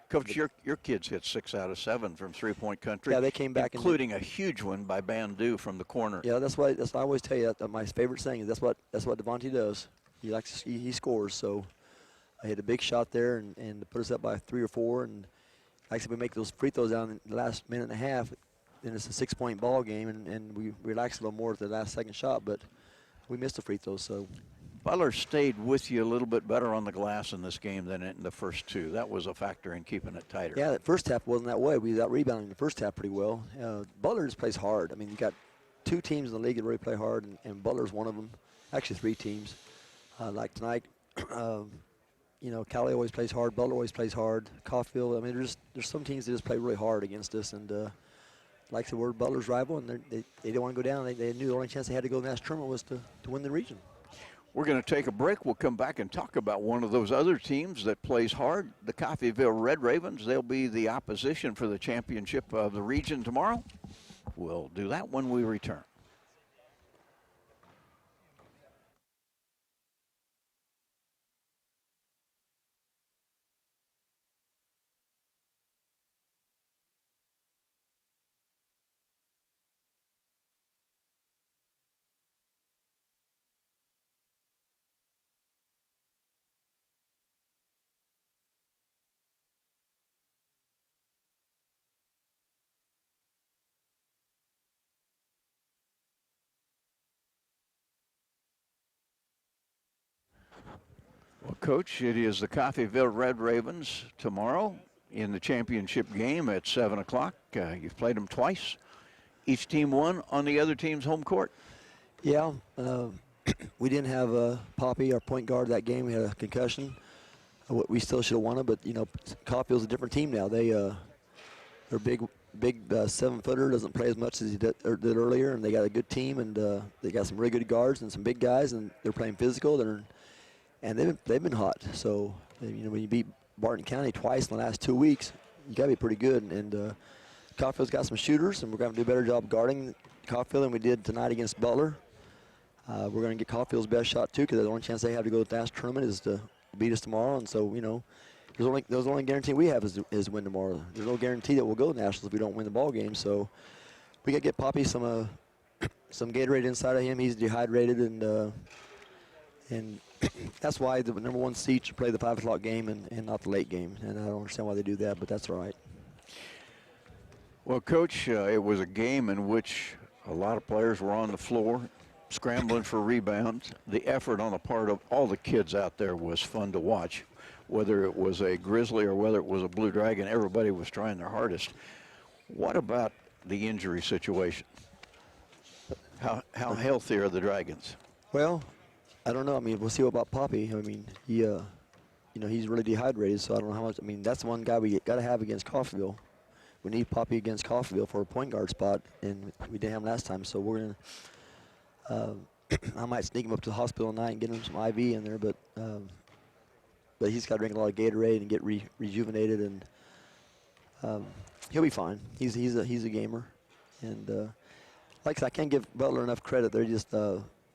Coach, your kids hit 6 out of 7 from 3-point country. Yeah, they came back, including a huge one by Bandu from the corner. Yeah, that's what I always tell you. My favorite saying is that's what Devontae does. He scores. So I hit a big shot there and put us up by 3 or 4. And like I said, we make those free throws down in the last minute and a half. Then it's a 6-point ball game, and we relaxed a little more at the last second shot, but we missed the free throws. So Butler stayed with you a little bit better on the glass in this game than in the first 2. That was a factor in keeping it tighter. Yeah, the first half wasn't that way. We was out rebounding the first half pretty well. Butler just plays hard. I mean, you got 2 teams in the league that really play hard, and Butler's one of them. Actually, 3 teams. Like tonight, Cali always plays hard. Butler always plays hard. Caulfield. I mean, there's some teams that just play really hard against us, and like I said, we're Butler's rival, and they didn't want to go down. They knew the only chance they had to go in the national tournament was to win the region. We're going to take a break. We'll come back and talk about one of those other teams that plays hard, the Coffeyville Red Ravens. They'll be the opposition for the championship of the region tomorrow. We'll do that when we return. Well, Coach, it is the Coffeyville Red Ravens tomorrow in the championship game at 7 o'clock. You've played them twice. Each team won on the other team's home court. Yeah, we didn't have Poppy, our point guard, that game. We had a concussion. We still should have won it, but, Caulfield's a different team now. They're big 7-footer, doesn't play as much as he did earlier, and they got a good team, and they got some really good guards and some big guys, and they're playing physical. And they've been hot. So, when you beat Barton County twice in the last 2 weeks, you got to be pretty good. And Caulfield's got some shooters, and we're going to do a better job guarding Caulfield than we did tonight against Butler. We're going to get Caulfield's best shot, too, because the only chance they have to go to the national tournament is to beat us tomorrow. And so, There's the only guarantee we have is win tomorrow. There's no guarantee that we'll go to nationals if we don't win the ball game. So we got to get Poppy some Gatorade inside of him. He's dehydrated, and that's why the number 1 seed should play the 5 o'clock game and not the late game. And I don't understand why they do that, but that's all right. Well, Coach, it was a game in which a lot of players were on the floor scrambling for rebounds. The effort on the part of all the kids out there was fun to watch. Whether it was a Grizzly or whether it was a Blue Dragon, everybody was trying their hardest. What about the injury situation? How healthy are the Dragons? Well, I don't know. I mean, we'll see about Poppy. I mean, he, he's really dehydrated, so I don't know how much. I mean, that's one guy we got to have against Coffeyville. We need Poppy against Coffeyville for a point guard spot, and we didn't have him last time, so we're gonna. I might sneak him up to the hospital tonight and get him some IV in there, but he's got to drink a lot of Gatorade and get rejuvenated, and he'll be fine. He's a gamer, and like I said, I can't give Butler enough credit. They're just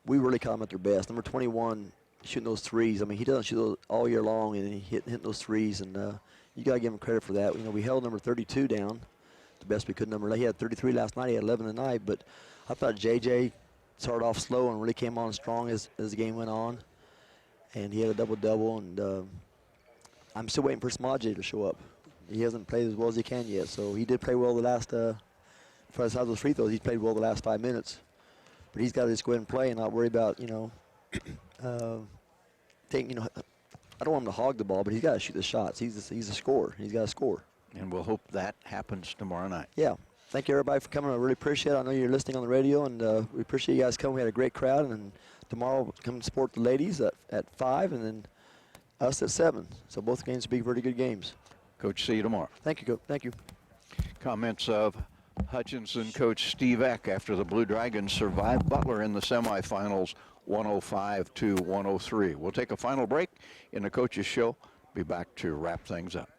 we really caught them at their best. Number 21 shooting those threes. I mean, he doesn't shoot those all year long, and he hit those threes, and you got to give him credit for that. You know, we held number 32 down the best we could. He had 33 last night. He had 11 tonight, but I thought JJ started off slow and really came on strong as the game went on, and he had a double-double, and I'm still waiting for Smaje to show up. He hasn't played as well as he can yet, so he did play well the last, for those free throws, he's played well the last 5 minutes. But he's got to just go ahead and play and not worry about, I don't want him to hog the ball, but he's got to shoot the shots. He's a scorer. He's got to score. And we'll hope that happens tomorrow night. Yeah. Thank you, everybody, for coming. I really appreciate it. I know you're listening on the radio, and we appreciate you guys coming. We had a great crowd, and tomorrow we'll come and support the ladies at 5, and then us at 7. So both games will be very good games. Coach, see you tomorrow. Thank you, Coach. Thank you. Comments of Hutchinson coach Steve Eck after the Blue Dragons survived Butler in the semifinals 105-103. We'll take a final break in the coach's show. Be back to wrap things up.